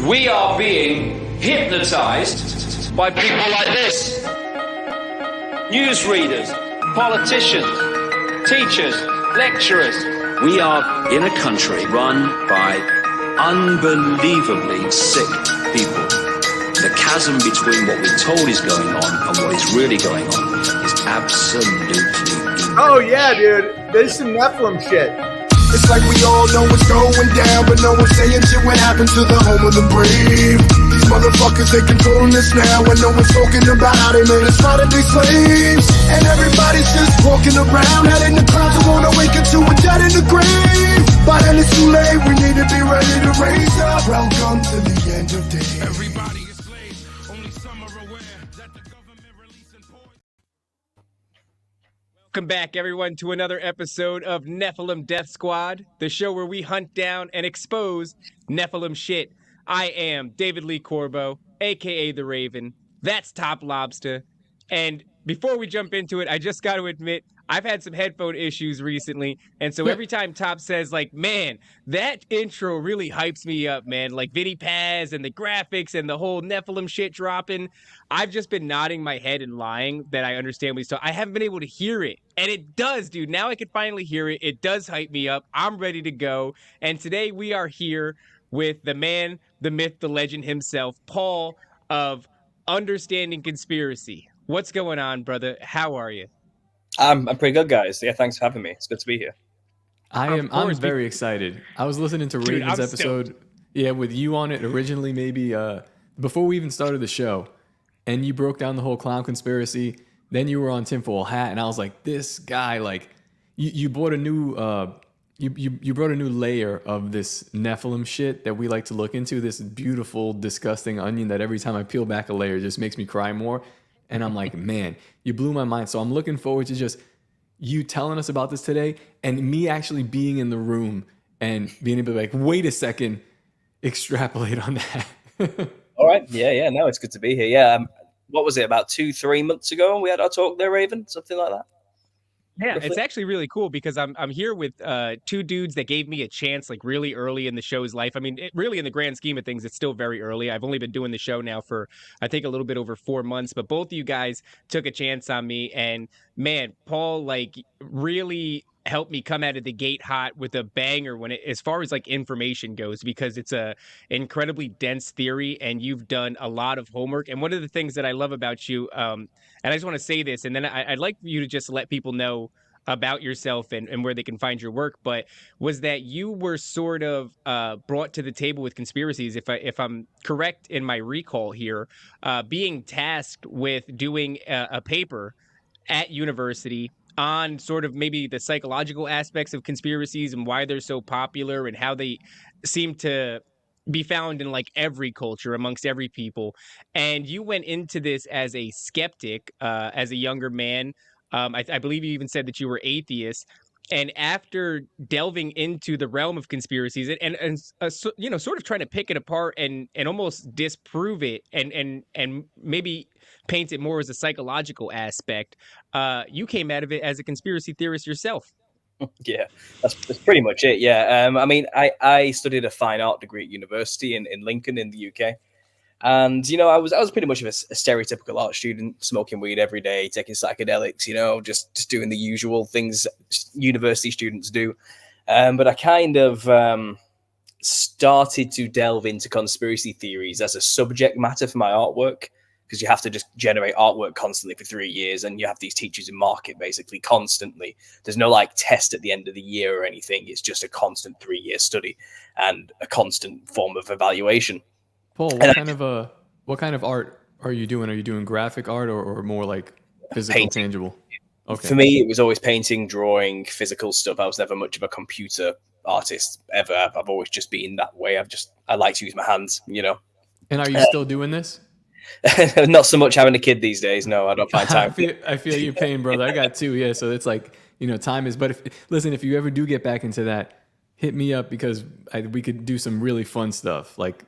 We are being hypnotized by people like this. Newsreaders, politicians, teachers, lecturers. We are in a country run by unbelievably sick people. The chasm between what we're told is going on and what is really going on is absolutely immense. Oh yeah, dude. There's some Nephilim shit. It's like we all know what's going down, but no one's saying shit what happened to the home of the brave. These motherfuckers, they controlling us now, and no one's talking about how they made us try to be slaves. And everybody's just walking around, heading the clouds and won't awaken to a dead in the grave. But then it's too late, we need to be ready to raise up. Welcome to the end of days. Everybody is slaves, only some are aware that the government releasing poison. Welcome back, everyone, to another episode of Nephilim Death Squad, the show where we hunt down and expose Nephilim shit. I am David Lee Corbo, a.k.a. The Raven. That's Top Lobster. And before we jump into it, I just got to admit, I've had some headphone issues recently, and so every time Top says, like, man, that intro really hypes me up, man, like Vinny Paz and the graphics and the whole Nephilim shit dropping, I've just been nodding my head and lying that I understand what he's talking. I haven't been able to hear it, and it does, dude. Now I can finally hear it. It does hype me up. I'm ready to go, and today we are here with the man, the myth, the legend himself, Paul of Understanding Conspiracy. What's going on, brother? How are you? I'm pretty good, guys. Yeah, thanks for having me. It's good to be here. I'm very excited. I was listening to Raven's episode, with you on it originally, maybe before we even started the show, and you broke down the whole clown conspiracy. Then you were on tinfoil hat, and I was like, this guy, like, you brought a new you brought a new layer of this Nephilim shit that we like to look into. This beautiful, disgusting onion that every time I peel back a layer just makes me cry more. And I'm like, man, you blew my mind. So I'm looking forward to just you telling us about this today and me actually being in the room and being able to be like, wait a second, extrapolate on that. All right. Yeah. No, it's good to be here. Yeah. What was it, about 2-3 months ago we had our talk there, Raven? Something like that? Yeah, Roughly? It's actually really cool because I'm here with two dudes that gave me a chance like really early in the show's life. I mean, really in the grand scheme of things, it's still very early. I've only been doing the show now for, I think, a little bit over 4 months, but both of you guys took a chance on me. And man, Paul, like, really helped me come out of the gate hot with a banger when it, as far as like information goes, because it's a incredibly dense theory and you've done a lot of homework. And one of the things that I love about you, and I just want to say this, and then I'd like for you to just let people know about yourself and where they can find your work, but was that you were sort of brought to the table with conspiracies, if I'm correct in my recall here, being tasked with doing a paper at university on sort of maybe the psychological aspects of conspiracies and why they're so popular and how they seem to be found in like every culture amongst every people. And you went into this as a skeptic, as a younger man. I believe you even said that you were atheist. And after delving into the realm of conspiracies and you know, sort of trying to pick it apart and almost disprove it and maybe paint it more as a psychological aspect, you came out of it as a conspiracy theorist yourself. Yeah, that's pretty much it. Yeah. I mean, I studied a fine art degree at university in Lincoln in the UK. And, you know, I was pretty much of a stereotypical art student, smoking weed every day, taking psychedelics, you know, just doing the usual things university students do. But I kind of started to delve into conspiracy theories as a subject matter for my artwork, because you have to just generate artwork constantly for 3 years. And you have these teachers who mark it basically constantly. There's no like test at the end of the year or anything. It's just a constant 3-year study and a constant form of evaluation. Paul, what kind of art are you doing? Are you doing graphic art or more like physical, painting. Tangible? Okay. For me, it was always painting, drawing, physical stuff. I was never much of a computer artist ever. I've always just been that way. I like to use my hands, you know. And are you still doing this? Not so much having a kid these days. No, I don't find time. I feel your pain, brother. I got 2. Yeah. So it's like, you know, time is, but if you ever do get back into that, hit me up because we could do some really fun stuff, like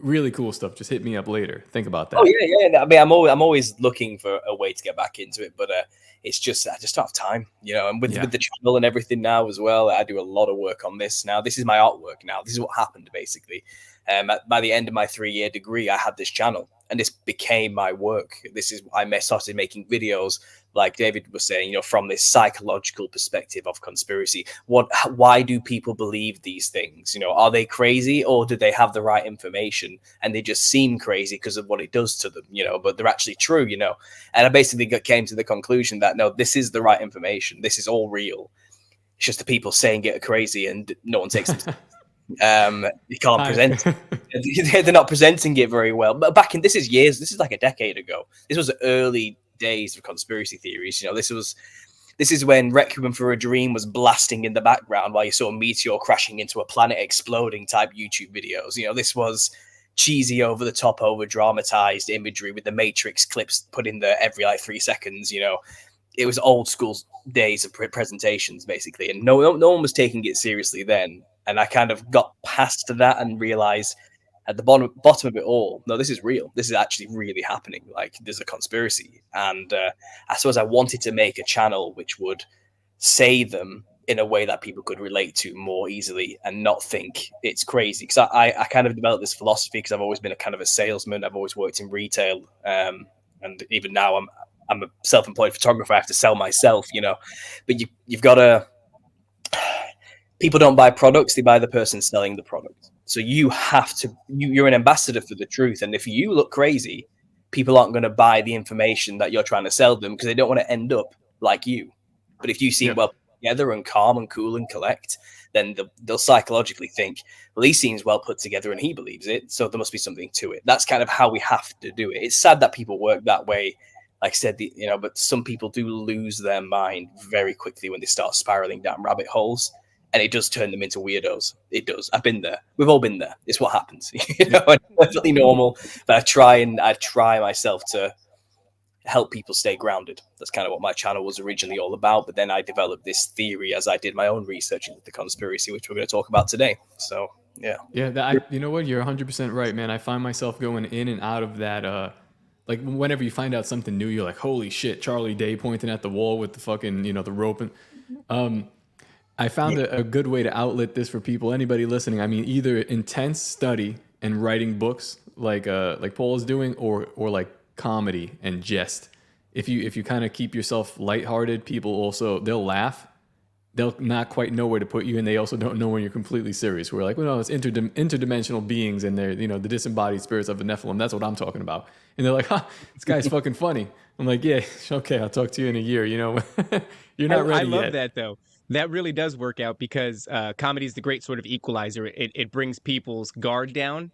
really cool stuff. Just hit me up later. Think about that. Oh yeah. I mean, I'm always looking for a way to get back into it, but it's just I just don't have time, you know. And with the channel and everything now as well, I do a lot of work on this now. This is my artwork now. This is what happened basically. By the end of my 3-year degree, I had this channel, and this became my work. This is I started making videos, like David was saying, you know, from this psychological perspective of conspiracy. Why do people believe these things? You know, are they crazy, or do they have the right information and they just seem crazy because of what it does to them? You know, but they're actually true. You know, and I basically came to the conclusion that no, this is the right information. This is all real. It's just the people saying it are crazy, and no one takes them. You can't present. They're not presenting it very well. But this is like a decade ago. This was the early days of conspiracy theories. You know, this is when Requiem for a Dream was blasting in the background while you saw a meteor crashing into a planet exploding type YouTube videos. You know, this was cheesy, over the top, over dramatized imagery with the Matrix clips put in there every like 3 seconds. You know, it was old school days of presentations basically, and no one was taking it seriously then. And I kind of got past that and realized at the bottom of it all, no, this is real. This is actually really happening. Like, there's a conspiracy. And I suppose I wanted to make a channel which would say them in a way that people could relate to more easily and not think it's crazy. Because I kind of developed this philosophy because I've always been a kind of a salesman. I've always worked in retail. And even now I'm a self-employed photographer. I have to sell myself, you know. But you've got to... People don't buy products, they buy the person selling the product. So you have to, you're an ambassador for the truth. And if you look crazy, people aren't going to buy the information that you're trying to sell them because they don't want to end up like you. But if you seem well together and calm and cool and collect, then they'll psychologically think, well, he seems well put together and he believes it, so there must be something to it. That's kind of how we have to do it. It's sad that people work that way. Like I said, you know, but some people do lose their mind very quickly when they start spiraling down rabbit holes. And it does turn them into weirdos. It does. I've been there. We've all been there. It's what happens. You know, it's definitely normal. But I try myself to help people stay grounded. That's kind of what my channel was originally all about. But then I developed this theory as I did my own research into the conspiracy, which we're going to talk about today. So, yeah. Yeah, you know what? You're 100% right, man. I find myself going in and out of that. Like, whenever you find out something new, you're like, holy shit, Charlie Day pointing at the wall with the fucking, you know, the rope. And, I found a good way to outlet this for people, anybody listening. I mean, either intense study and writing books like Paul is doing, or like comedy and jest. If you kind of keep yourself lighthearted, people also, they'll laugh. They'll not quite know where to put you, and they also don't know when you're completely serious. We're like, well, no, it's interdimensional beings, and they're, you know, the disembodied spirits of the Nephilim. That's what I'm talking about. And they're like, this guy's fucking funny. I'm like, yeah, okay, I'll talk to you in a year. You know, you're not ready yet. I love that though. That really does work out because comedy is the great sort of equalizer. It brings people's guard down,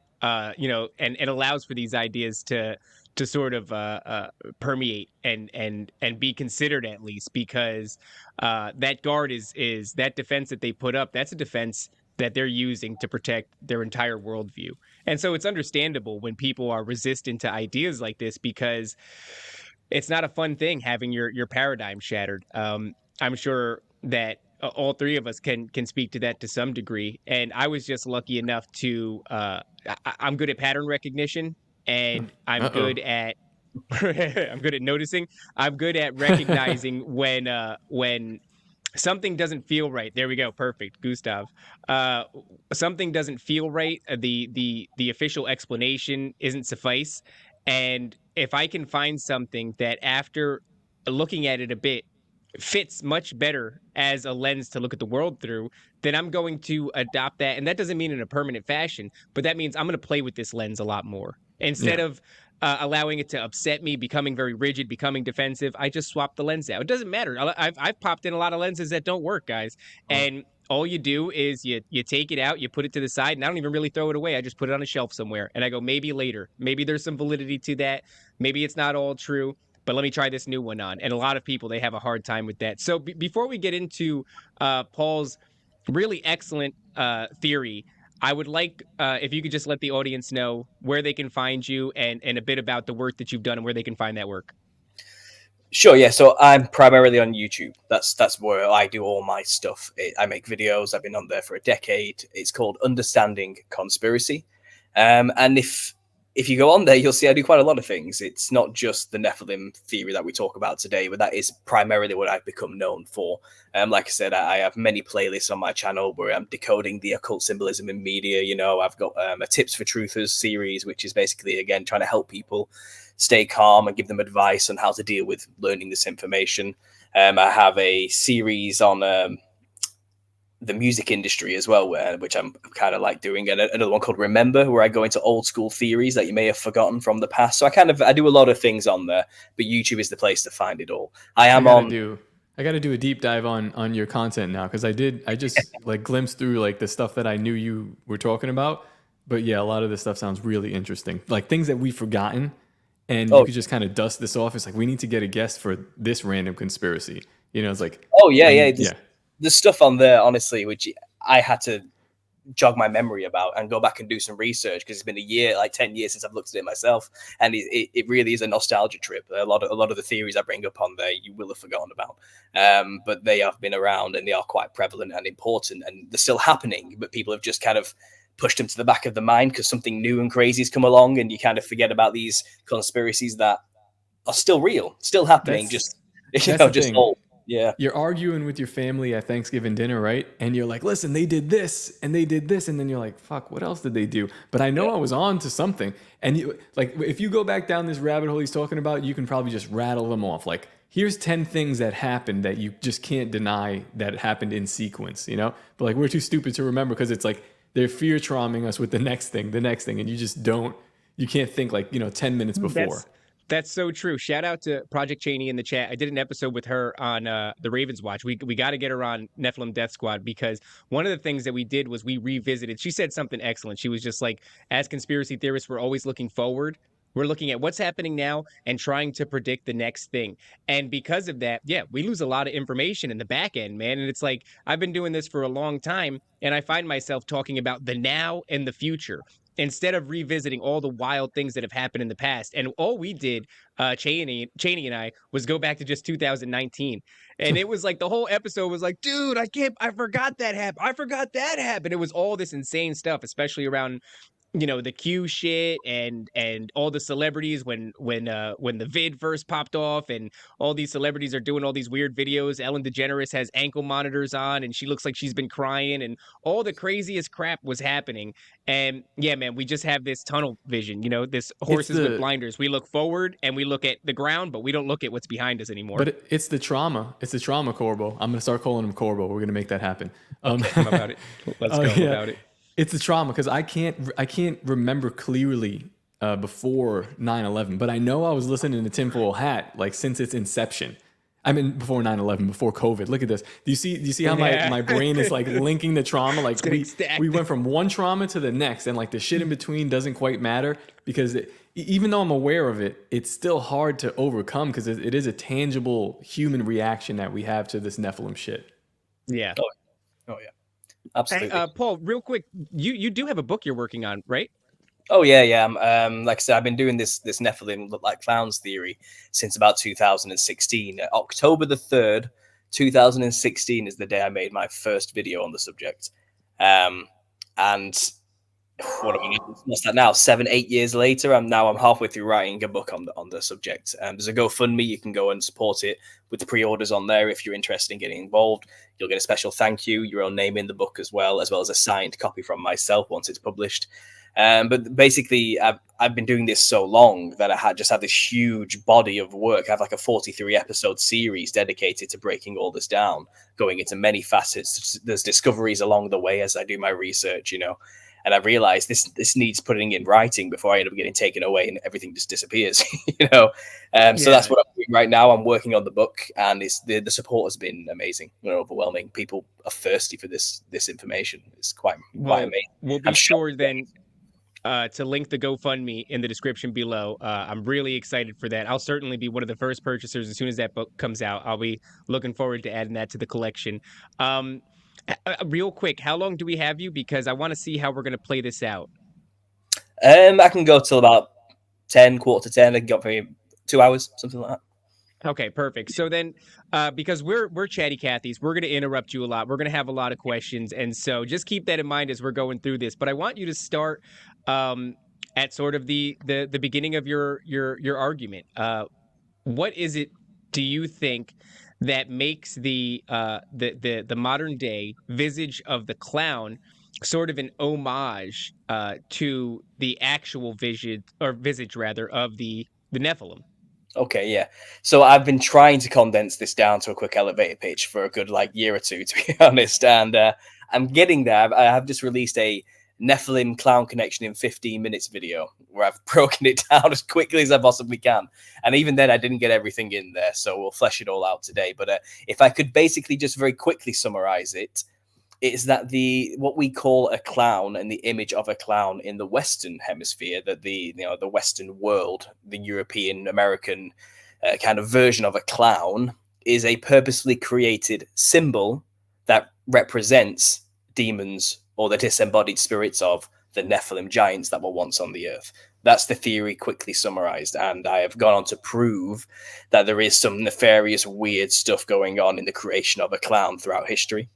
you know, and it allows for these ideas to sort of permeate and be considered, at least, because that guard is that defense that they put up. That's a defense that they're using to protect their entire worldview. And so it's understandable when people are resistant to ideas like this, because it's not a fun thing having your paradigm shattered. I'm sure that all three of us can speak to that to some degree. And I was just lucky enough to I'm good at pattern recognition, and I'm good at I'm good at noticing. I'm good at recognizing when something doesn't feel right. There we go. Perfect, Gustav. Something doesn't feel right. The official explanation isn't suffice. And if I can find something that, after looking at it a bit, fits much better as a lens to look at the world through, then I'm going to adopt that. And that doesn't mean in a permanent fashion, but that means I'm going to play with this lens a lot more. Instead of allowing it to upset me, becoming very rigid, becoming defensive, I just swap the lens out. It doesn't matter. I've popped in a lot of lenses that don't work, guys. And all you do is you take it out, you put it to the side, and I don't even really throw it away. I just put it on a shelf somewhere, and I go, maybe later. Maybe there's some validity to that. Maybe it's not all true, but let me try this new one on. And a lot of people, they have a hard time with that. So before we get into Paul's really excellent theory, I would like if you could just let the audience know where they can find you and a bit about the work that you've done and where they can find that work. Sure, yeah. So I'm primarily on YouTube. That's where I do all my stuff. I make videos. I've been on there for a decade. It's called Understanding Conspiracy. And if you go on there, you'll see I do quite a lot of things. It's not just the Nephilim theory that we talk about today, but that is primarily what I've become known for. Like I said, I have many playlists on my channel where I'm decoding the occult symbolism in media. You know, I've got a Tips for Truthers series, which is basically, again, trying to help people stay calm and give them advice on how to deal with learning this information. I have a series on the music industry as well, which I'm kind of like doing, and another one called Remember, where I go into old school theories that you may have forgotten from the past. So I do a lot of things on there, but YouTube is the place to find it all. I gotta do a deep dive on your content now, because I just like glimpsed through like the stuff that I knew you were talking about, but yeah, a lot of this stuff sounds really interesting, like things that we've forgotten, and you could just kind of dust this off. It's like, we need to get a guest for this random conspiracy. You know, it's like, there's stuff on there, honestly, which I had to jog my memory about and go back and do some research, because it's been a year, like 10 years since I've looked at it myself, and it really is a nostalgia trip. A lot of the theories I bring up on there you will have forgotten about, but they have been around and they are quite prevalent and important, and they're still happening, but people have just kind of pushed them to the back of the mind because something new and crazy has come along, and you kind of forget about these conspiracies that are still real, still happening. Just old. Yeah. You're arguing with your family at Thanksgiving dinner, right? And you're like, listen, they did this and they did this. And then you're like, fuck, what else did they do? But I know I was on to something. And you, like, if you go back down this rabbit hole he's talking about, you can probably just rattle them off. Like, here's 10 things that happened that you just can't deny that happened in sequence, you know? But like, we're too stupid to remember, because it's like they're fear trauming us with the next thing. And you can't think like, 10 minutes before. That's so true. Shout out to Project Cheney in the chat. I did an episode with her on the Ravens Watch. We got to get her on Nephilim Death Squad, because one of the things that we did was we revisited. She said something excellent. She was just like, as conspiracy theorists, we're always looking forward. We're looking at what's happening now and trying to predict the next thing. And because of that, we lose a lot of information in the back end, man. And it's like, I've been doing this for a long time, and I find myself talking about the now and the future, instead of revisiting all the wild things that have happened in the past. And all we did, Cheney and I, was go back to just 2019. And it was like, the whole episode was like, dude, I forgot that happened. I forgot that happened. It was all this insane stuff, especially around, the Q shit and all the celebrities when the vid first popped off, and all these celebrities are doing all these weird videos. Ellen DeGeneres has ankle monitors on and she looks like she's been crying, and all the craziest crap was happening. And yeah, man, we just have this tunnel vision, this horses with blinders. We look forward and we look at the ground, but we don't look at what's behind us anymore. But it's the trauma. It's the trauma, Corbo. I'm going to start calling him Corbo. We're going to make that happen. Okay, I'm about it. Let's go about it. It's the trauma, because I can't remember clearly before 9/11, but I know I was listening to Tinfoil Hat like since its inception. I mean, before 9/11, before COVID. Look at this. Do you see how my brain is like linking the trauma? Like we went from one trauma to the next, and like the shit in between doesn't quite matter, because even though I'm aware of it, it's still hard to overcome, because it is a tangible human reaction that we have to this Nephilim shit. Yeah. Oh yeah. Absolutely. Hey, Paul, real quick, you do have a book you're working on, right? Oh yeah. Like I said, I've been doing this Nephilim look like clowns theory since about 2016. October the 3rd, 2016 is the day I made my first video on the subject. And what I mean, what's that now? 7-8 years later, I'm halfway through writing a book on the subject. There's a GoFundMe. You can go and support it with the pre-orders on there if you're interested in getting involved. You'll get a special thank you, your own name in the book as well as a signed copy from myself once it's published. But basically, I've been doing this so long that I just had this huge body of work. I have like a 43 episode series dedicated to breaking all this down, going into many facets. There's discoveries along the way as I do my research, And I realized this needs putting in writing before I end up getting taken away and everything just disappears, So that's what I'm doing right now. I'm working on the book, and the support has been amazing, overwhelming. People are thirsty for this information. It's quite amazing. We'll be sure then to link the GoFundMe in the description below. I'm really excited for that. I'll certainly be one of the first purchasers as soon as that book comes out. I'll be looking forward to adding that to the collection. Real quick, how long do we have you? Because I want to see how we're going to play this out. I can go till about 10, quarter to 10. I can go for 2 hours, something like that. Okay, perfect. So then, because we're chatty Cathy's, we're going to interrupt you a lot. We're going to have a lot of questions, and so just keep that in mind as we're going through this. But I want you to start at sort of the beginning of your argument. What is it, do you think, that makes the modern day visage of the clown sort of an homage to the actual visage rather of the Nephilim? Okay, yeah. So I've been trying to condense this down to a quick elevator pitch for a good year or two, to be honest, and I'm getting there. I have just released a Nephilim clown connection in 15 minutes video where I've broken it down as quickly as I possibly can, and even then I didn't get everything in there, so we'll flesh it all out today. But if I could basically just very quickly summarize it, is that what we call a clown and the image of a clown in the Western hemisphere, that the Western world, the European American kind of version of a clown, is a purposefully created symbol that represents demons or the disembodied spirits of the Nephilim giants that were once on the earth. That's the theory quickly summarized, and I have gone on to prove that there is some nefarious, weird stuff going on in the creation of a clown throughout history,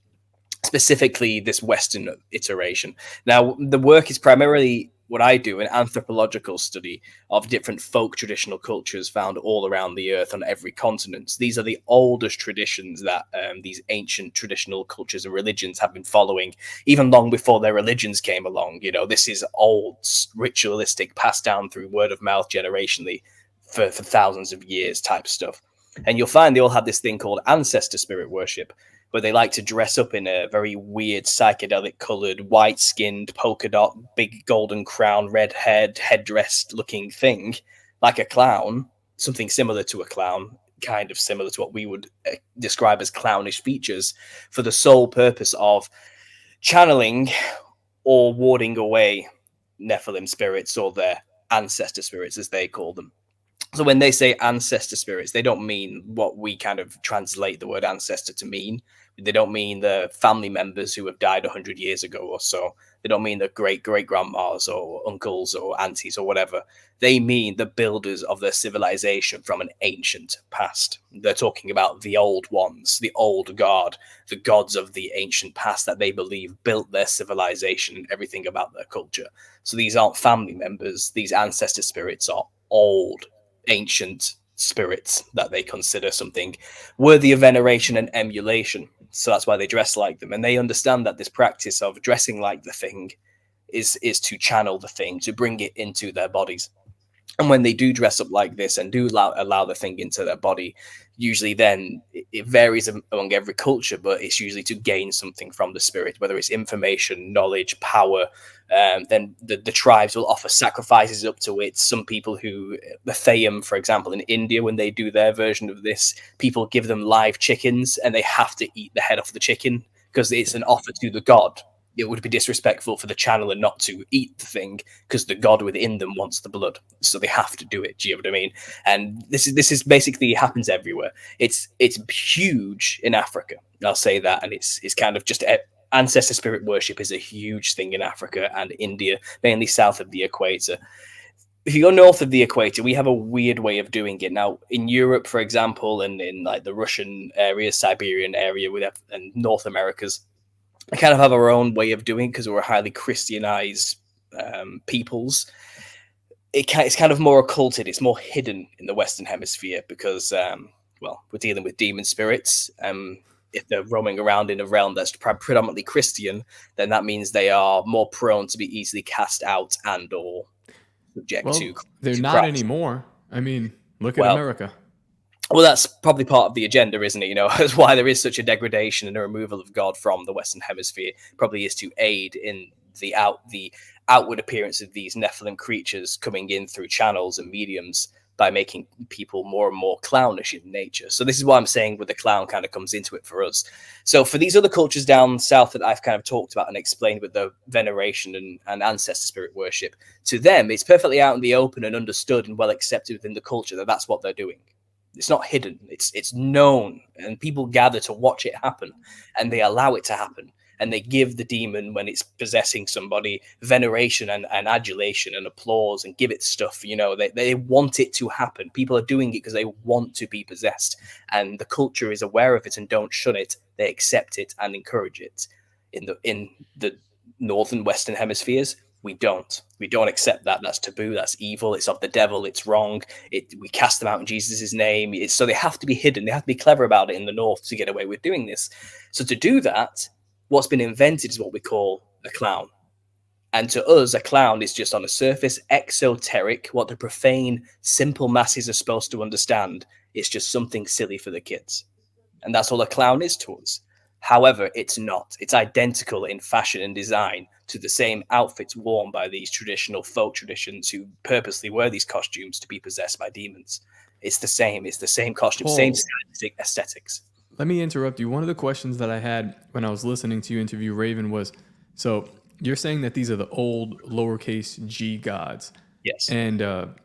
specifically this Western iteration. Now, the work is primarily what I do, an anthropological study of different folk traditional cultures found all around the earth on every continent. These are the oldest traditions that these ancient traditional cultures and religions have been following, even long before their religions came along. This is old, ritualistic, passed down through word of mouth generationally for thousands of years type stuff. And you'll find they all have this thing called ancestor spirit worship, where they like to dress up in a very weird, psychedelic colored, white skinned, polka dot, big golden crown, red headdress looking thing, like a clown, something similar to a clown, kind of similar to what we would describe as clownish features, for the sole purpose of channeling or warding away Nephilim spirits, or their ancestor spirits, as they call them. So when they say ancestor spirits, they don't mean what we kind of translate the word ancestor to mean. They don't mean the family members who have died 100 years ago or so. They don't mean the great-great-grandmas or uncles or aunties or whatever. They mean the builders of their civilization from an ancient past. They're talking about the old ones, the old god, the gods of the ancient past that they believe built their civilization and everything about their culture. So these aren't family members. These ancestor spirits are old, ancient spirits that they consider something worthy of veneration and emulation. So that's why they dress like them, and they understand that this practice of dressing like the thing is to channel the thing, to bring it into their bodies. And when they do dress up like this and do allow the thing into their body, usually then it varies among every culture, but it's usually to gain something from the spirit, whether it's information, knowledge, power. Then the tribes will offer sacrifices up to it. Some people the Thayam, for example, in India, when they do their version of this, people give them live chickens and they have to eat the head off the chicken because it's an offer to the god. It would be disrespectful for the channeler not to eat the thing because the god within them wants the blood, so they have to do it. Do you know what I mean? And this is basically happens everywhere. It's huge in Africa, I'll say that, and it's kind of just ancestor spirit worship is a huge thing in Africa and India, mainly south of the equator. If you go north of the equator, we have a weird way of doing it. Now, in Europe, for example, and in the Russian area, Siberian area, and North America's, I kind of have our own way of doing it because we're highly Christianized peoples. It's kind of more occulted. It's more hidden in the Western Hemisphere because, we're dealing with demon spirits. If they're roaming around in a realm that's predominantly Christian, then that means they are more prone to be easily cast out and or subject to. They're not anymore. I mean, look at America. Well, that's probably part of the agenda, isn't it? That's why there is such a degradation and a removal of God from the Western Hemisphere. Probably is to aid in the outward appearance of these Nephilim creatures coming in through channels and mediums by making people more and more clownish in nature. So this is why I'm saying where the clown kind of comes into it for us. So for these other cultures down south that I've kind of talked about and explained with the veneration and ancestor spirit worship, to them, it's perfectly out in the open and understood and well accepted within the culture that that's what they're doing. It's not hidden. It's known, and people gather to watch it happen, and they allow it to happen. and they give the demon, when it's possessing somebody, veneration and adulation and applause and give it stuff. They want it to happen. People are doing it because they want to be possessed, and the culture is aware of it and don't shun it. They accept it and encourage it. In the northern western hemispheres, we don't accept that. That's taboo. That's evil. It's of the devil. It's wrong. We cast them out in Jesus' name. So they have to be hidden. They have to be clever about it in the north to get away with doing this. So to do that, what's been invented is what we call a clown. And to us, a clown is just on a surface, exoteric, what the profane, simple masses are supposed to understand. It's just something silly for the kids. And that's all a clown is to us. However, it's not. It's identical in fashion and design to the same outfits worn by these traditional folk traditions who purposely wear these costumes to be possessed by demons. It's the same. It's the same costume, same stylistic aesthetics. Let me interrupt you. One of the questions that I had when I was listening to you interview Raven was, so you're saying that these are the old lowercase g gods. Yes. And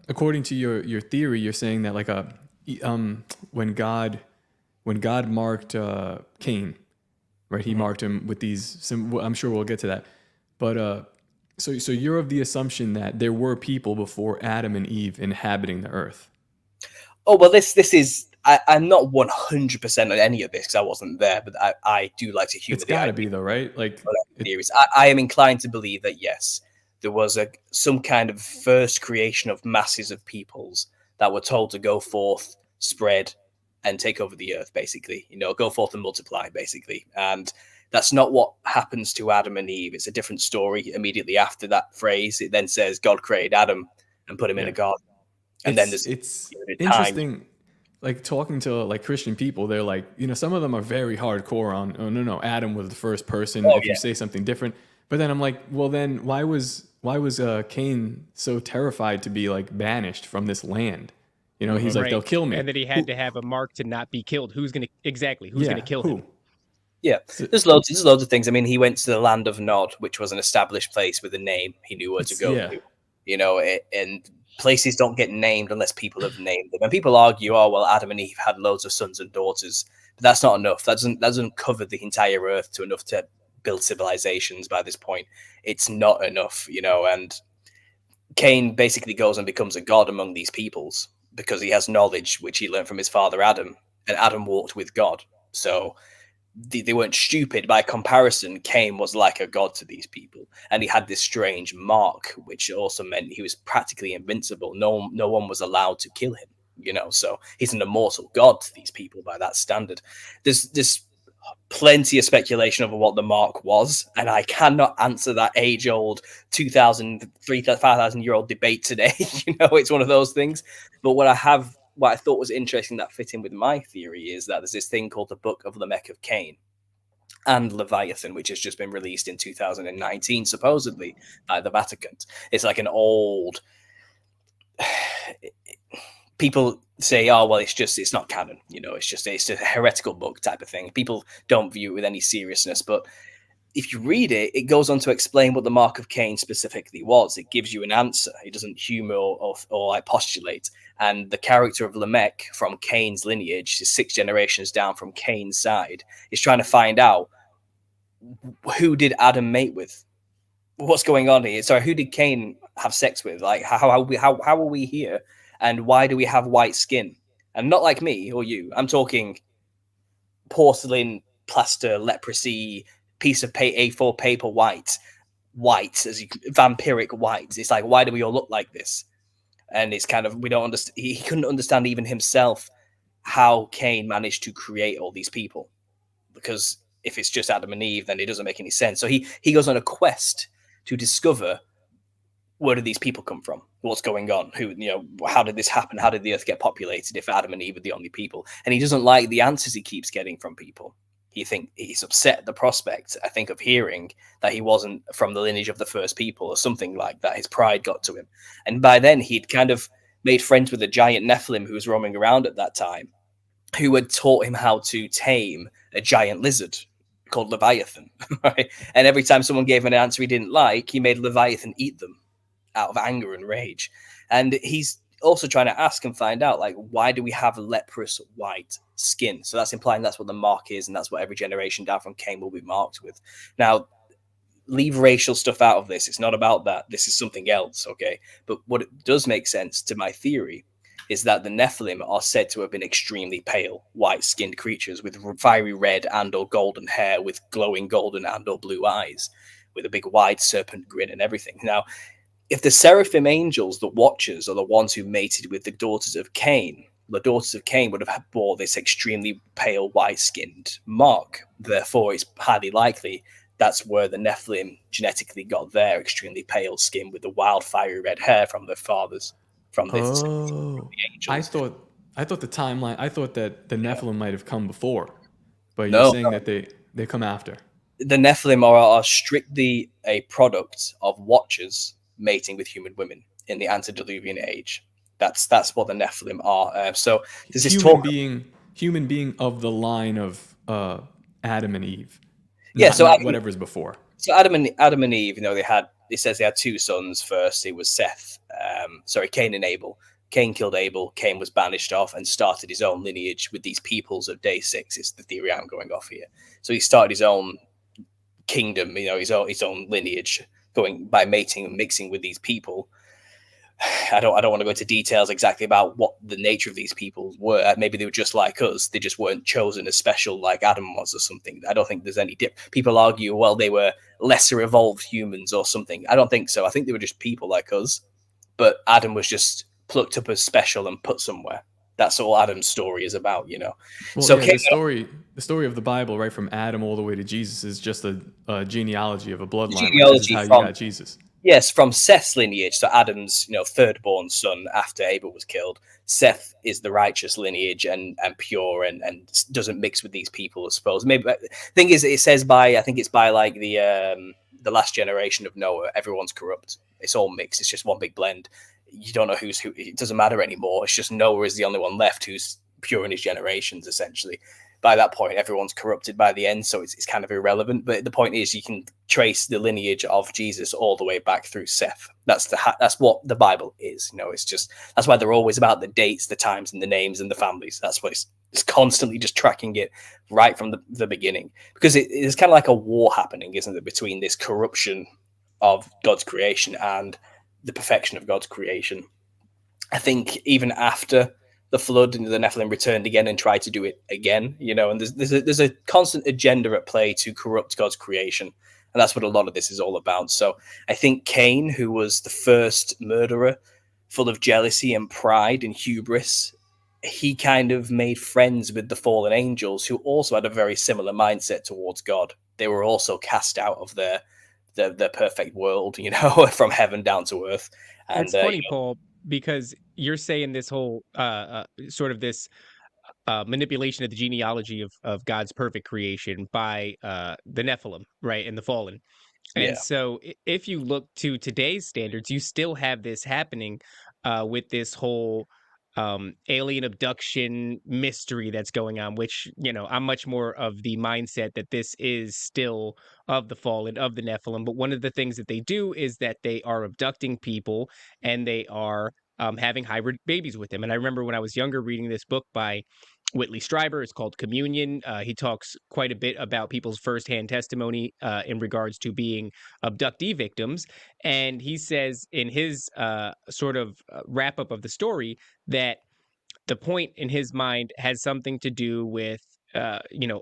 according to your theory, you're saying that like when God marked Cain, right? He marked him with these. I'm sure we'll get to that. But so you're of the assumption that there were people before Adam and Eve inhabiting the earth. Oh, well, this is. I'm not 100% on any of this because I wasn't there, but I do like to humor. It's got to be though, right? Like theories. I am inclined to believe that yes, there was some kind of first creation of masses of peoples that were told to go forth, spread, and take over the earth. Basically, go forth and multiply. Basically, and that's not what happens to Adam and Eve. It's a different story. Immediately after that phrase, it then says God created Adam and put him in a garden, and then there's interesting. Like talking to like Christian people, they're like, some of them are very hardcore on, oh no, Adam was the first person. You say something different, but then I'm like, well, then why was Cain so terrified to be like banished from this land? He's like, they'll kill me, and that he had to have a mark to not be killed. Who's gonna kill him? Yeah, there's loads of things. I mean, he went to the land of Nod, which was an established place with a name. He knew where to go to. And places don't get named unless people have named them. And people argue, oh, well, Adam and Eve had loads of sons and daughters. But that's not enough. That doesn't cover the entire earth to enough to build civilizations by this point. It's not enough, and Cain basically goes and becomes a god among these peoples because he has knowledge, which he learned from his father Adam, and Adam walked with God. So they weren't stupid. By comparison, Cain was like a god to these people, and he had this strange mark, which also meant he was practically invincible. No one was allowed to kill him, so he's an immortal god to these people by that standard. There's plenty of speculation over what the mark was, and I cannot answer that age-old 2,000, 3,000, 5,000-year-old debate today. It's one of those things. But what I thought was interesting that fit in with my theory is that there's this thing called the Book of Lamech of Cain and Leviathan, which has just been released in 2019, supposedly by the Vatican. It's like an old... People say, oh, well, it's not canon. It's a heretical book type of thing. People don't view it with any seriousness, but if you read it, it goes on to explain what the mark of Cain specifically was. It gives you an answer. It doesn't humor or like postulate. And the character of Lamech from Cain's lineage, 6 generations down from Cain's side, is trying to find out who did Adam mate with? What's going on here? Sorry, who did Cain have sex with? Like, how are we here? And why do we have white skin? And not like me or you. I'm talking porcelain, plaster, leprosy, piece of A4 paper white, vampiric white. It's like, why do we all look like this? And it's kind of, we don't understand. He couldn't understand even himself how Cain managed to create all these people, because if it's just Adam and Eve, then it doesn't make any sense. So he goes on a quest to discover, where did these people come from? What's going on? How did this happen? How did the earth get populated if Adam and Eve are the only people? And he doesn't like the answers he keeps getting from people. He's upset at the prospect, I think, of hearing that he wasn't from the lineage of the first people or something like that. His pride got to him. And by then he'd kind of made friends with a giant Nephilim who was roaming around at that time, who had taught him how to tame a giant lizard called Leviathan. Right? And every time someone gave him an answer he didn't like, he made Leviathan eat them out of anger and rage. And he's also trying to ask and find out, like, why do we have leprous white skin? So that's implying that's what the mark is, and that's what every generation down from Cain will be marked with. Now, leave racial stuff out of this. It's not about that. This is something else, okay? But what it does make sense to my theory is that the Nephilim are said to have been extremely pale, white-skinned creatures with fiery red and or golden hair, with glowing golden and or blue eyes, with a big wide serpent grin and everything. Now, if the seraphim angels, the watchers, are the ones who mated with the daughters of Cain, the daughters of Cain would have bore this extremely pale, white-skinned mark. Therefore, it's highly likely that's where the Nephilim genetically got their extremely pale skin with the wild, fiery red hair from their fathers, from the angels. I thought the timeline. I thought that the Nephilim might have come before, but you're No, saying that they come after. the Nephilim are strictly a product of watchers mating with human women in the antediluvian age. That's what the Nephilim are. So there's this human being of the line of Adam and Eve. Yeah, not, so not whatever's before. So Adam and Eve, it says they had two sons first. It was Cain and Abel. Cain killed Abel. Cain was banished off and started his own lineage with these peoples of day 6. It's the theory I'm going off here. So he started his own kingdom, his own lineage, going by mating and mixing with these people. I don't want to go into details exactly about what the nature of these people were. Maybe they were just like us. They just weren't chosen as special like Adam was or something. I don't think there's any people argue, well, they were lesser evolved humans or something. I don't think so. I think they were just people like us. But Adam was just plucked up as special and put somewhere. That's all Adam's story is about, Well, so yeah, the story of the Bible, right from Adam all the way to Jesus, is just a genealogy of a bloodline. This is how you got Jesus. Yes, from Seth's lineage, so Adam's, third-born son after Abel was killed. Seth is the righteous lineage and pure and doesn't mix with these people, I suppose. Maybe the thing is, it says I think it's by like the last generation of Noah, everyone's corrupt. It's all mixed. It's just one big blend. You don't know who's who. It doesn't matter anymore. It's just Noah is the only one left who's pure in his generations, essentially. By that point, everyone's corrupted by the end, so it's kind of irrelevant. But the point is, you can trace the lineage of Jesus all the way back through Seth. That's what the Bible is. It's just that's why they're always about the dates, the times, and the names and the families. That's what it's constantly just tracking it right from the beginning, because it's kind of like a war happening, isn't it, between this corruption of God's creation and the perfection of God's creation. I think even after the flood, and the Nephilim returned again and tried to do it again, and there's a constant agenda at play to corrupt God's creation, and that's what a lot of this is all about. So I think Cain, who was the first murderer, full of jealousy and pride and hubris, he kind of made friends with the fallen angels, who also had a very similar mindset towards God. They were also cast out of their perfect world, from heaven down to earth. And it's funny, Paul, because you're saying this whole sort of this manipulation of the genealogy of God's perfect creation by the Nephilim, right, and the fallen. And so if you look to today's standards, you still have this happening with this whole alien abduction mystery that's going on, which, I'm much more of the mindset that this is still of the fallen, of the Nephilim. But one of the things that they do is that they are abducting people and they are having hybrid babies with them. And I remember when I was younger reading this book by Whitley Strieber. It's called Communion. He talks quite a bit about people's firsthand testimony in regards to being abductee victims. And he says in his sort of wrap up of the story that the point in his mind has something to do with,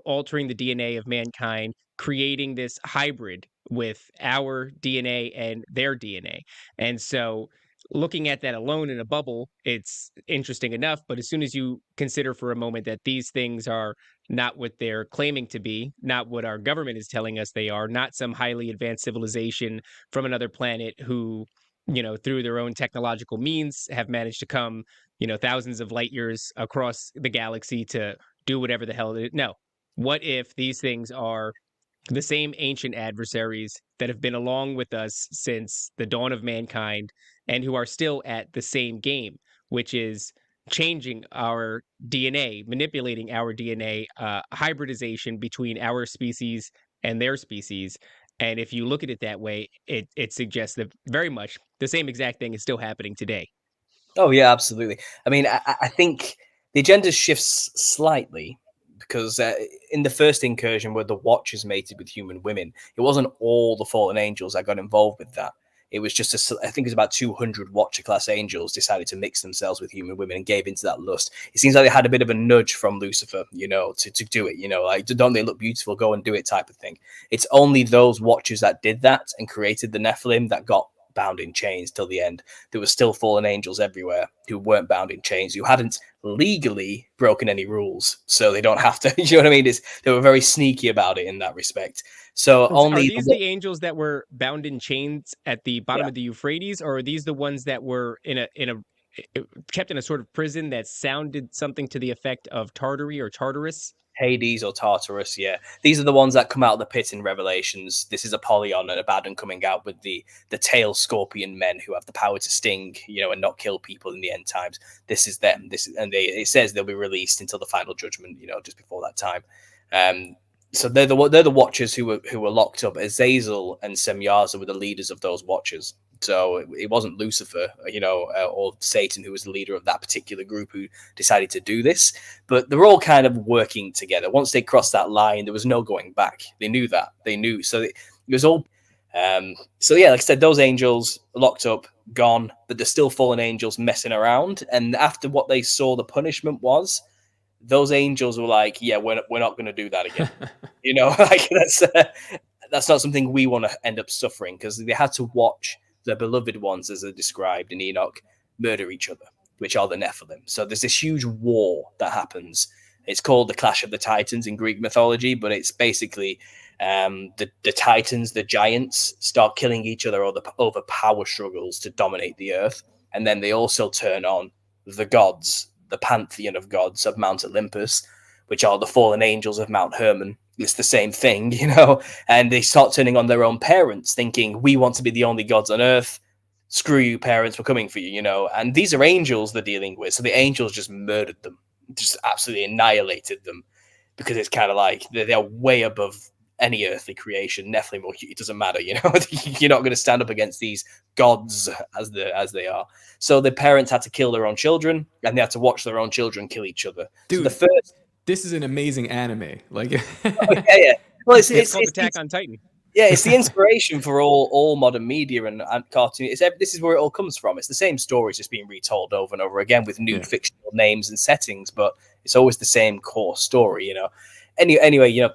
altering the DNA of mankind, creating this hybrid with our DNA and their DNA. And so looking at that alone in a bubble, it's interesting enough. But as soon as you consider for a moment that these things are not what they're claiming to be, not what our government is telling us they are, not some highly advanced civilization from another planet who, through their own technological means have managed to come, thousands of light years across the galaxy to do whatever the hell it is. No. What if these things are the same ancient adversaries that have been along with us since the dawn of mankind and who are still at the same game, which is changing our DNA, manipulating our DNA, hybridization between our species and their species. And if you look at it that way, it suggests that very much the same exact thing is still happening today. Oh yeah, absolutely. I mean, I think the agenda shifts slightly because in the first incursion where the Watchers mated with human women, it wasn't all the fallen angels that got involved with that. It was just I think it was about 200 Watcher class angels decided to mix themselves with human women and gave into that lust. It seems like they had a bit of a nudge from Lucifer, to do it. Like, don't they look beautiful? Go and do it, type of thing. It's only those Watchers that did that and created the Nephilim that got bound in chains till the end. There were still fallen angels everywhere who weren't bound in chains, who hadn't legally broken any rules, so they don't have to. You know what I mean? They were very sneaky about it in that respect. So Are these the angels that were bound in chains at the bottom of the Euphrates, or are these the ones that were kept in a sort of prison that sounded something to the effect of Tartary or Tartarus? Hades or Tartarus, yeah. These are the ones that come out of the pit in Revelations. This is Apollyon and Abaddon coming out with the tail scorpion men who have the power to sting, and not kill people in the end times. This is them. It says they'll be released until the final judgment, just before that time. So they're the Watchers who were locked up. Azazel and Semyaza were the leaders of those Watchers. So it wasn't Lucifer, or Satan who was the leader of that particular group who decided to do this. But they're all kind of working together. Once they crossed that line, there was no going back. They knew that. They knew. So it was all. So yeah, like I said, those angels locked up, gone, but there's still fallen angels messing around. And after what they saw the punishment was, those angels were like, yeah, we're not going to do that again. Like that's not something we want to end up suffering, because they had to watch the beloved ones, as are described in Enoch, murder each other, which are the Nephilim. So there's this huge war that happens. It's called the Clash of the Titans in Greek mythology, but it's basically the Titans, the giants, start killing each other over power struggles to dominate the earth. And then they also turn on the gods, the pantheon of gods of Mount Olympus, which are the fallen angels of Mount Hermon. It's the same thing, and they start turning on their own parents, thinking, we want to be the only gods on earth. Screw you, parents, we're coming for you, and these are angels they're dealing with. So the angels just murdered them, just absolutely annihilated them, because it's kind of like they're way above any earthly creation. Nephilim, it doesn't matter, you're not going to stand up against these gods as they are. So the parents had to kill their own children, and they had to watch their own children kill each other. Dude, so this is an amazing anime. Like, yeah. Well, it's called Attack on Titan. Yeah, it's the inspiration for all modern media and cartoon. This is where it all comes from. It's the same stories just being retold over and over again with new fictional names and settings, but it's always the same core story. Anyway,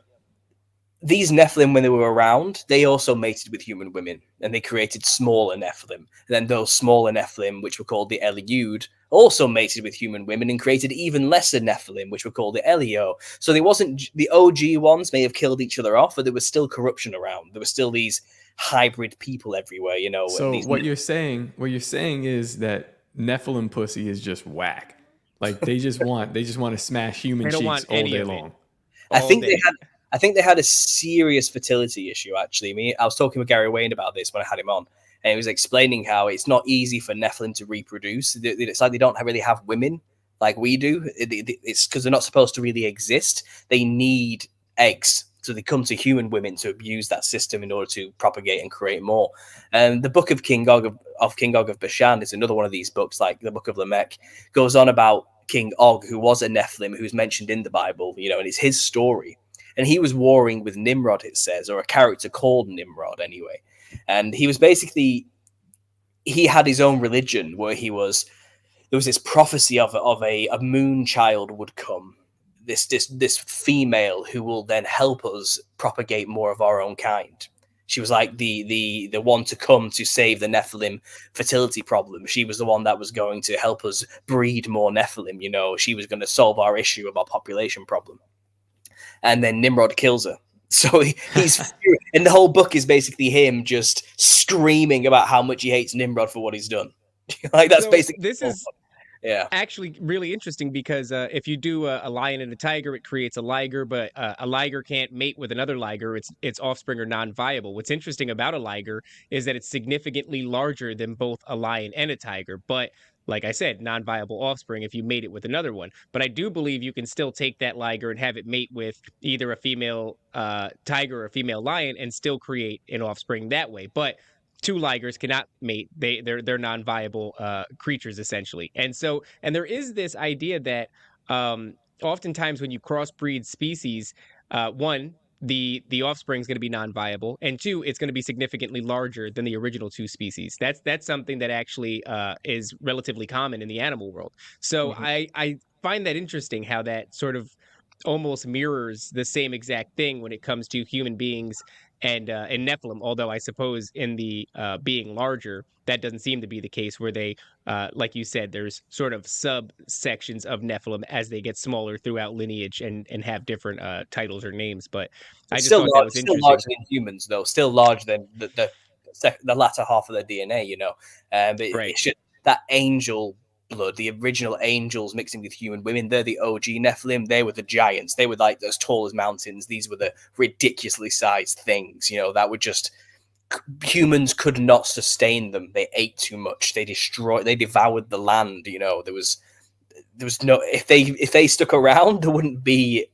these Nephilim, when they were around, they also mated with human women, and they created smaller Nephilim. And then those smaller Nephilim, which were called the Eliud, also mated with human women and created even lesser Nephilim, which were called the Elio. So they wasn't the OG ones may have killed each other off, but there was still corruption around. There were still these hybrid people everywhere. So what you're saying is that Nephilim pussy is just whack. Like they just want to smash human cheeks all day long. I think they had a serious fertility issue, actually. I was talking with Gary Wayne about this when I had him on, and he was explaining how it's not easy for Nephilim to reproduce. It's like they don't really have women like we do. It's because they're not supposed to really exist. They need eggs. So they come to human women to abuse that system in order to propagate and create more. And the book of King Og of Bashan is another one of these books, like the book of Lamech, goes on about King Og, who was a Nephilim, who's mentioned in the Bible, and it's his story. And he was warring with Nimrod, it says, or a character called Nimrod anyway. And he was basically, he had his own religion where there was this prophecy of a moon child would come, this female who will then help us propagate more of our own kind. She was like the one to come to save the Nephilim fertility problem. She was the one that was going to help us breed more Nephilim. She was going to solve our issue of our population problem. And then Nimrod kills her. So he's and the whole book is basically him just screaming about how much he hates Nimrod for what he's done. Like that's basically this is actually really interesting, because if you do a lion and a tiger, it creates a liger, but a liger can't mate with another liger. Its offspring are non-viable. What's interesting about a liger is that it's significantly larger than both a lion and a tiger, but like I said, non-viable offspring if you mate it with another one. But I do believe you can still take that liger and have it mate with either a female tiger or a female lion and still create an offspring that way. But two ligers cannot mate. They're non-viable creatures essentially. And there is this idea that oftentimes when you crossbreed species, one, the offspring is going to be non-viable, and two, it's going to be significantly larger than the original two species. That's something that actually is relatively common in the animal world. So I find that interesting how that sort of almost mirrors the same exact thing when it comes to human beings and Nephilim. Although I suppose in the being larger, that doesn't seem to be the case. Where they, like you said, there's sort of subsections of Nephilim as they get smaller throughout lineage and have different titles or names. But I just thought that was still interesting. larger than humans, though. Still larger than the latter half of their DNA. But Right. it's just that angel blood, the original angels mixing with human women. They're the OG Nephilim. They were the giants. They were like as tall as mountains. These were the ridiculously sized things, that were just humans could not sustain them. They ate too much. They devoured the land. There was no, if they stuck around, there wouldn't be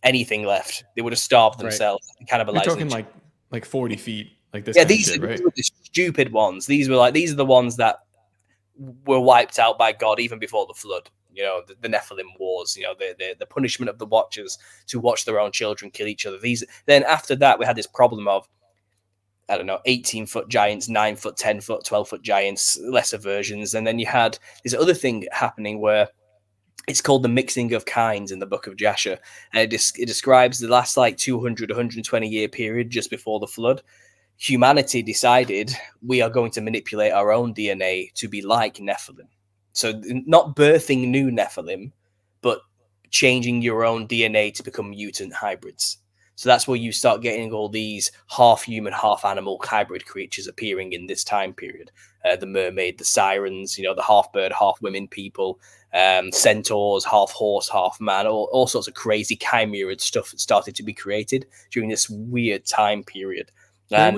anything left. They would have starved themselves, cannibalized. You're talking like 40 feet, like this. Yeah, kind of shit, right? these were the stupid ones. These are the ones that were wiped out by God even before the flood. The Nephilim wars. The punishment of the Watchers to watch their own children kill each other. Then after that, we had this problem of 18-foot giants, 9-foot, 10-foot, 12-foot giants, lesser versions, and then you had this other thing happening where it's called the mixing of kinds in the book of Jasher, and it describes the last 200, 120 year period just before the flood. Humanity decided we are going to manipulate our own DNA to be like Nephilim. So not birthing new Nephilim, but changing your own DNA to become mutant hybrids. So that's where you start getting all these half human, half animal hybrid creatures appearing in this time period. The mermaid, the sirens, the half bird, half women people, centaurs, half horse, half man, all sorts of crazy chimera stuff that started to be created during this weird time period. Where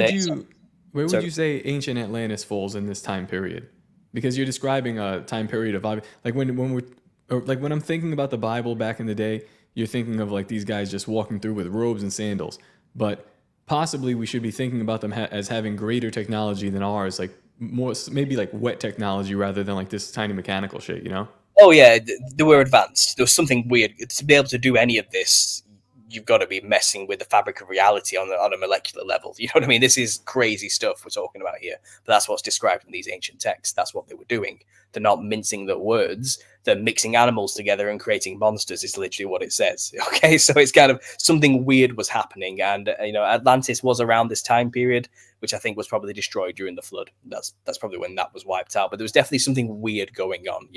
would you say ancient Atlantis falls in this time period? Because you're describing a time period of when I'm thinking about the Bible back in the day, you're thinking of these guys just walking through with robes and sandals. But possibly we should be thinking about them as having greater technology than ours, more maybe wet technology rather than this tiny mechanical shit, Oh yeah, they were advanced. There was something weird to be able to do any of this. You've got to be messing with the fabric of reality on a molecular level. You know what I mean? This is crazy stuff we're talking about here. But that's what's described in these ancient texts. That's what they were doing. They're not mincing the words. They're mixing animals together and creating monsters is literally what it says. Okay, so it's kind of something weird was happening. And, Atlantis was around this time period, which I think was probably destroyed during the flood. That's probably when that was wiped out. But there was definitely something weird going on.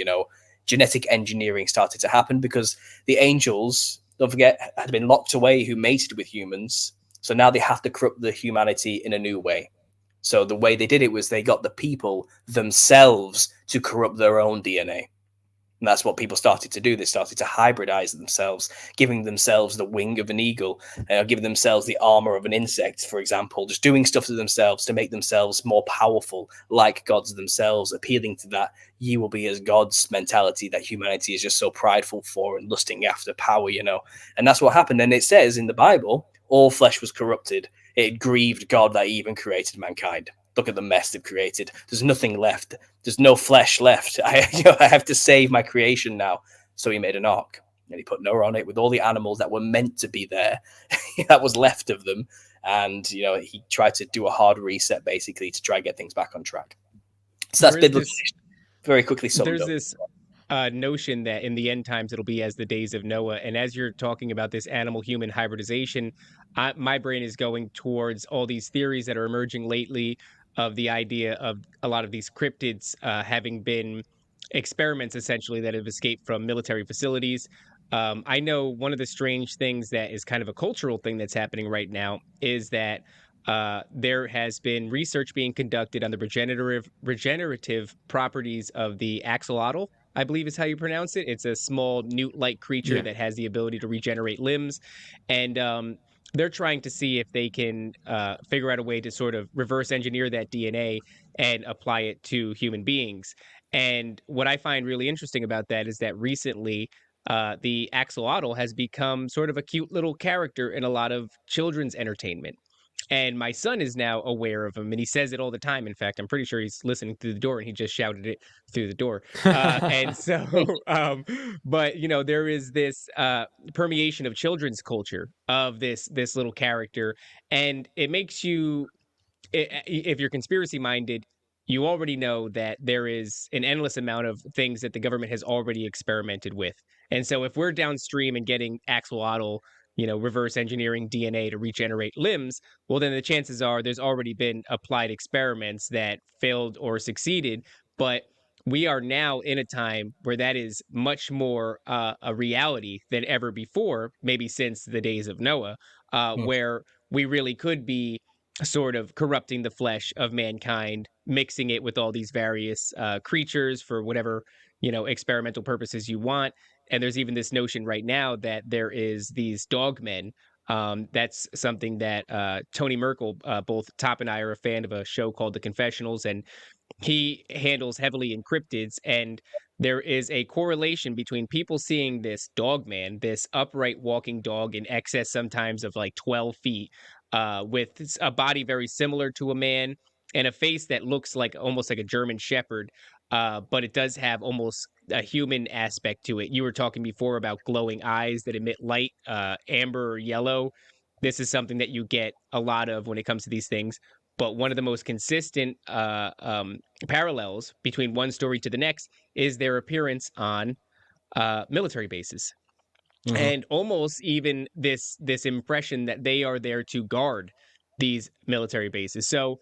Genetic engineering started to happen because the angels, don't forget, had been locked away who mated with humans. So now they have to corrupt the humanity in a new way. So the way they did it was they got the people themselves to corrupt their own DNA. And that's what people started to do. They started to hybridize themselves, giving themselves the wing of an eagle, giving themselves the armor of an insect, for example, just doing stuff to themselves to make themselves more powerful, like gods themselves, appealing to that ye will be as gods mentality that humanity is just so prideful for and lusting after power, And that's what happened. And it says in the Bible, all flesh was corrupted. It grieved God that he even created mankind. Look at the mess they've created. There's nothing left. There's no flesh left. I have to save my creation now. So he made an ark and he put Noah on it with all the animals that were meant to be there, that was left of them. And, he tried to do a hard reset basically to try and get things back on track. So that's biblical. Very quickly summed up. There's this notion that in the end times it'll be as the days of Noah. And as you're talking about this animal-human hybridization, my brain is going towards all these theories that are emerging lately of the idea of a lot of these cryptids having been experiments essentially that have escaped from military facilities. I know one of the strange things that is kind of a cultural thing that's happening right now is that there has been research being conducted on the regenerative properties of the axolotl, I believe is how you pronounce it. It's a small newt-like creature that has the ability to regenerate limbs. And they're trying to see if they can figure out a way to sort of reverse engineer that DNA and apply it to human beings. And what I find really interesting about that is that recently the axolotl has become sort of a cute little character in a lot of children's entertainment. And my son is now aware of him, and he says it all the time. In fact, I'm pretty sure he's listening through the door, and he just shouted it through the door. And so, but there is this permeation of children's culture of this little character, and it makes you, if you're conspiracy minded, you already know that there is an endless amount of things that the government has already experimented with. And so if we're downstream and getting axolotl, reverse engineering DNA to regenerate limbs, well, then the chances are there's already been applied experiments that failed or succeeded. But we are now in a time where that is much more a reality than ever before, maybe since the days of Noah, where we really could be sort of corrupting the flesh of mankind, mixing it with all these various creatures for whatever experimental purposes you want. And there's even this notion right now that there is these dog men. That's something that Tony Merkel, both Top and I are a fan of a show called The Confessionals, and he handles heavily encryptids. And there is a correlation between people seeing this dog man, this upright walking dog in excess sometimes of like 12 feet, with a body very similar to a man and a face that looks like almost like a German Shepherd, but it does have almost a human aspect to it. You were talking before about glowing eyes that emit light, amber or yellow. This is something that you get a lot of when it comes to these things. But one of the most consistent parallels between one story to the next is their appearance on military bases. Mm-hmm. And almost even this impression that they are there to guard these military bases. So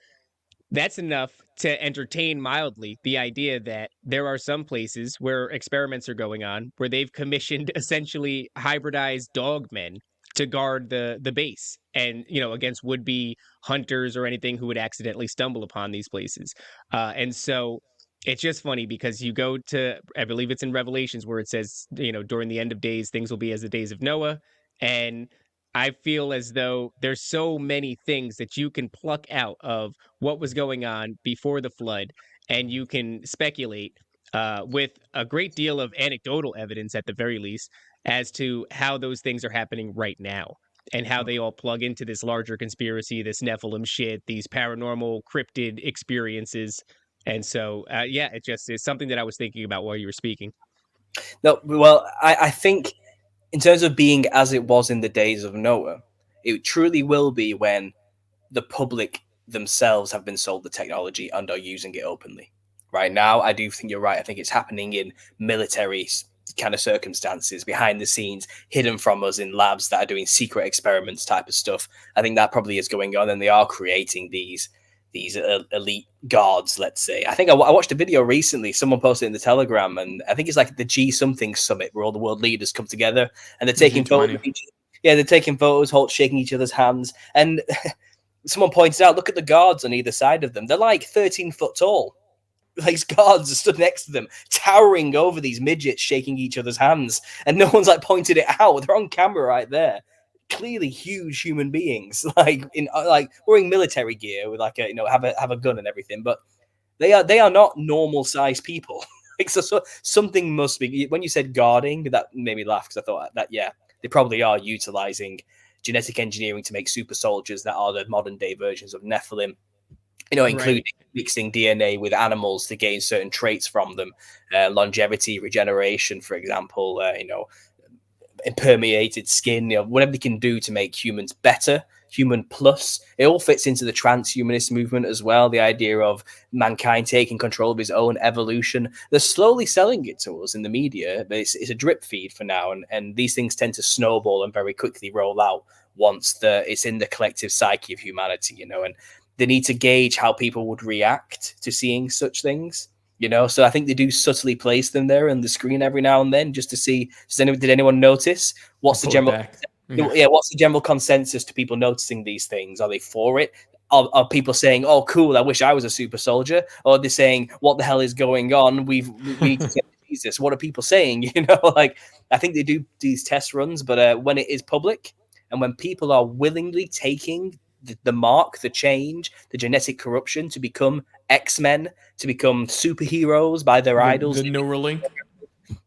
that's enough to entertain mildly the idea that there are some places where experiments are going on where they've commissioned essentially hybridized dog men to guard the base and, against would-be hunters or anything who would accidentally stumble upon these places. And so it's just funny because you go to, I believe it's in Revelations where it says, during the end of days, things will be as the days of Noah. And I feel as though there's so many things that you can pluck out of what was going on before the flood, and you can speculate with a great deal of anecdotal evidence at the very least as to how those things are happening right now and how they all plug into this larger conspiracy, this Nephilim shit, these paranormal cryptid experiences. And so, it just is something that I was thinking about while you were speaking. No, well, I think in terms of being as it was in the days of Noah, it truly will be when the public themselves have been sold the technology and are using it openly. Right now, I do think you're right. I think it's happening in military kind of circumstances, behind the scenes, hidden from us in labs that are doing secret experiments type of stuff. I think that probably is going on, and they are creating these elite guards, let's say. I think I watched a video recently, someone posted in the Telegram, and I think it's like the G something summit where all the world leaders come together and they're taking photos of each other. Yeah, they're taking photos, shaking each other's hands. And someone points out, look at the guards on either side of them. They're like 13 foot tall. Like guards are stood next to them, towering over these midgets, shaking each other's hands. And no one's like pointed it out. They're on camera right there. Clearly huge human beings, like wearing military gear with like have a gun and everything, but they are not normal sized people. Like so something must be. When you said guarding, that made me laugh because I thought that they probably are utilizing genetic engineering to make super soldiers that are the modern day versions of Nephilim, including mixing DNA with animals to gain certain traits from them, longevity, regeneration, for example, impermeated skin, whatever they can do to make humans better, human plus. It all fits into the transhumanist movement as well, the idea of mankind taking control of his own evolution. They're slowly selling it to us in the media, but it's a drip feed for now, and these things tend to snowball and very quickly roll out once it's in the collective psyche of humanity, and they need to gauge how people would react to seeing such things. So I think they do subtly place them there on the screen every now and then just to see, did anyone notice? What's the general consensus to people noticing these things? Are they for it? Are people saying, oh, cool, I wish I was a super soldier? Or are they saying, what the hell is going on? We need to get Jesus. What are people saying? I think they do these test runs, but when it is public and when people are willingly taking the mark, the change, the genetic corruption to become X-Men, to become superheroes by their idols. The Neuralink.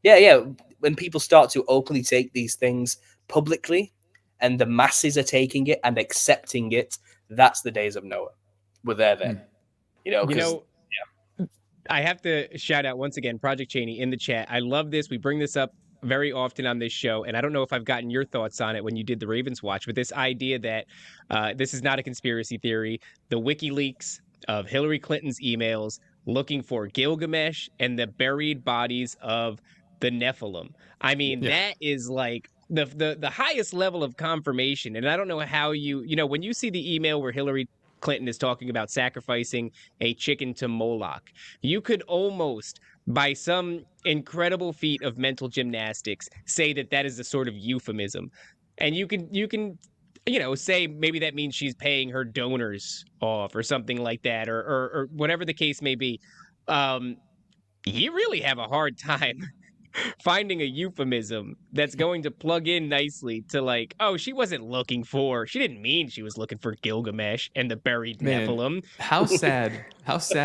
Yeah. When people start to openly take these things publicly and the masses are taking it and accepting it, That's the days of Noah. We're there then. I have to shout out once again Project Cheney in the chat. I love this. We bring this up very often on this show, and I don't know if I've gotten your thoughts on it when you did the Ravens Watch, but this idea that this is not a conspiracy theory. The WikiLeaks of Hillary Clinton's emails looking for Gilgamesh and the buried bodies of the Nephilim. I mean, that is like the highest level of confirmation. And I don't know how when you see the email where Hillary Clinton is talking about sacrificing a chicken to Moloch, you could almost, by some incredible feat of mental gymnastics, say that is a sort of euphemism. And you can say maybe that means she's paying her donors off or something like that, or whatever the case may be. You really have a hard time finding a euphemism that's going to plug in nicely to like, oh, she didn't mean she was looking for Gilgamesh and the buried Nephilim. How sad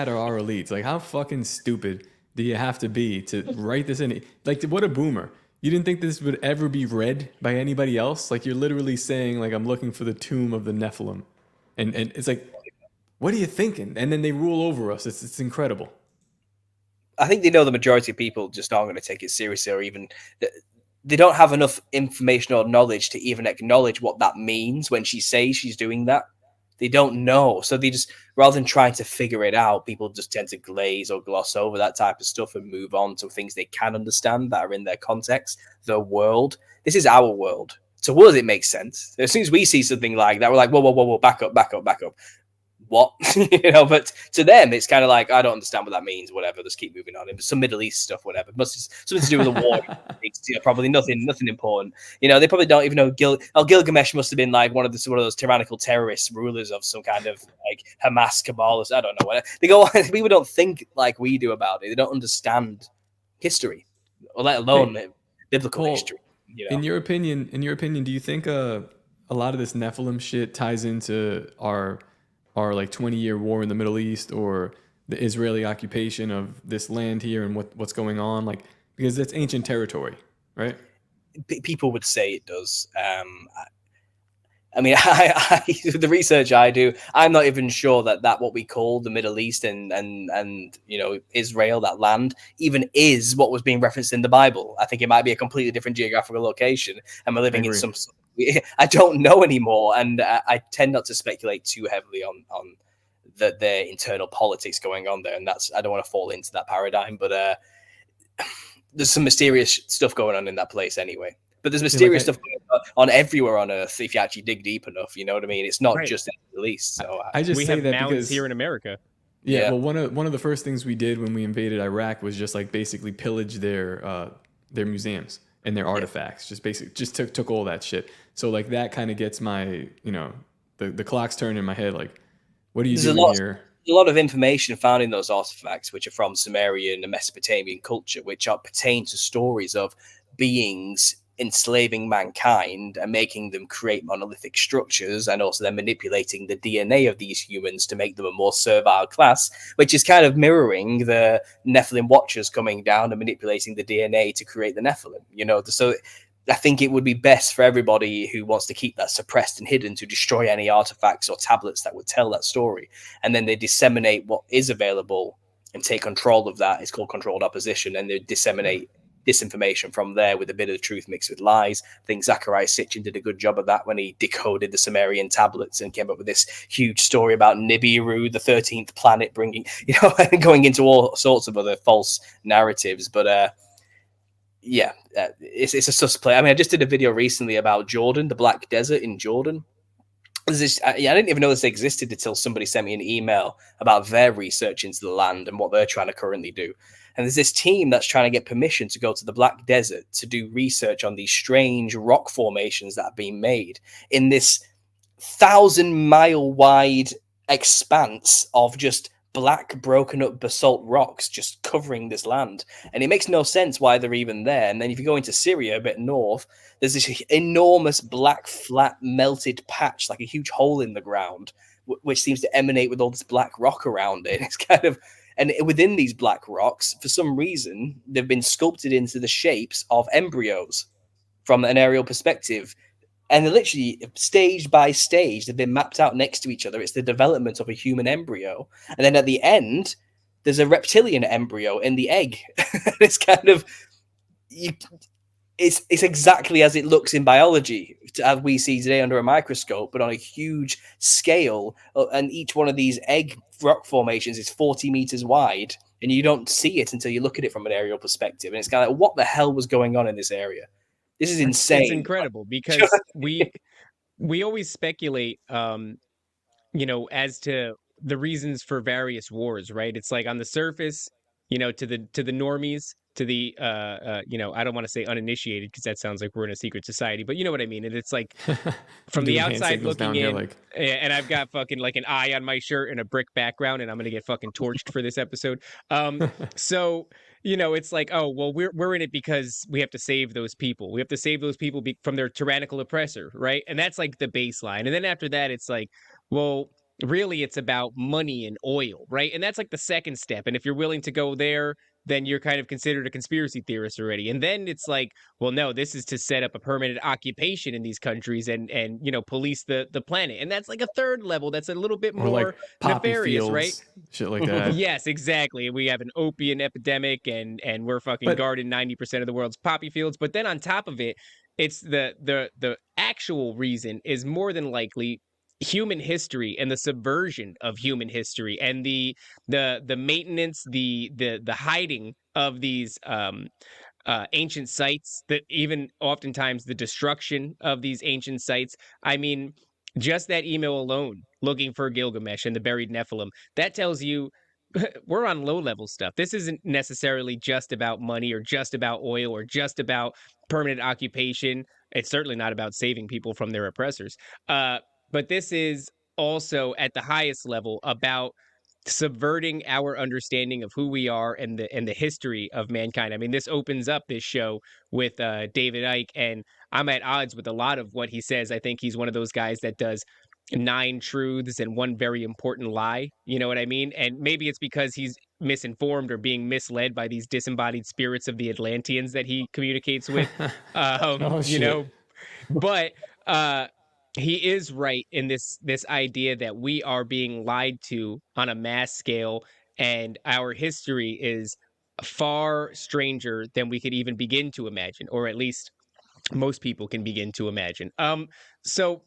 are our elites? Like, how fucking stupid do you have to be to write this in? Like, what a boomer. You didn't think this would ever be read by anybody else? Like, you're literally saying, like, I'm looking for the tomb of the Nephilim. And it's like, what are you thinking? And then they rule over us. It's incredible. I think they know the majority of people just aren't going to take it seriously, or even they don't have enough information or knowledge to even acknowledge what that means when she says she's doing that. They don't know. So they just, rather than trying to figure it out, people just tend to glaze or gloss over that type of stuff and move on to things they can understand that are in their context, their world. This is our world. To us, it makes sense. As soon as we see something like that, we're like, whoa, back up. What? But to them, it's kind of like, I don't understand what that means, whatever, let's keep moving on. Some Middle East stuff, whatever. Something to do with the war. Probably nothing important. They probably don't even know Gilgamesh must have been like one of those tyrannical terrorist rulers of some kind of like Hamas Kabbalist. I don't know what they go. People don't think like we do about it. They don't understand history, or let alone biblical history. In your opinion, do you think a lot of this Nephilim shit ties into our like 20-year war in the Middle East, or the Israeli occupation of this land here and what's going on? Like, because it's ancient territory, right? People would say it does. I mean, the research I do, I'm not even sure that what we call the Middle East and Israel, that land, even is what was being referenced in the Bible. I think it might be a completely different geographical location, and we're living in some. I don't know anymore, and I tend not to speculate too heavily on their internal politics going on there, and I don't want to fall into that paradigm. But there's some mysterious stuff going on in that place anyway. But there's mysterious stuff going on everywhere on Earth if you actually dig deep enough. You know what I mean? It's not just in the Middle East. So we have mountains here in America. Yeah. Well, one of the first things we did when we invaded Iraq was just like basically pillage their museums and their artifacts. Just took all that shit. So like that kind of gets my the clock's turning in my head. Like, what are you doing here? A lot of information found in those artifacts, which are from Sumerian and Mesopotamian culture, which pertain to stories of beings enslaving mankind and making them create monolithic structures, and also then manipulating the DNA of these humans to make them a more servile class, which is kind of mirroring the Nephilim Watchers coming down and manipulating the DNA to create the Nephilim. So I think it would be best for everybody who wants to keep that suppressed and hidden to destroy any artifacts or tablets that would tell that story, and then they disseminate what is available and take control of that. It's called controlled opposition, and they disseminate disinformation from there with a bit of truth mixed with lies. I think Zecharia Sitchin did a good job of that when he decoded the Sumerian tablets and came up with this huge story about Nibiru, the 13th planet, bringing, going into all sorts of other false narratives. But it's a sus play. I mean, I just did a video recently about Jordan, the Black Desert in Jordan. I didn't even know this existed until somebody sent me an email about their research into the land and what they're trying to currently do. And there's this team that's trying to get permission to go to the Black Desert to do research on these strange rock formations that have been made in this 1,000-mile wide expanse of just black broken up basalt rocks just covering this land. And it makes no sense why they're even there. And then if you go into Syria a bit north, there's this enormous black flat melted patch, like a huge hole in the ground, which seems to emanate with all this black rock around it. It's kind of, and within these black rocks, for some reason, they've been sculpted into the shapes of embryos from an aerial perspective. And they're literally stage by stage, they've been mapped out next to each other. It's the development of a human embryo. And then at the end, there's a reptilian embryo in the egg. It's kind of, it's exactly as it looks in biology, as we see today under a microscope, but on a huge scale. And each one of these egg rock formations is 40 meters wide. And you don't see it until you look at it from an aerial perspective. And it's kind of like, what the hell was going on in this area? This is insane. It's incredible because we always speculate, as to the reasons for various wars, right? It's like on the surface, to the normies, to the I don't want to say uninitiated because that sounds like we're in a secret society, but you know what I mean. And it's like from the outside looking in, and I've got fucking like an eye on my shirt and a brick background, and I'm gonna get fucking torched for this episode. So it's like, oh well, we're in it because we have to save those people. We have to save those people from their tyrannical oppressor, right? And that's like the baseline. And then after that, it's like, well, really, it's about money and oil, right? And that's like the second step. And if you're willing to go there, then you're kind of considered a conspiracy theorist already. And then it's like, well, no, this is to set up a permanent occupation in these countries and police the planet. And that's like a third level. That's a little bit more like nefarious, right? Shit like that. Yes, exactly. We have an opium epidemic and we're fucking guarding 90% of the world's poppy fields. But then on top of it, it's the actual reason is more than likely human history and the subversion of human history and the maintenance, the hiding of these ancient sites, that even oftentimes the destruction of these ancient sites. I mean, just that email alone, looking for Gilgamesh and the buried Nephilim, that tells you we're on low level stuff. This isn't necessarily just about money or just about oil or just about permanent occupation. It's certainly not about saving people from their oppressors. But this is also at the highest level about subverting our understanding of who we are and the history of mankind. I mean, this opens up this show with David Icke, and I'm at odds with a lot of what he says. I think he's one of those guys that does 9 truths and one very important lie. You know what I mean? And maybe it's because he's misinformed or being misled by these disembodied spirits of the Atlanteans that he communicates with. But he is right in this idea that we are being lied to on a mass scale, and our history is far stranger than we could even begin to imagine, or at least most people can begin to imagine. So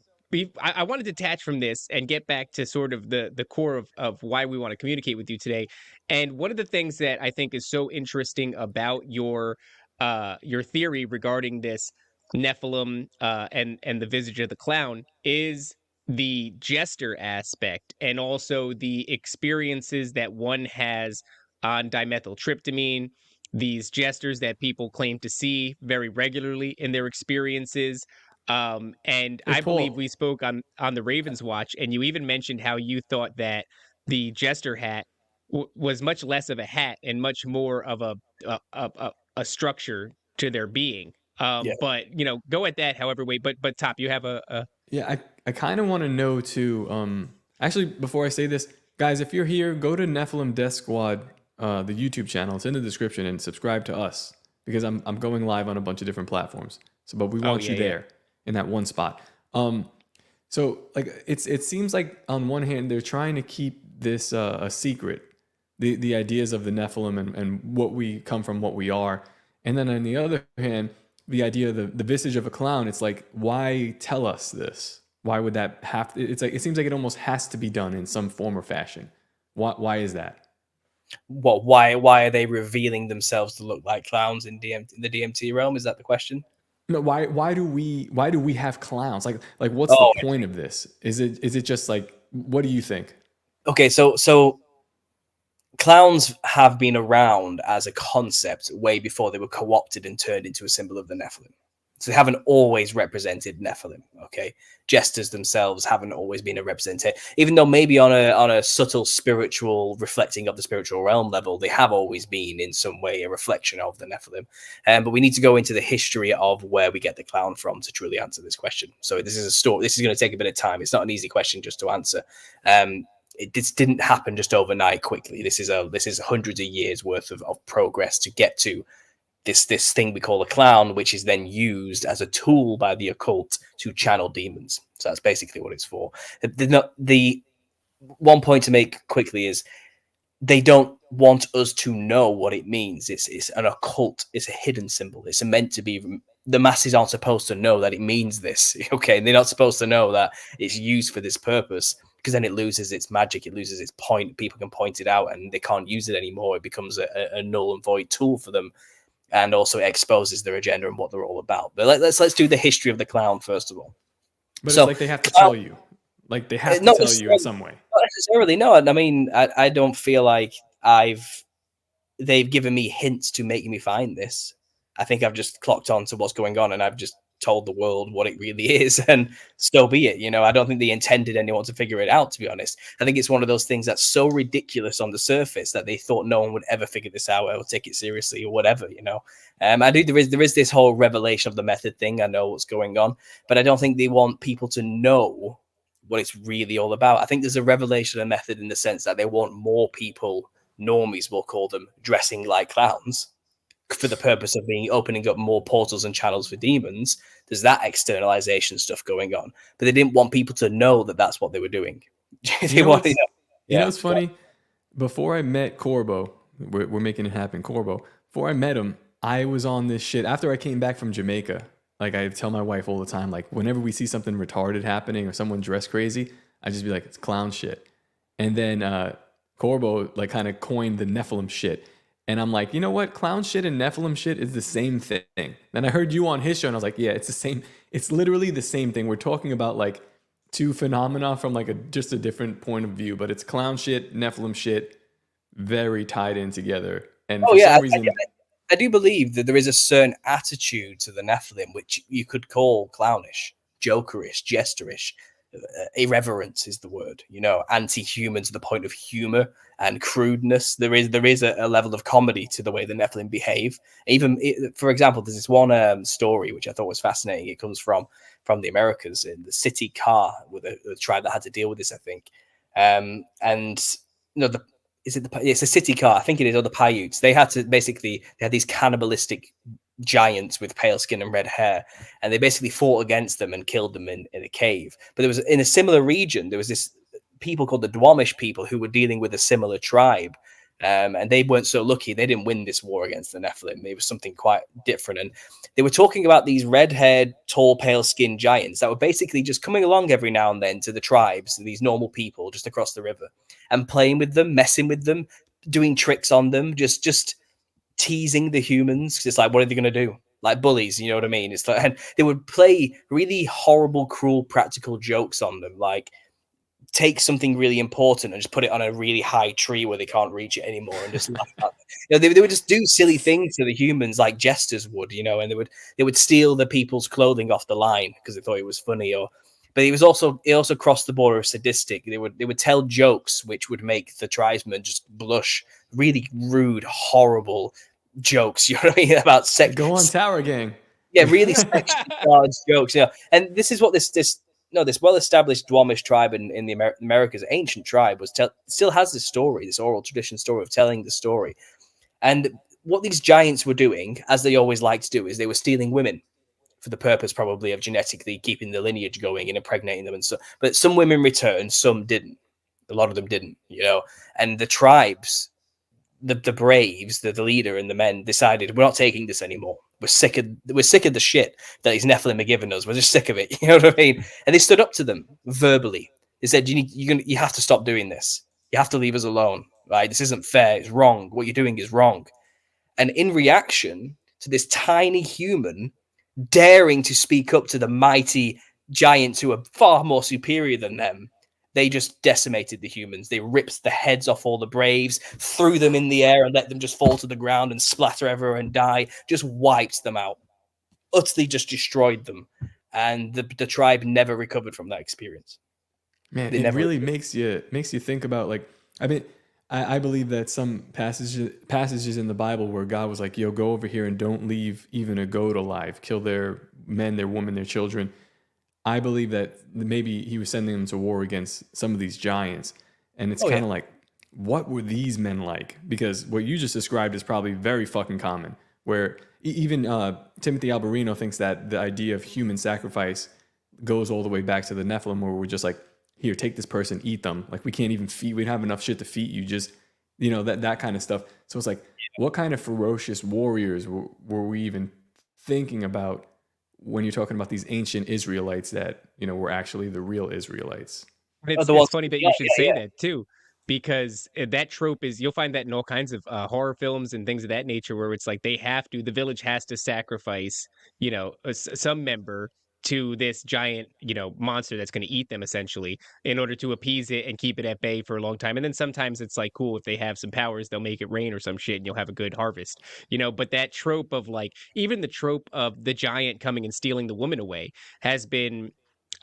I want to detach from this and get back to sort of the core of why we want to communicate with you today. And one of the things that I think is so interesting about your theory regarding this Nephilim and the visage of the clown is the jester aspect, and also the experiences that one has on dimethyltryptamine, these jesters that people claim to see very regularly in their experiences. And I believe we spoke on the Ravens Watch, and you even mentioned how you thought that the jester hat was much less of a hat and much more of a structure to their being. But go at that however way. But Top, you have a Yeah, I kind of want to know too. Actually, before I say this, guys, if you're here, go to Nephilim Death Squad, the YouTube channel. It's in the description, and subscribe to us because I'm going live on a bunch of different platforms. So, but we want you there in that one spot. So like it seems like on one hand they're trying to keep this a secret, the ideas of the Nephilim and what we come from, what we are, and then on the other hand, the idea of the visage of a clown. It's like, why tell us this? Why would that have to, it's like, it seems like it almost has to be done in some form or fashion. Why is that? Why are they revealing themselves to look like clowns in the DMT realm? Is that the question? No, why do we have clowns? Like what's the point of this? Is it just like, what do you think? Okay, so clowns have been around as a concept way before they were co-opted and turned into a symbol of the Nephilim. So they haven't always represented Nephilim. Okay, jesters themselves haven't always been a representative, even though maybe on a subtle spiritual reflecting of the spiritual realm level, they have always been in some way a reflection of the Nephilim. But we need to go into the history of where we get the clown from to truly answer this question. So this is a story. This is going to take a bit of time. It's not an easy question just to answer. This didn't happen just overnight quickly. This is hundreds of years worth of progress to get to this thing we call a clown, which is then used as a tool by the occult to channel demons. So that's basically what it's for. The one point to make quickly is they don't want us to know what it means. It's an occult. It's a hidden symbol. It's meant to be. The masses aren't supposed to know that it means this. Okay, they're not supposed to know that it's used for this purpose, because then it loses its magic. It loses its point. People can point it out, and they can't use it anymore. It becomes a null and void tool for them, and also it exposes their agenda and what they're all about. But let's do the history of the clown first of all. But so, it's like they have to tell you. Like they have to tell you in some way. Not necessarily, no. I mean, I don't feel like they've given me hints to make me find this. I think I've just clocked on to what's going on, and I've just told the world what it really is, and so be it. You know, I don't think they intended anyone to figure it out, to be honest. I think it's one of those things that's so ridiculous on the surface that they thought no one would ever figure this out or take it seriously or whatever, you know. I do. There is this whole revelation of the method thing. I know what's going on, but I don't think they want people to know what it's really all about. I think there's a revelation of method in the sense that they want more people, normies we'll call them, dressing like clowns for the purpose of opening up more portals and channels for demons. There's that externalization stuff going on, but they didn't want people to know that that's what they were doing. You know what's funny? Before I met Corbo, we're making it happen, Corbo. Before I met him, I was on this shit. After I came back from Jamaica, like I tell my wife all the time, like whenever we see something retarded happening or someone dressed crazy, I just be like, it's clown shit. And then Corbo like kind of coined the Nephilim shit. And I'm like, you know what? Clown shit and Nephilim shit is the same thing. Then I heard you on his show and I was like, yeah, it's the same. It's literally the same thing. We're talking about like two phenomena from like just a different point of view, but it's clown shit, Nephilim shit, very tied in together. And for some reason, I do believe that there is a certain attitude to the Nephilim, which you could call clownish, jokerish, jesterish. Irreverent is the word, you know, anti-human to the point of humor and crudeness. There is a level of comedy to the way the Nephilim behave. Even, for example, there's this one story which I thought was fascinating. It comes from the Americas in the city car with a tribe that had to deal with this, I think. And you know, it's a city car, I think it is, or the Paiutes. They had these cannibalistic giants with pale skin and red hair, and they basically fought against them and killed them in a cave. But there was, in a similar region, there was this people called the Duwamish people who were dealing with a similar tribe, and they weren't so lucky. They didn't win this war against the Nephilim. It was something quite different, and they were talking about these red-haired, tall, pale-skinned giants that were basically just coming along every now and then to the tribes, these normal people just across the river, and playing with them, messing with them, doing tricks on them, just teasing the humans. Cause it's like, what are they going to do? Like bullies, you know what I mean? It's like, and they would play really horrible, cruel, practical jokes on them, like take something really important and just put it on a really high tree where they can't reach it anymore and just laugh at it. You know, they would just do silly things to the humans like jesters would, you know, and they would steal the people's clothing off the line because they thought it was funny. But it also crossed the border of sadistic. They would tell jokes which would make the tribesmen just blush. Really rude, horrible jokes. You know what I mean? About sex. Go on, Tower Gang. Yeah, really sexually charged jokes. Yeah, and this is what this well-established Duwamish tribe in the Americas, ancient tribe, still has this story, this oral tradition story of telling the story. And what these giants were doing, as they always like to do, is they were stealing women for the purpose probably of genetically keeping the lineage going and impregnating them and so. But some women returned, some didn't. A lot of them didn't, you know. And the tribes, the braves, the leader and the men decided, we're not taking this anymore. We're sick of the shit that these Nephilim are giving us. We're just sick of it. You know what I mean? And they stood up to them verbally. They said, you have to stop doing this. You have to leave us alone. Right? This isn't fair. It's wrong. What you're doing is wrong. And in reaction to this tiny human daring to speak up to the mighty giants who are far more superior than them, they just decimated the humans. They ripped the heads off all the braves, threw them in the air and let them just fall to the ground and splatter everywhere and die. Just wiped them out. Utterly just destroyed them. And the tribe never recovered from that experience. Man, it really makes you think about, like, I mean, I believe that some passages in the Bible where God was like, yo, go over here and don't leave even a goat alive. Kill their men, their women, their children. I believe that maybe he was sending them to war against some of these giants. And it's kind of like, what were these men like? Because what you just described is probably very fucking common. where even Timothy Alberino thinks that the idea of human sacrifice goes all the way back to the Nephilim, where we're just like, here, take this person, eat them. Like we can't even feed, we don't have enough shit to feed you, just, you know, that kind of stuff. So it's like, what kind of ferocious warriors were we even thinking about when you're talking about these ancient Israelites that, you know, were actually the real Israelites? It's funny that you should say that too, because that trope is, you'll find that in all kinds of horror films and things of that nature, where it's like the village has to sacrifice, you know, some member to this giant, you know, monster that's going to eat them essentially, in order to appease it and keep it at bay for a long time. And then sometimes it's like, cool, if they have some powers, they'll make it rain or some shit and you'll have a good harvest, you know. But that trope of like, even the trope of the giant coming and stealing the woman away has been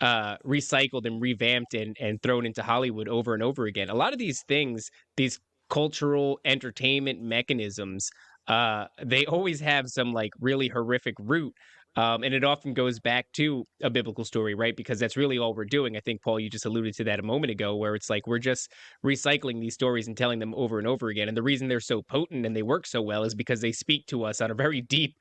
recycled and revamped and thrown into Hollywood over and over again. A lot of these things, these cultural entertainment mechanisms, they always have some like really horrific root. And it often goes back to a biblical story, right? Because that's really all we're doing. I think, Paul, you just alluded to that a moment ago, where it's like we're just recycling these stories and telling them over and over again. And the reason they're so potent and they work so well is because they speak to us on a very deep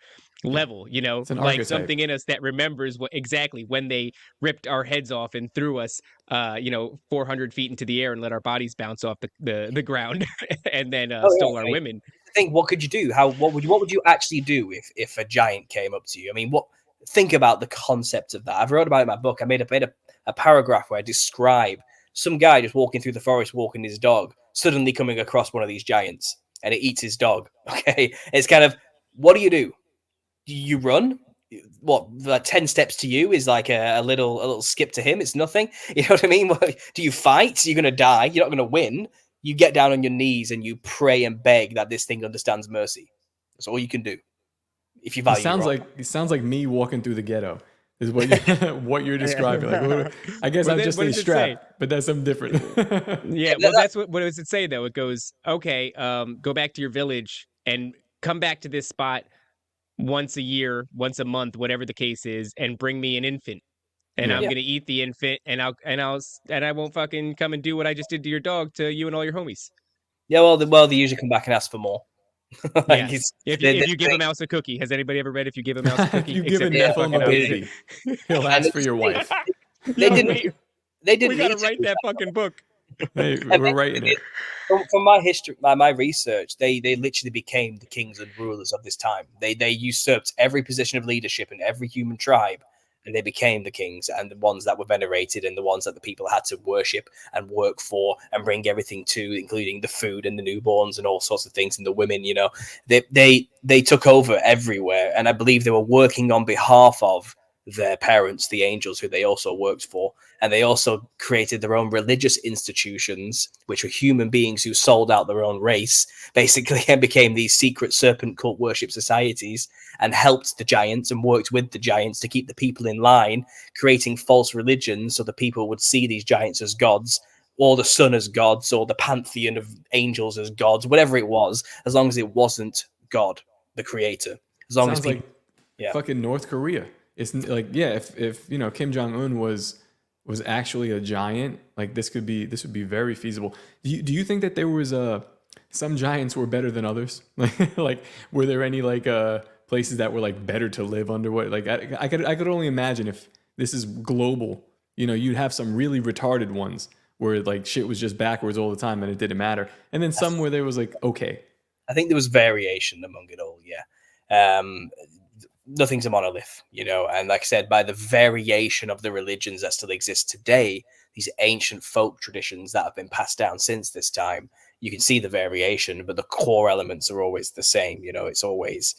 level, you know, like archetype. Something in us that remembers what exactly when they ripped our heads off and threw us, you know, 400 feet into the air and let our bodies bounce off the ground and then stole our women. Think, what could you do? What would you actually do if a giant came up to you? I mean, think about the concept of that. I've wrote about it in my book. I made a paragraph where I describe some guy just walking through the forest, walking his dog, suddenly coming across one of these giants, and it eats his dog. Okay, it's kind of, what do? Do you run? What, like 10 steps to you is like a little skip to him? It's nothing. You know what I mean? Do you fight? You're gonna die. You're not gonna win. You get down on your knees and you pray and beg that this thing understands mercy. That's all you can do. If you value, it sounds like me walking through the ghetto is what what you're describing. Like, I guess I'd just say strapped, but that's something different. Yeah, well, that's what does it say though? It goes, okay, go back to your village and come back to this spot once a year, once a month, whatever the case is, and bring me an infant. And I'm gonna eat the infant, and I won't fucking come and do what I just did to your dog to you and all your homies. Yeah, well, they usually come back and ask for more. Like, yes. If you give a mouse a cookie, has anybody ever read if you give a mouse a cookie? You give a Nephilim a baby, he'll ask for your wife. They didn't. We gotta write that fucking book. Hey, we're writing it. From my history, my research, they literally became the kings and rulers of this time. They usurped every position of leadership in every human tribe. And they became the kings and the ones that were venerated and the ones that the people had to worship and work for and bring everything to, including the food and the newborns and all sorts of things, and the women. You know, they took over everywhere, and I believe they were working on behalf of their parents, the angels, who they also worked for. And they also created their own religious institutions, which were human beings who sold out their own race, basically, and became these secret serpent cult worship societies, and helped the giants and worked with the giants to keep the people in line, creating false religions so the people would see these giants as gods, or the sun as gods, or the pantheon of angels as gods, whatever it was, as long as it wasn't God, the creator. As long as people, like fucking North Korea. It's like, yeah, if you know, Kim Jong-un was actually a giant, like this would be very feasible. Do you think that there was some giants were better than others? Like were there any like places that were like better to live under? What, like I could only imagine if this is global, you know, you'd have some really retarded ones where like shit was just backwards all the time and it didn't matter, and then some where there was like, okay. I think there was variation among it all. Yeah. Nothing's a monolith, you know, and like I said, by the variation of the religions that still exist today, these ancient folk traditions that have been passed down since this time, you can see the variation, but the core elements are always the same. You know, it's always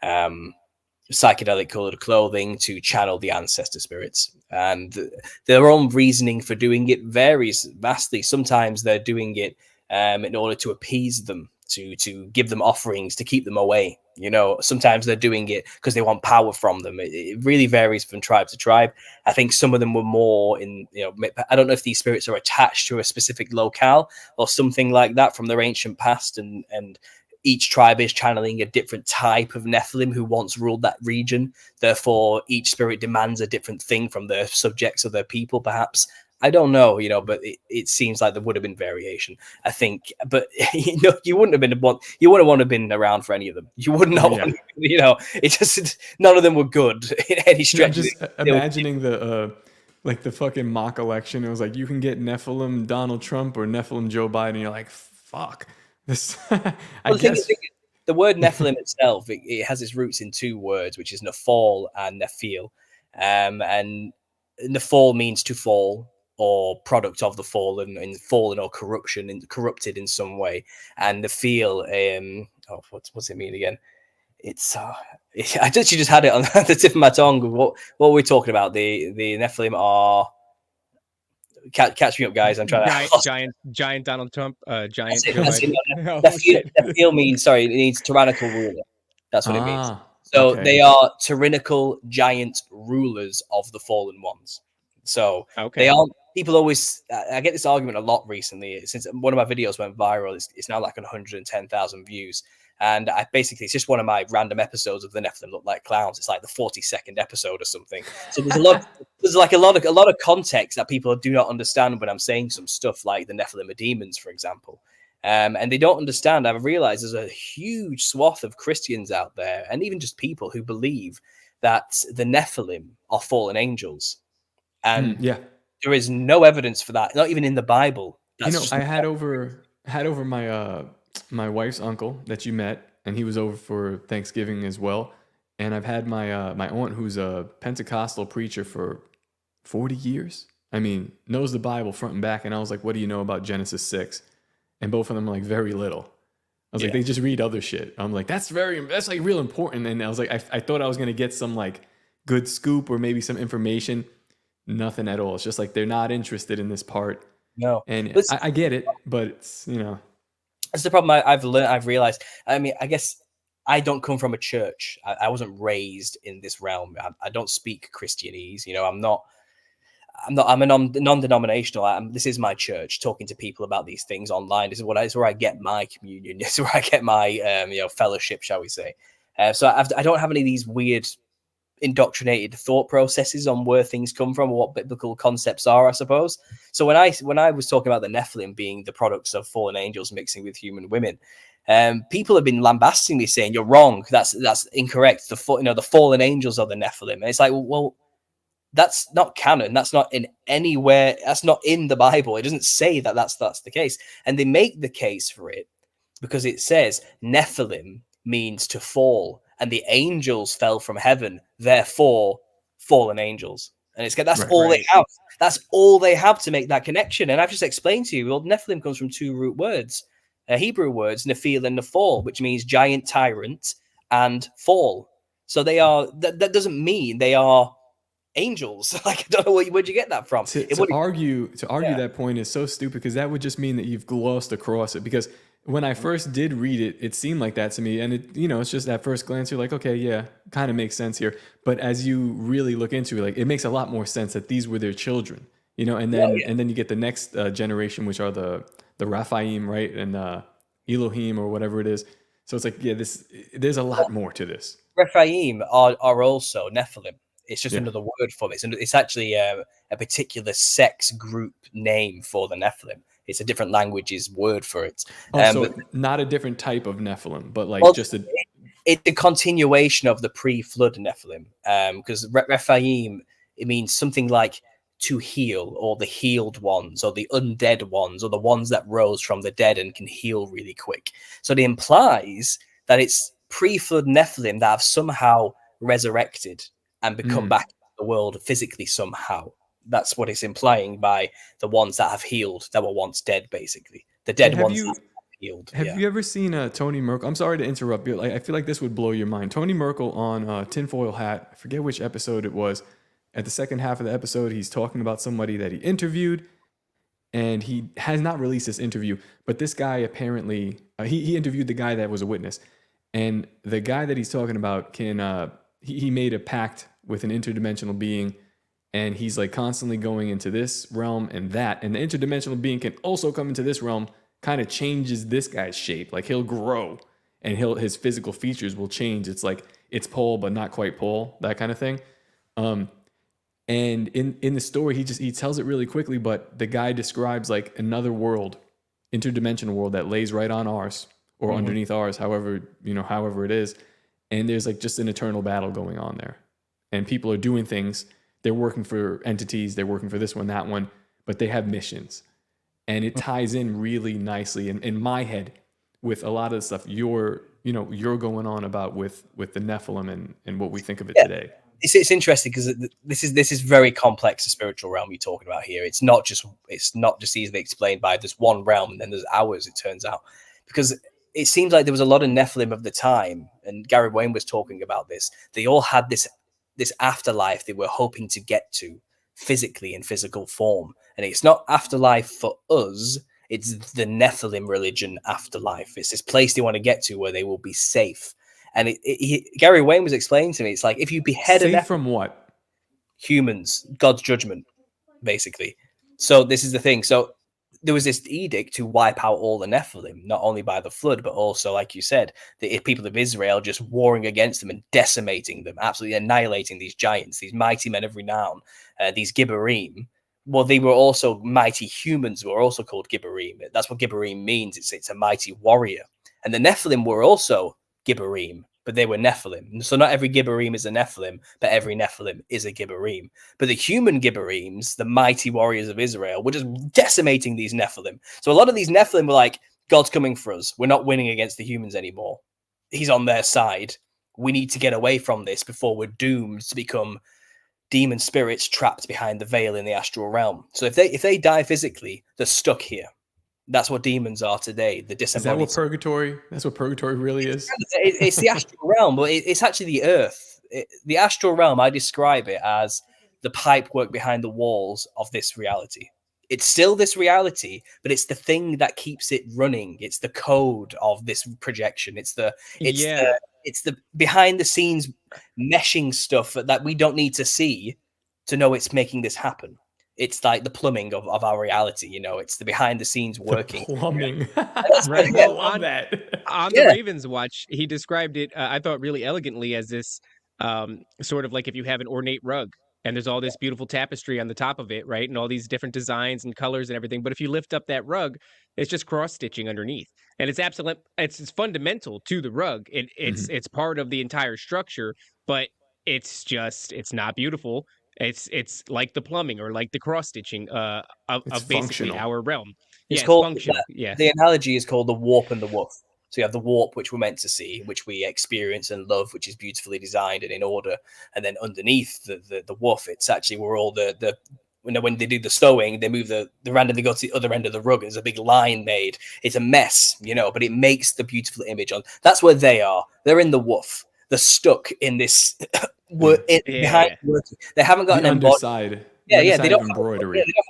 psychedelic colored clothing to channel the ancestor spirits, and their own reasoning for doing it varies vastly. Sometimes they're doing it in order to appease them, to give them offerings, to keep them away. You know, sometimes they're doing it because they want power from them. It really varies from tribe to tribe. I think some of them were more in, you know, I don't know if these spirits are attached to a specific locale or something like that from their ancient past. And each tribe is channeling a different type of Nephilim who once ruled that region. Therefore, each spirit demands a different thing from their subjects or their people, perhaps. I don't know, but it seems like there would have been variation, I think. But you wouldn't have been you wouldn't want to have been around for any of them. You would not want, it just none of them were good in any stretch. I'm just imagining the fucking mock election. It was like, you can get Nephilim Donald Trump or Nephilim Joe Biden. You're like, fuck this. I guess the word Nephilim itself, it has its roots in two words, which is Nephal and Nephil. And Nephal means to fall, or product of the fallen, and fallen or corruption and corrupted in some way. And Nephil, what's it mean again? It's I just had it on the tip of my tongue. What were we talking about? The Nephilim are. Catch me up, guys. I'm trying giant Donald Trump. Giant. Nephil means, sorry, it means tyrannical ruler. That's what it means. So they are tyrannical giant rulers of the fallen ones. So they aren't. People always. I get this argument a lot recently. Since one of my videos went viral, it's now like 110,000 views. And it's just one of my random episodes of the Nephilim look like clowns. It's like the 42nd episode or something. So there's a lot of context that people do not understand when I'm saying some stuff like the Nephilim are demons, for example. And they don't understand. I've realized there's a huge swath of Christians out there, and even just people who believe that the Nephilim are fallen angels. And there is no evidence for that, not even in the Bible. I had over my wife's uncle that you met, and he was over for Thanksgiving as well. And I've had my my aunt, who's a Pentecostal preacher for 40 years. I mean, knows the Bible front and back. And I was like, what do you know about Genesis 6? And both of them are like, very little. I was like, they just read other shit. I'm like, that's like real important. And I was like, I thought I was going to get some like good scoop or maybe some information. Nothing at all. It's just like, they're not interested in this part. No. And I get it, but it's, That's the problem I've realized. I mean, I guess I don't come from a church. I wasn't raised in this realm. I don't speak Christianese. I'm a non-denominational. This is my church, talking to people about these things online. This is where I get my communion. This is where I get my fellowship, shall we say. So I don't have any of these weird indoctrinated thought processes on where things come from or what biblical concepts are, I suppose. So when I was talking about the Nephilim being the products of fallen angels mixing with human women, people have been lambasting me, saying you're wrong. That's incorrect. The fallen angels are the Nephilim. And it's like, well, that's not canon. That's not in anywhere. That's not in the Bible. It doesn't say that that's the case. And they make the case for it because it says Nephilim means to fall, and the angels fell from heaven, therefore fallen angels. And that's all they have. That's all they have to make that connection. And I've just explained to you, well, Nephilim comes from two root words, Hebrew words, Nephil and Nephal, which means giant tyrant and fall. So they are. That doesn't mean they are angels. Like, I don't know where'd you get that from. To argue that point is so stupid, because that would just mean that you've glossed across it. Because when I first did read it, it seemed like that to me. And it's just at first glance, you're like, okay, yeah, kind of makes sense here. But as you really look into it, like, it makes a lot more sense that these were their children, and then you get the next generation, which are the Raphaim, right? And Elohim or whatever it is. So it's like, there's a lot more to this. Rephaim are also Nephilim. It's just another word for it. It's actually a particular sex group name for the Nephilim. It's a different language's word for it. So not a different type of Nephilim, but like it's a continuation of the pre-flood Nephilim. Because Rephaim, it means something like to heal, or the healed ones, or the undead ones, or the ones that rose from the dead and can heal really quick. So it implies that it's pre-flood Nephilim that have somehow resurrected and become back to the world physically somehow. That's what it's implying by the ones that have healed, that were once dead, basically. The dead ones that have healed. Have you ever seen Tony Merkel? I'm sorry to interrupt you. I feel like this would blow your mind. Tony Merkel on Tinfoil Hat, I forget which episode it was. At the second half of the episode, he's talking about somebody that he interviewed, and he has not released this interview, but this guy apparently, he interviewed the guy that was a witness. And the guy that he's talking about he made a pact with an interdimensional being, and he's like constantly going into this realm and that, and the interdimensional being can also come into this realm, kind of changes this guy's shape. Like, he'll grow and his physical features will change. It's like, it's Paul but not quite Paul, that kind of thing. And in the story, he tells it really quickly, but the guy describes like another world, interdimensional world that lays right on ours or underneath ours, however it is. And there's like just an eternal battle going on there. And people are doing things. They're working for entities. They're working for this one, that one, but they have missions. And it ties in really nicely in my head with a lot of the stuff you're going on about with the Nephilim and what we think of it today. It's interesting because this is very complex, the spiritual realm you're talking about here. It's not just easily explained by this one realm and then there's ours, it turns out. Because it seems like there was a lot of Nephilim of the time, and Gary Wayne was talking about this. They all had this afterlife they were hoping to get to physically in physical form. And it's not afterlife for us, it's the Nephilim religion afterlife. It's this place they want to get to where they will be safe. And Gary Wayne was explaining to me, it's like if you behead safe from what? Humans, God's judgment, basically. So this is the thing. So there was this edict to wipe out all the Nephilim, not only by the flood, but also, like you said, the people of Israel just warring against them and decimating them, absolutely annihilating these giants, these mighty men of renown, these Gibborim. Well, they were also mighty humans who are also called Gibborim. That's what Gibborim means. It's a mighty warrior. And the Nephilim were also Gibborim, but they were Nephilim. So not every Gibborim is a Nephilim, but every Nephilim is a Gibborim. But the human Gibborims, the mighty warriors of Israel, were just decimating these Nephilim. So a lot of these Nephilim were like, God's coming for us. We're not winning against the humans anymore. He's on their side. We need to get away from this before we're doomed to become demon spirits trapped behind the veil in the astral realm. So if they die physically, they're stuck here. That's what demons are today. The disembodied. Is that what purgatory? That's what purgatory really is. It's the astral realm, but it's actually the earth. The astral realm, I describe it as the pipework behind the walls of this reality. It's still this reality, but it's the thing that keeps it running. It's the code of this projection. It's the behind the scenes meshing stuff that we don't need to see to know it's making this happen. It's like the plumbing of our reality, it's the behind the scenes working. The plumbing. Right. I love that. On the Ravens Watch, he described it, I thought, really elegantly as this sort of like if you have an ornate rug and there's all this beautiful tapestry on the top of it, right? And all these different designs and colors and everything. But if you lift up that rug, it's just cross stitching underneath. And it's fundamental to the rug. It's part of the entire structure, but it's not beautiful. It's like the plumbing or like the cross stitching of basically our realm. It's called functional. Yeah. The analogy is called the warp and the woof. So you have the warp, which we're meant to see, which we experience and love, which is beautifully designed and in order. And then underneath the woof, it's actually where all the when they do the sewing, they move the randomly go to the other end of the rug. And there's a big line made. It's a mess, but it makes the beautiful image on. That's where they are. They're in the woof. They're stuck in this behind. They haven't got an underside. They don't have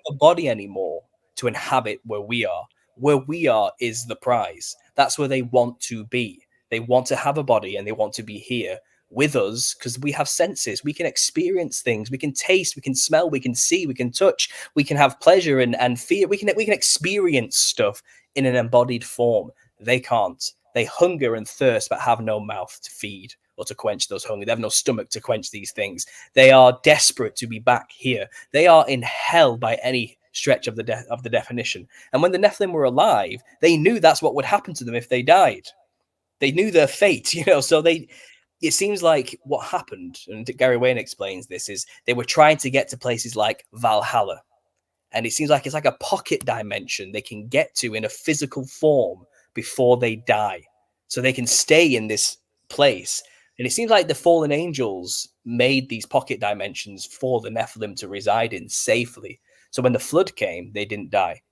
a body anymore to inhabit where we are. Where we are is the prize. That's where they want to be. They want to have a body and they want to be here with us because we have senses. We can experience things. We can taste. We can smell. We can see. We can touch. We can have pleasure and fear. We can experience stuff in an embodied form. They can't. They hunger and thirst but have no mouth to feed or to quench those hunger. They have no stomach to quench these things. They are desperate to be back here. They are in hell by any stretch of the definition. And when the Nephilim were alive, they knew that's what would happen to them if they died. They knew their fate, so it seems like what happened, and Gary Wayne explains this, is they were trying to get to places like Valhalla. And it seems like it's like a pocket dimension they can get to in a physical form before they die. So they can stay in this place. And it seems like the fallen angels made these pocket dimensions for the Nephilim to reside in safely. So when the flood came, they didn't die.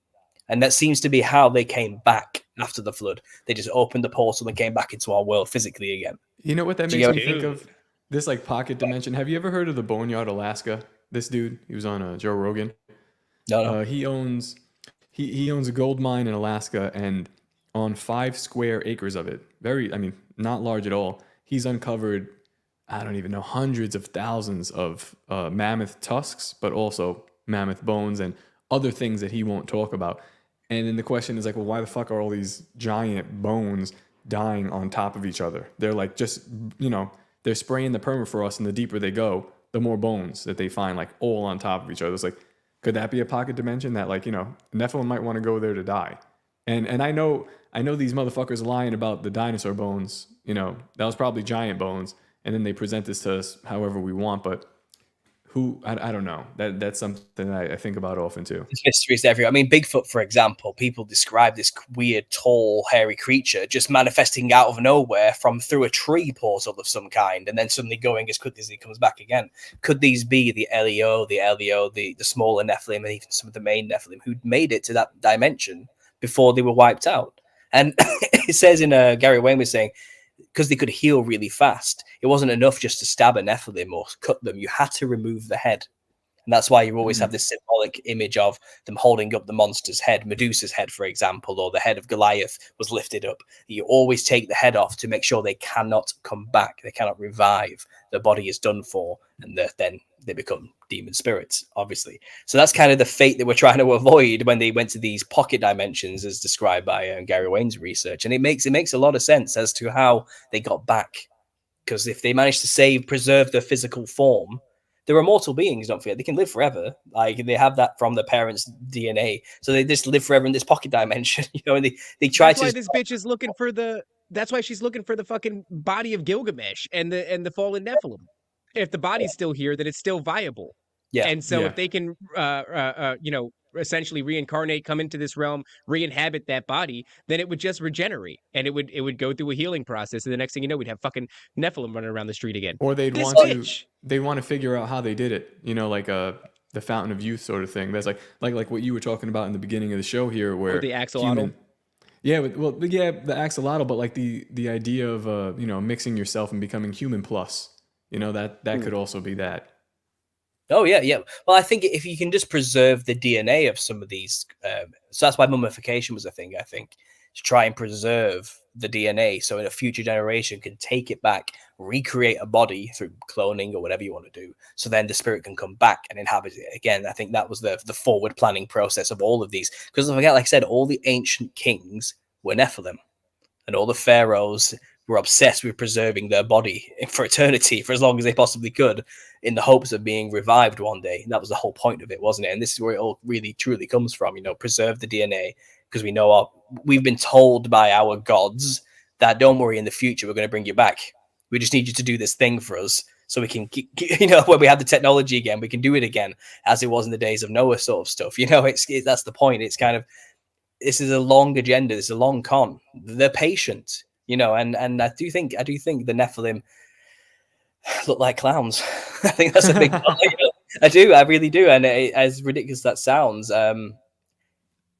And that seems to be how they came back after the flood. They just opened the portal and came back into our world physically again. You know what that makes me think of? This like pocket dimension. Have you ever heard of the Boneyard, Alaska? This dude, he was on Joe Rogan. No. He owns a gold mine in Alaska, and on 5 square acres of it, not large at all, he's uncovered, I don't even know, hundreds of thousands of mammoth tusks, but also mammoth bones and other things that he won't talk about. And then the question is like, well, why the fuck are all these giant bones dying on top of each other? They're like just, they're spraying the permafrost, and the deeper they go, the more bones that they find, like all on top of each other. It's like, could that be a pocket dimension that, like, Nephilim might want to go there to die? And I know these motherfuckers lying about the dinosaur bones. That was probably giant bones, and then they present this to us however we want. But I don't know. That's something I think about often too. There's mysteries everywhere. I mean, Bigfoot, for example, people describe this weird, tall, hairy creature just manifesting out of nowhere from through a tree portal of some kind, and then suddenly going as quickly as he comes back again. Could these be the LEO, the smaller Nephilim, and even some of the main Nephilim who'd made it to that dimension before they were wiped out? And it says in Gary Wayne was saying, because they could heal really fast, it wasn't enough just to stab a Nephilim or cut them. You had to remove the head. And that's why you always have this symbolic image of them holding up the monster's head. Medusa's head, for example, or the head of Goliath was lifted up. You always take the head off to make sure they cannot come back. They cannot revive. Their body is done for. And then they become demon spirits, obviously. So that's kind of the fate that we're trying to avoid when they went to these pocket dimensions, as described by Gary Wayne's research. And it makes a lot of sense as to how they got back. Because if they managed to preserve their physical form, they're immortal beings, don't forget. They can live forever. Like, they have that from their parents' DNA. So they just live forever in this pocket dimension, and they try That's why this bitch is looking for that's why she's looking for the fucking body of Gilgamesh and the fallen Nephilim. If the body's still here, then it's still viable. Yeah. And so if they can, essentially reincarnate, come into this realm, re-inhabit that body, then it would just regenerate, and it would go through a healing process. And the next thing you know, we'd have fucking Nephilim running around the street again. Or they'd want to figure out how they did it. The Fountain of Youth sort of thing. That's like what you were talking about in the beginning of the show here, where the axolotl. The axolotl, but like the idea of mixing yourself and becoming human plus. That could also be that. Oh, yeah. Well, I think if you can just preserve the DNA of some of these, so that's why mummification was a thing, I think, to try and preserve the DNA so in a future generation can take it back, recreate a body through cloning or whatever you want to do, so then the spirit can come back and inhabit it again. I think that was the forward planning process of all of these. Because don't forget, like I said, all the ancient kings were Nephilim, and all the pharaohs were obsessed with preserving their body for eternity, for as long as they possibly could, in the hopes of being revived one day. That was the whole point of it, wasn't it? And this is where it all really truly comes from, preserve the DNA, because we've been told by our gods that, don't worry, in the future, we're going to bring you back. We just need you to do this thing for us so we can, when we have the technology again, we can do it again as it was in the days of Noah sort of stuff. That's the point. It's kind of, this is a long agenda. This is a long con. They're patient. And I do think the Nephilim look like clowns. I think that's a big I really do. And as ridiculous as that sounds,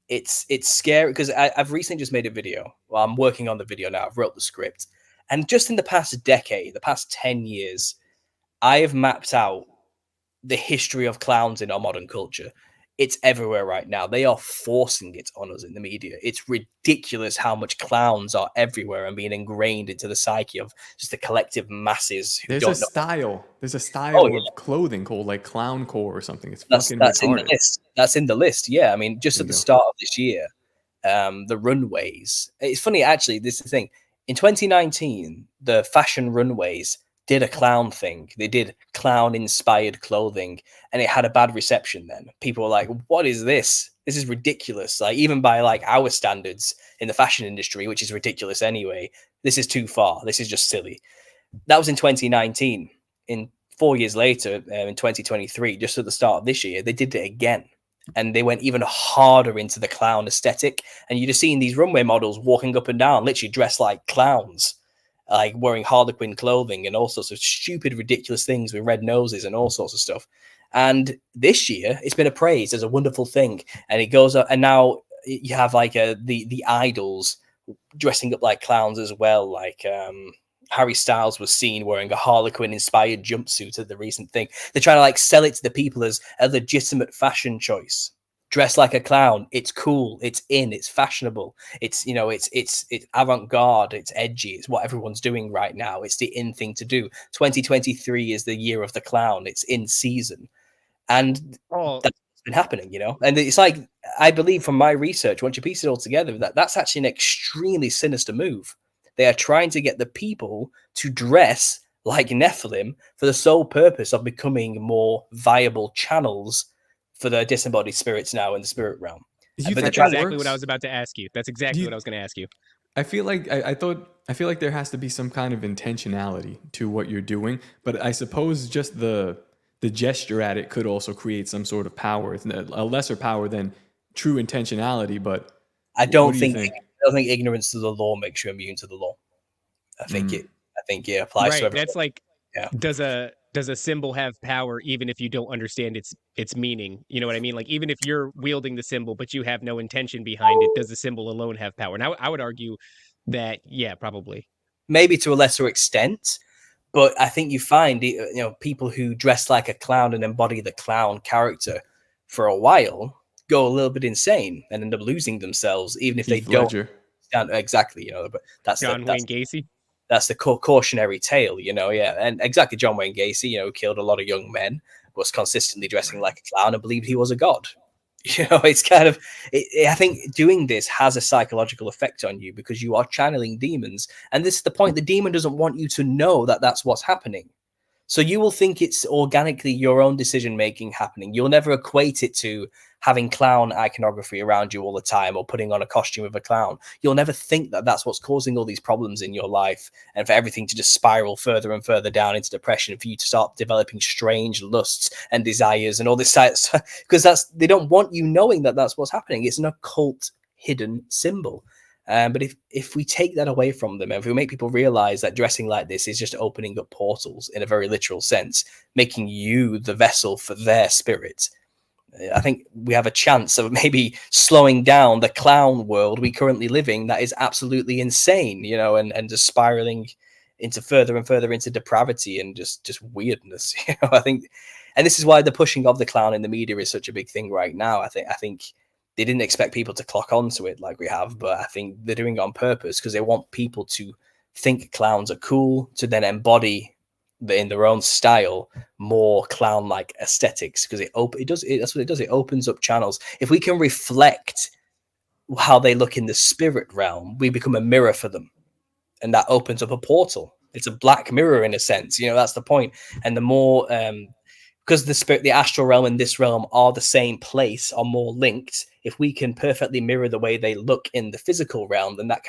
it's scary, because I've recently just made a video. Well, I'm working on the video now. I've wrote the script. And just in the past decade, the past 10 years, I have mapped out the history of clowns in our modern culture. It's everywhere right now. They are forcing it on us in the media. It's ridiculous how much clowns are everywhere and being ingrained into the psyche of just the collective masses. There's a style of clothing called like clowncore or something. That's in the list. That's in the list. Yeah, I mean, just at the start of this year, the runways. It's funny, actually. This is the thing. In 2019, the fashion runways did a clown thing. They did clown-inspired clothing, and it had a bad reception then. People were like, what is this? This is ridiculous. Like, even by like our standards in the fashion industry, which is ridiculous anyway, this is too far. This is just silly. That was in 2019. In 4 years later, in 2023, just at the start of this year, they did it again. And they went even harder into the clown aesthetic. And you're just seeing these runway models walking up and down, literally dressed like clowns, like wearing Harlequin clothing and all sorts of stupid, ridiculous things with red noses and all sorts of stuff. And this year, it's been appraised as a wonderful thing. And it goes up, and now you have like the idols dressing up like clowns as well. Like Harry Styles was seen wearing a Harlequin-inspired jumpsuit at the recent thing. They're trying to like sell it to the people as a legitimate fashion choice. Dress like a clown. It's cool. It's in. It's fashionable. It's it's avant-garde. It's edgy. It's what everyone's doing right now. It's the in thing to do. 2023 is the year of the clown. It's in season, and that's been happening. And it's like, I believe from my research, once you piece it all together, that's actually an extremely sinister move. They are trying to get the people to dress like Nephilim for the sole purpose of becoming more viable channels for the disembodied spirits now in the spirit realm. That's exactly what I was about to ask you. That's exactly what I was going to ask you. I feel like I feel like there has to be some kind of intentionality to what you're doing, but I suppose just the gesture at it could also create some sort of power. It's a lesser power than true intentionality, but I don't think ignorance to the law makes you immune to the law. I think it applies to everyone. That's like, does a symbol have power even if you don't understand its meaning? You know what I mean? Like, even if you're wielding the symbol but you have no intention behind it, does the symbol alone have power? Now, I would argue that probably. Maybe to a lesser extent, but I think you find people who dress like a clown and embody the clown character for a while go a little bit insane and end up losing themselves, even if they don't stand exactly. But that's Wayne Gacy. That's the cautionary tale, and exactly. John Wayne Gacy, killed a lot of young men, was consistently dressing like a clown and believed he was a god. It's kind of, I think doing this has a psychological effect on you because you are channeling demons. And this is the point. The demon doesn't want you to know that that's what's happening. So you will think it's organically your own decision-making happening. You'll never equate it to having clown iconography around you all the time or putting on a costume of a clown. You'll never think that that's what's causing all these problems in your life and for everything to just spiral further and further down into depression, for you to start developing strange lusts and desires and all this because they don't want you knowing that that's what's happening. It's an occult hidden symbol. But if we take that away from them, and if we make people realize that dressing like this is just opening up portals in a very literal sense, making you the vessel for their spirit, I think we have a chance of maybe slowing down the clown world we currently live in that is absolutely insane, and just spiraling into further and further into depravity and just weirdness. I think, and this is why the pushing of the clown in the media is such a big thing right now. I think they didn't expect people to clock onto it like we have, but I think they're doing it on purpose because they want people to think clowns are cool, to then embody in their own style more clown-like aesthetics, because that's what it does. It opens up channels. If we can reflect how they look in the spirit realm, we become a mirror for them, and that opens up a portal. It's a black mirror in a sense. That's the point. And the more because the astral realm and this realm are the same place, are more linked. If we can perfectly mirror the way they look in the physical realm, then that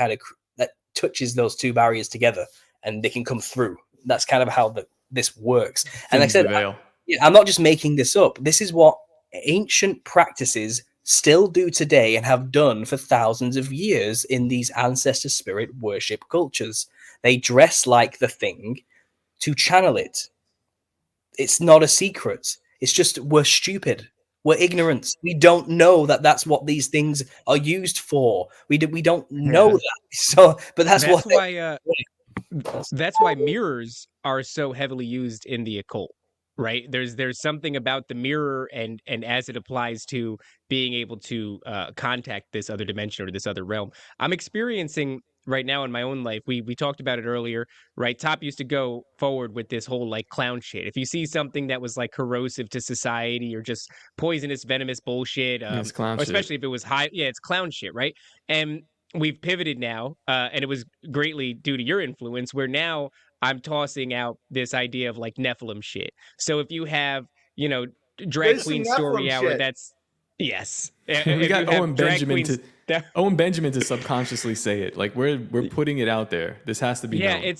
touches those two barriers together, and they can come through. That's kind of how this works. And like I said, I'm not just making this up. This is what ancient practices still do today and have done for thousands of years in these ancestor spirit worship cultures. They dress like the thing to channel it. It's not a secret. It's just we're stupid. We're ignorant. We don't know that that's what these things are used for. We don't know that. So, but that's why. That's why mirrors are so heavily used in the occult, right? There's something about the mirror and as it applies to being able to contact this other dimension or this other realm. I'm experiencing right now in my own life. We talked about it earlier, right? Top used to go forward with this whole like clown shit. If you see something that was like corrosive to society or just poisonous, venomous bullshit, it's clown especially shit. if it was high, it's clown shit, right? And we've pivoted now, and it was greatly due to your influence, where now I'm tossing out this idea of like Nephilim shit. So if you have, drag queen story hour, that's yes. We got Owen Benjamin to subconsciously say it. Like we're putting it out there. This has to be known.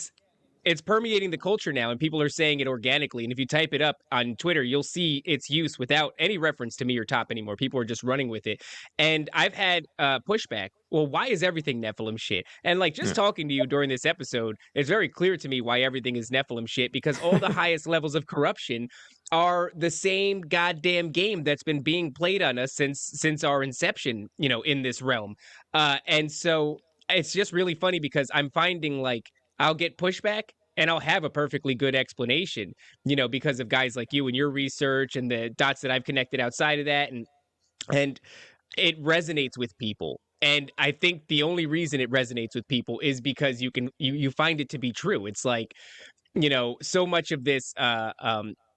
It's permeating the culture now, and people are saying it organically. And if you type it up on Twitter, you'll see its use without any reference to me or Top anymore. People are just running with it. And I've had pushback. Well, why is everything Nephilim shit? And like just talking to you during this episode, it's very clear to me why everything is Nephilim shit, because all the highest levels of corruption are the same goddamn game that's been being played on us since our inception, in this realm. And so it's just really funny because I'm finding like I'll get pushback and I'll have a perfectly good explanation, because of guys like you and your research and the dots that I've connected outside of that. And it resonates with people. And I think the only reason it resonates with people is because you find it to be true. It's like, so much of this,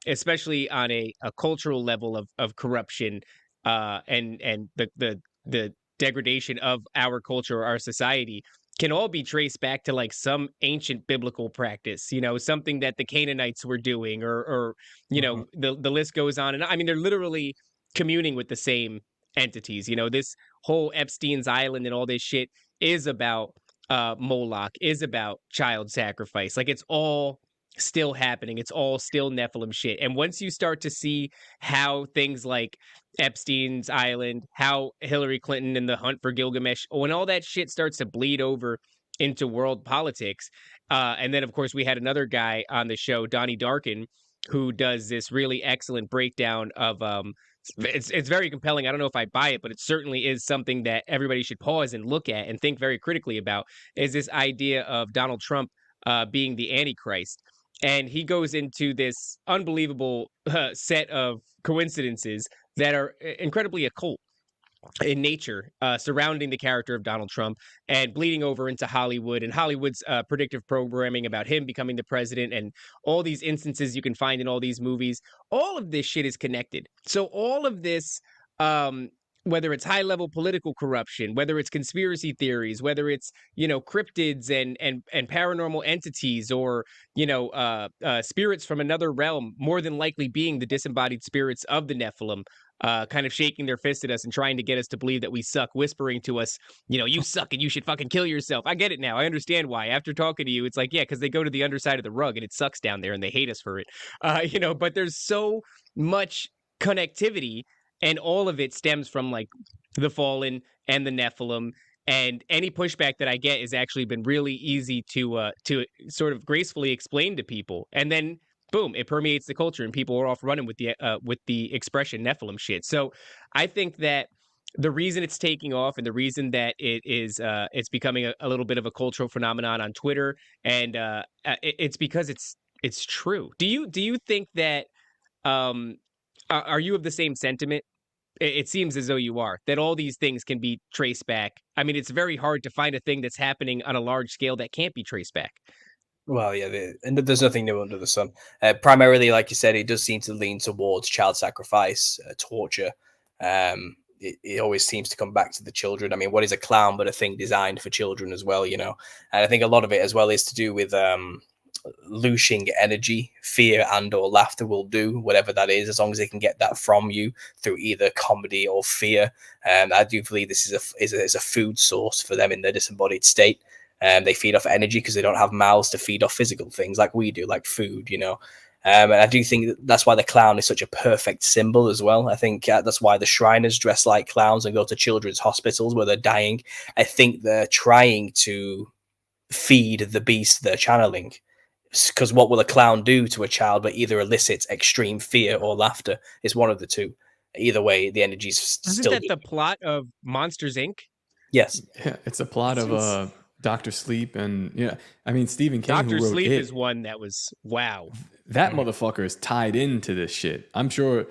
especially on a cultural level of corruption, and the degradation of our culture, our society, can all be traced back to like some ancient biblical practice, something that the Canaanites were doing, or the list goes on. And I mean, they're literally communing with the same entities. This whole Epstein's Island and all this shit is about Moloch, is about child sacrifice. Like, it's all still happening. It's all still Nephilim shit. And once you start to see how things like Epstein's Island, how Hillary Clinton and the hunt for Gilgamesh, when all that shit starts to bleed over into world politics, and then of course we had another guy on the show, Donnie Darkin, who does this really excellent breakdown of it's very compelling. I don't know if I buy it, but it certainly is something that everybody should pause and look at and think very critically about, is this idea of Donald Trump being the Antichrist. And he goes into this unbelievable set of coincidences that are incredibly occult in nature, surrounding the character of Donald Trump and bleeding over into Hollywood and Hollywood's predictive programming about him becoming the president, and all these instances you can find in all these movies. All of this shit is connected. So all of this, whether it's high level political corruption, whether it's conspiracy theories, whether it's, cryptids and paranormal entities, or, spirits from another realm, more than likely being the disembodied spirits of the Nephilim, kind of shaking their fist at us and trying to get us to believe that we suck, whispering to us, you suck and you should fucking kill yourself. I get it now. I understand why. After talking to you, it's like, yeah, because they go to the underside of the rug and it sucks down there and they hate us for it. But there's so much connectivity, and all of it stems from like the Fallen and the Nephilim. And any pushback that I get has actually been really easy to sort of gracefully explain to people. And then boom, it permeates the culture, and people are off running with the expression Nephilim shit. So I think that the reason it's taking off, and the reason that it's becoming a little bit of a cultural phenomenon on Twitter, and it's because it's true. Do you think that are you of the same sentiment? It seems as though you are, that all these things can be traced back. I mean, it's very hard to find a thing that's happening on a large scale that can't be traced back. Well, yeah, and there's nothing new under the sun. Primarily, like you said, it does seem to lean towards child sacrifice, torture. It always seems to come back to the children. I mean, what is a clown but a thing designed for children as well, And I think a lot of it as well is to do with looshing energy. Fear and or laughter will do whatever that is, as long as they can get that from you through either comedy or fear. I do believe this is a food source for them in their disembodied state. They feed off energy because they don't have mouths to feed off physical things like we do, like food, And I do think that's why the clown is such a perfect symbol as well. I think that's why the Shriners dress like clowns and go to children's hospitals where they're dying. I think they're trying to feed the beast they're channeling. Because what will a clown do to a child but either elicits extreme fear or laughter? Is one of the two. Either way, the energy's still... Isn't that the plot of Monsters, Inc.? Yes. Yeah, it's a plot of Dr. Sleep, and I mean, Stephen King, Dr. who wrote Sleep It, is one that was wow. That motherfucker is tied into this shit. I'm sure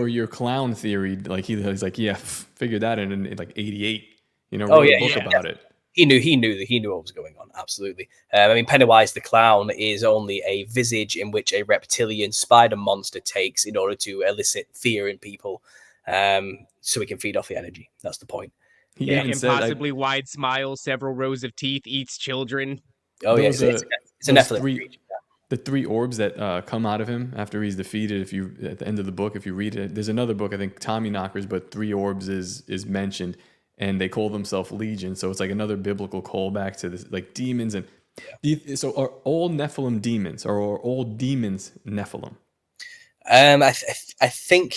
your clown theory, like he's like, yeah, figured that in like 88. Wrote a book about it. He knew what was going on. Absolutely. I mean, Pennywise the clown is only a visage in which a reptilian spider monster takes in order to elicit fear in people, so he can feed off the energy. That's the point. Impossibly wide smile, several rows of teeth, eats children. Oh yeah, it's a Nephilim. The three orbs that come out of him after he's defeated. If you at the end of the book, if you read it, there's another book, I think Tommy Knockers, but three orbs is mentioned, and they call themselves Legion. So it's like another biblical callback to this, like demons. And so are all Nephilim demons, or are all demons Nephilim? I think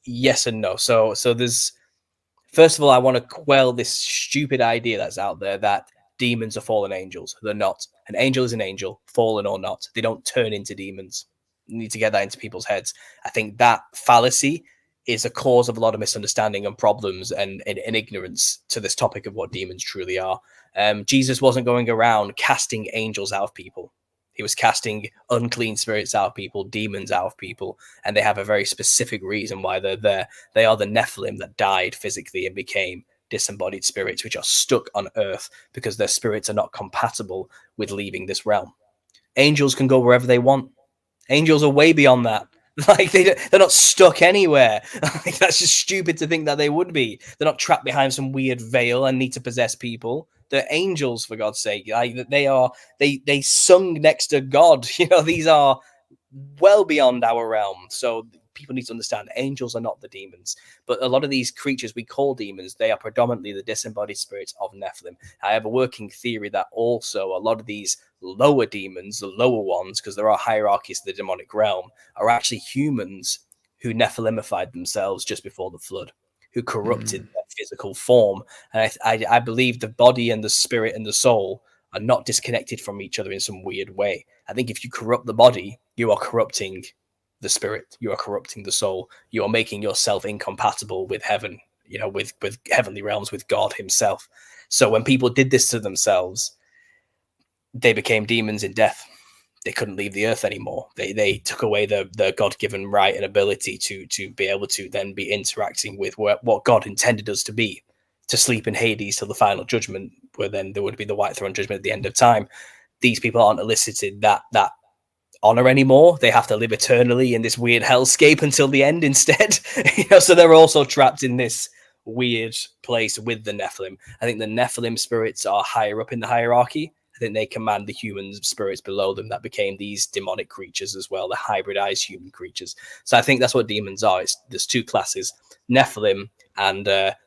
yes and no. So there's, first of all, I want to quell this stupid idea that's out there that demons are fallen angels. They're not. An angel is an angel, fallen or not. They don't turn into demons. You need to get that into people's heads. I think that fallacy is a cause of a lot of misunderstanding and problems and ignorance to this topic of what demons truly are. Jesus wasn't going around casting angels out of people. He was casting unclean spirits out of people, demons out of people, and they have a very specific reason why they're there. They are the Nephilim that died physically and became disembodied spirits, which are stuck on earth because their spirits are not compatible with leaving this realm. Angels can go wherever they want. Angels are way beyond that. Like they're not stuck anywhere. Like, that's just stupid to think that they would be. They're not trapped behind some weird veil and need to possess people. They're angels, for God's sake. Like, they sung next to God. These are well beyond our realm. So people need to understand angels are not the demons, but a lot of these creatures we call demons, they are predominantly the disembodied spirits of Nephilim. I have a working theory that also a lot of these lower demons, the lower ones, because there are hierarchies of the demonic realm, are actually humans who Nephilimified themselves just before the flood, who corrupted their physical form. And I believe the body and the spirit and the soul are not disconnected from each other in some weird way. I think if you corrupt the body, you are corrupting the spirit, you are corrupting the soul, you are making yourself incompatible with heaven, with heavenly realms, with God himself. So when people did this to themselves, they became demons in death. They couldn't leave the earth anymore. They took away the God-given right and ability to be able to then be interacting with what God intended us to be, to sleep in Hades till the final judgment, where then there would be the white throne judgment at the end of time. These people aren't elicited that honor anymore. They have to live eternally in this weird hellscape until the end instead. So they're also trapped in this weird place with the Nephilim. I think the Nephilim spirits are higher up in the hierarchy. I think they command the human spirits below them that became these demonic creatures as well, the hybridized human creatures. So I think that's what demons are. There's two classes, Nephilim and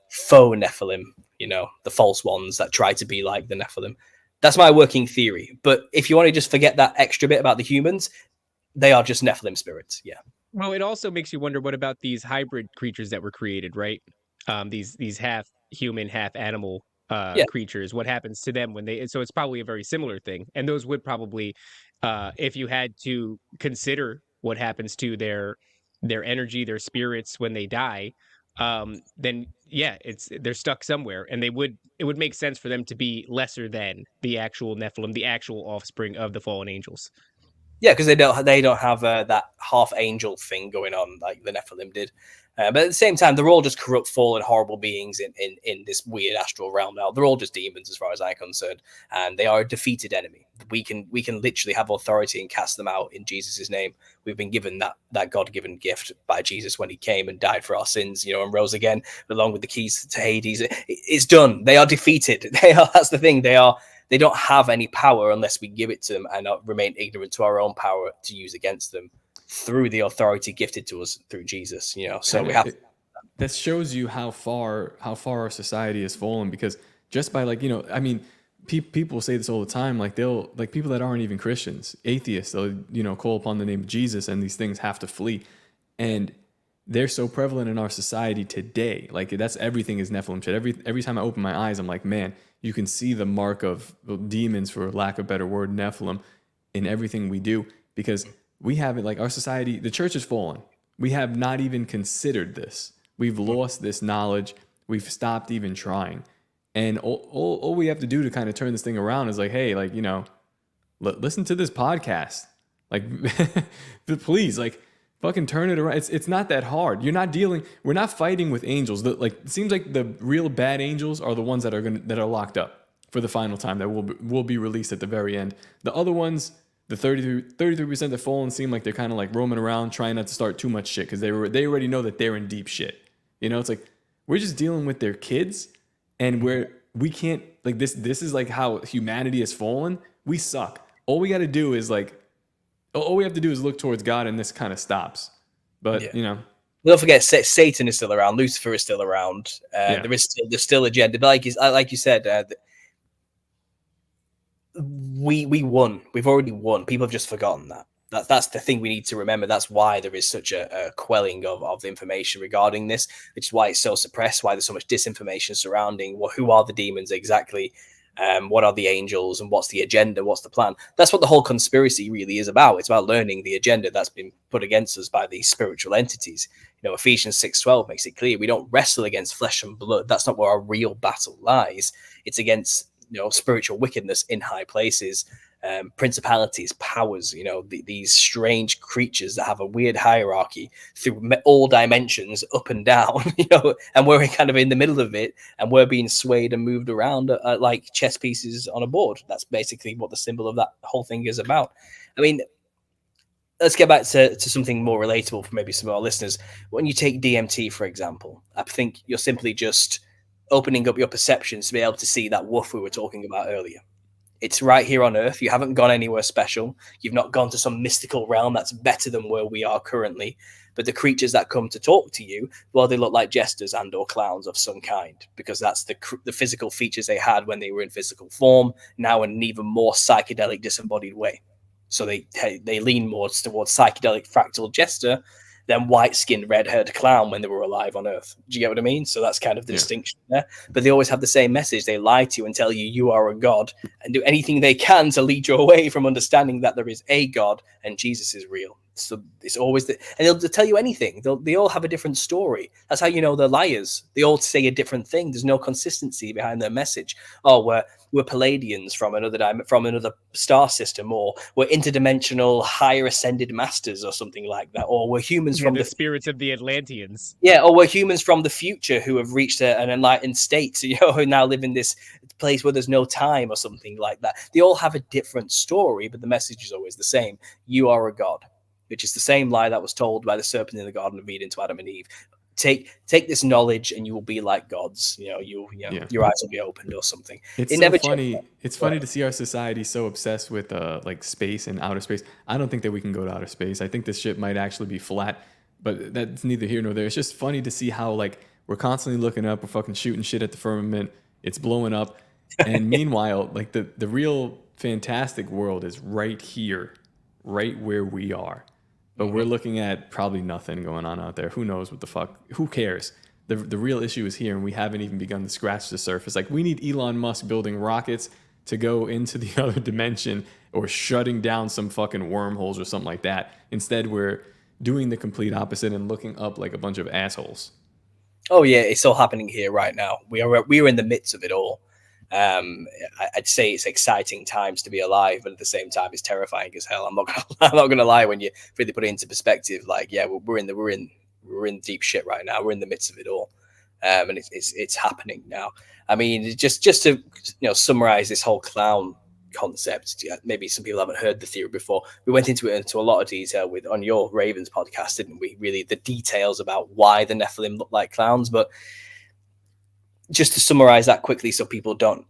faux Nephilim, the false ones that try to be like the Nephilim. That's my working theory. But if you want to just forget that extra bit about the humans, they are just Nephilim spirits. Yeah. Well, it also makes you wonder, what about these hybrid creatures that were created, right? These half human, half animal creatures. What happens to them when they? So it's probably a very similar thing. And those would probably, if you had to consider what happens to their energy, their spirits when they die, then yeah, they're stuck somewhere, and it would make sense for them to be lesser than the actual Nephilim, the actual offspring of the fallen angels. Yeah, because they don't have that half angel thing going on like the Nephilim did. But at the same time, they're all just corrupt, fallen, horrible beings in this weird astral realm now. They're all just demons as far as I'm concerned, and they are a defeated enemy. We can literally have authority and cast them out in Jesus' name. We've been given that God-given gift by Jesus when he came and died for our sins, and rose again along with the keys to Hades. It's done. They are defeated. That's the thing. They don't have any power unless we give it to them and remain ignorant to our own power to use against them through the authority gifted to us through Jesus. So we have. That shows you how far our society has fallen, because just by people say this all the time. People that aren't even Christians, atheists, they'll call upon the name of Jesus, and these things have to flee. And they're so prevalent in our society today. That's everything is Nephilim shit. Every time I open my eyes, I'm like, man, you can see the mark of demons, for lack of a better word, Nephilim, in everything we do, because we haven't, our society, the church has fallen. We have not even considered this. We've lost this knowledge. We've stopped even trying. And all we have to do to kind of turn this thing around is hey, listen to this podcast. Please, fucking turn it around. It's not that hard. We're not fighting with angels. It seems like the real bad angels are the ones that are locked up for the final time, that will be released at the very end. The other ones, the 33% that fallen, seem like they're kind of roaming around trying not to start too much shit, because they already know that they're in deep shit. It's we're just dealing with their kids, and we can't, this is how humanity has fallen. We suck. All we got to do is all we have to do is look towards God, and this kind of stops. But don't forget, Satan is still around. Lucifer is still around. There's still agenda. But like you said, we won. We've already won. People have just forgotten that. That's the thing we need to remember. That's why there is such a quelling of information regarding this, which is why it's so suppressed, why there's so much disinformation surrounding who are the demons exactly, what are the angels, and what's the agenda, what's the plan. That's what the whole conspiracy really is about. It's about learning the agenda that's been put against us by these spiritual entities. Ephesians 6:12 makes it clear we don't wrestle against flesh and blood. That's not where our real battle lies. It's against spiritual wickedness in high places, principalities, powers, these strange creatures that have a weird hierarchy through all dimensions, up and down, and we're kind of in the middle of it, and we're being swayed and moved around like chess pieces on a board. That's basically what the symbol of that whole thing is about. I mean, let's get back to something more relatable for maybe some of our listeners. When you take DMT, for example, I think you're simply just opening up your perceptions to be able to see that woof we were talking about earlier. It's right here on Earth. You haven't gone anywhere special. You've not gone to some mystical realm that's better than where we are currently. But the creatures that come to talk to you, well, they look like jesters and or clowns of some kind, because that's the physical features they had when they were in physical form, now in an even more psychedelic disembodied way. So they lean more towards psychedelic fractal jester than white-skinned, red-haired clown when they were alive on Earth. Do you get what I mean? So that's kind of the distinction there. But they always have the same message. They lie to you and tell you you are a god and do anything they can to lead you away from understanding that there is a God and Jesus is real. So it's always and they'll tell you anything. They all have a different story. That's how you know they're liars. They all say a different thing. There's no consistency behind their message. Oh, we're Palladians from another star system, or we're interdimensional higher ascended masters or something like that, or we're humans from the spirits of the Atlanteans. Yeah, or we're humans from the future who have reached an enlightened state, who now live in this place where there's no time or something like that. They all have a different story, but the message is always the same. You are a god, which is the same lie that was told by the serpent in the Garden of Eden to Adam and Eve. Take this knowledge and you will be like gods. Your eyes will be opened or something. It's so funny. It's funny to see our society so obsessed with like space and outer space. I don't think that we can go to outer space. I think this ship might actually be flat, but that's neither here nor there. It's just funny to see how like we're constantly looking up, we're fucking shooting shit at the firmament, it's blowing up, and meanwhile, like the real fantastic world is right here, right where we are. But we're looking at probably nothing going on out there. Who knows what the fuck? Who cares? The real issue is here, and we haven't even begun to scratch the surface. Like, we need Elon Musk building rockets to go into the other dimension or shutting down some fucking wormholes or something like that. Instead, we're doing the complete opposite and looking up like a bunch of assholes. Oh, yeah, it's all happening here right now. We are in the midst of it all. I'd say it's exciting times to be alive, but at the same time, it's terrifying as hell. I'm not gonna lie. When you really put it into perspective, like, yeah, we're in deep shit right now. We're in the midst of it all, and it's happening now. I mean, just to summarize this whole clown concept. Maybe some people haven't heard the theory before. We went into a lot of detail on your Ravens podcast, didn't we? Really, the details about why the Nephilim look like clowns, but just to summarize that quickly so people don't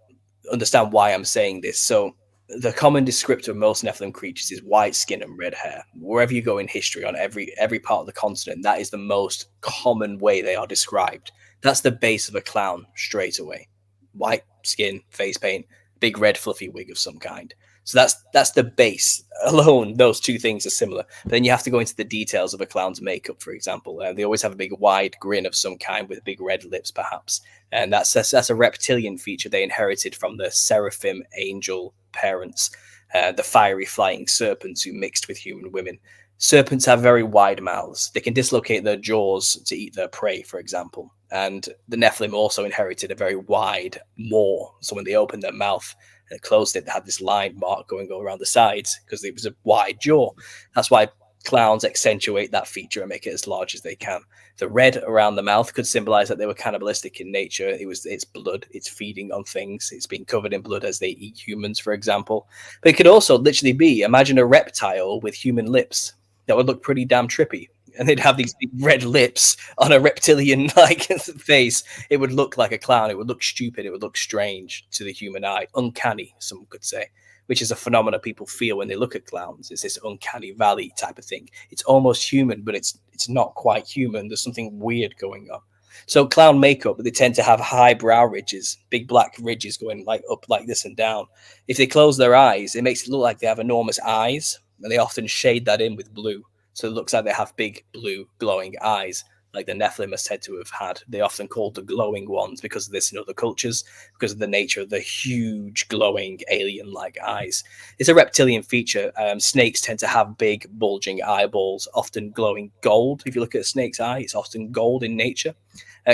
understand why I'm saying this. So the common descriptor of most Nephilim creatures is white skin and red hair. Wherever you go in history, on every part of the continent, that is the most common way they are described. That's the base of a clown straight away. White skin, face paint, big red fluffy wig of some kind. So that's the base alone. Those two things are similar. But then you have to go into the details of a clown's makeup, for example. They always have a big wide grin of some kind with big red lips, perhaps. And that's a reptilian feature they inherited from the seraphim angel parents, the fiery flying serpents who mixed with human women. Serpents have very wide mouths. They can dislocate their jaws to eat their prey, for example. And the Nephilim also inherited a very wide maw. So when they opened their mouth and closed it, they had this line mark going around the sides because it was a wide jaw. That's why clowns accentuate that feature and make it as large as they can. The red around the mouth could symbolize that they were cannibalistic in nature. It's blood. It's feeding on things. It's being covered in blood as they eat humans, for example. But it could also literally be, imagine a reptile with human lips. That would look pretty damn trippy. And they'd have these big red lips on a reptilian-like face. It would look like a clown. It would look stupid. It would look strange to the human eye. Uncanny, some could say, which is a phenomenon people feel when they look at clowns. It's this uncanny valley type of thing. It's almost human, but it's not quite human. There's something weird going on. So clown makeup, they tend to have high brow ridges, big black ridges going like up like this and down. If they close their eyes, it makes it look like they have enormous eyes, and they often shade that in with blue. So it looks like they have big blue glowing eyes, like the Nephilim are said to have had. They often called the glowing ones because of this in other cultures, because of the nature of the huge glowing alien-like eyes. It's a reptilian feature. Snakes tend to have big bulging eyeballs, often glowing gold. If you look at a snake's eye, it's often gold in nature.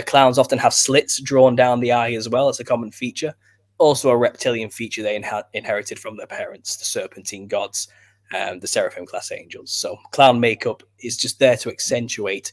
Clowns often have slits drawn down the eye as well. It's a common feature. Also a reptilian feature they inherited from their parents, the serpentine gods. The seraphim class angels. So clown makeup is just there to accentuate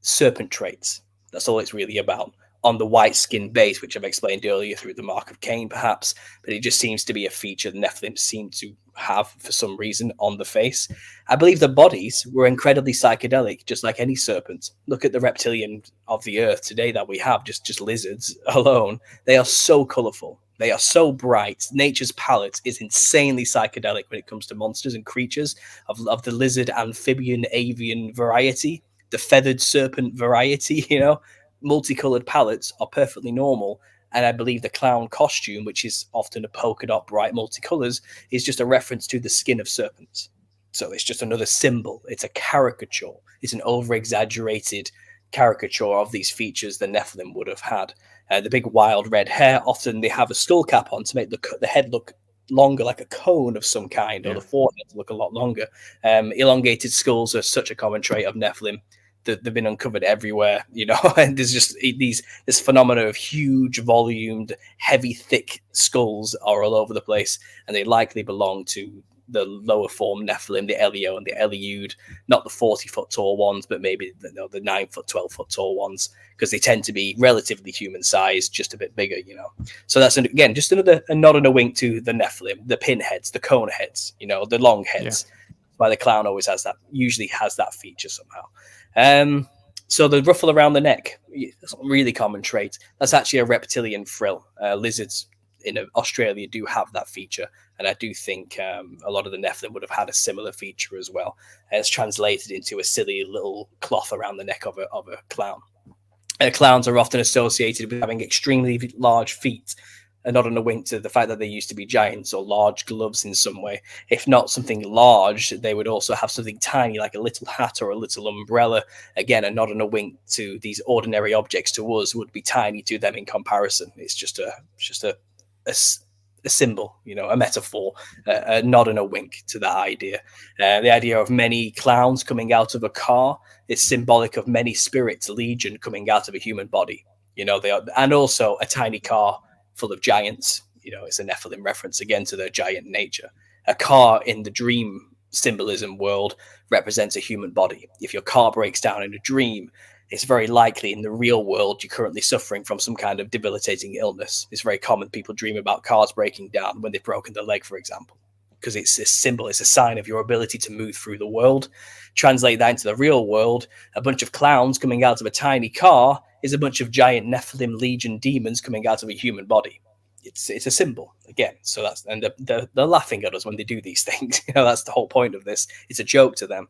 serpent traits. That's all it's really about. on the white skin base, which I've explained earlier through the mark of Cain, perhaps, but it just seems to be a feature the Nephilim seem to have for some reason on the face. I believe the bodies were incredibly psychedelic, just like any serpent. Look at the reptilian of the earth today that we have, just lizards alone. They are so colorful. They are so bright. Nature's palette is insanely psychedelic when it comes to monsters and creatures of the lizard, amphibian, avian variety, the feathered serpent variety, you know. Multicolored palettes are perfectly normal. And I believe the clown costume, which is often a polka dot bright multicolors, is just a reference to the skin of serpents. So it's just another symbol. It's a caricature. It's an over-exaggerated caricature of these features the Nephilim would have had. The big wild red hair, often they have a skull cap on to make the head look longer, like a cone of some kind, or the forehead look a lot longer. Elongated skulls are such a common trait of Nephilim. They've been uncovered everywhere, you know, and there's just this phenomena of huge volumed, heavy, thick skulls are all over the place, and they likely belong to the lower form Nephilim, the Elio and the Eliud, not the 40-foot tall ones, but maybe the 9-foot, 12-foot tall ones, because they tend to be relatively human sized, just a bit bigger, you know. So that's, again, just a nod and a wink to the Nephilim, the pinheads, the cone heads, you know, the long heads. Yeah. Why the clown always usually has that feature somehow. So the ruffle around the neck, that's a really common trait. That's actually a reptilian frill. Lizards in Australia do have that feature, and I do think a lot of the Nephilim would have had a similar feature as well. It's translated into a silly little cloth around the neck of a clown. Clowns are often associated with having extremely large feet, and not on a wink to the fact that they used to be giants or large gloves in some way. If not something large, they would also have something tiny like a little hat or a little umbrella. Again, a nod and a wink to these ordinary objects to us would be tiny to them in comparison. It's just a symbol, you know, a metaphor, a nod and a wink to that idea. The idea of many clowns coming out of a car is symbolic of many spirits, legion coming out of a human body. You know, they are, and also a tiny car full of giants. You know, it's a Nephilim reference again to their giant nature. A car in the dream symbolism world represents a human body. If your car breaks down in a dream, it's very likely in the real world you're currently suffering from some kind of debilitating illness. It's very common people dream about cars breaking down when they've broken their leg, for example, because it's a symbol, it's a sign of your ability to move through the world. Translate that into the real world, a bunch of clowns coming out of a tiny car is a bunch of giant Nephilim legion demons coming out of a human body. It's a symbol again. So that's, and they're laughing at us when they do these things. You know, that's the whole point of this. It's a joke to them.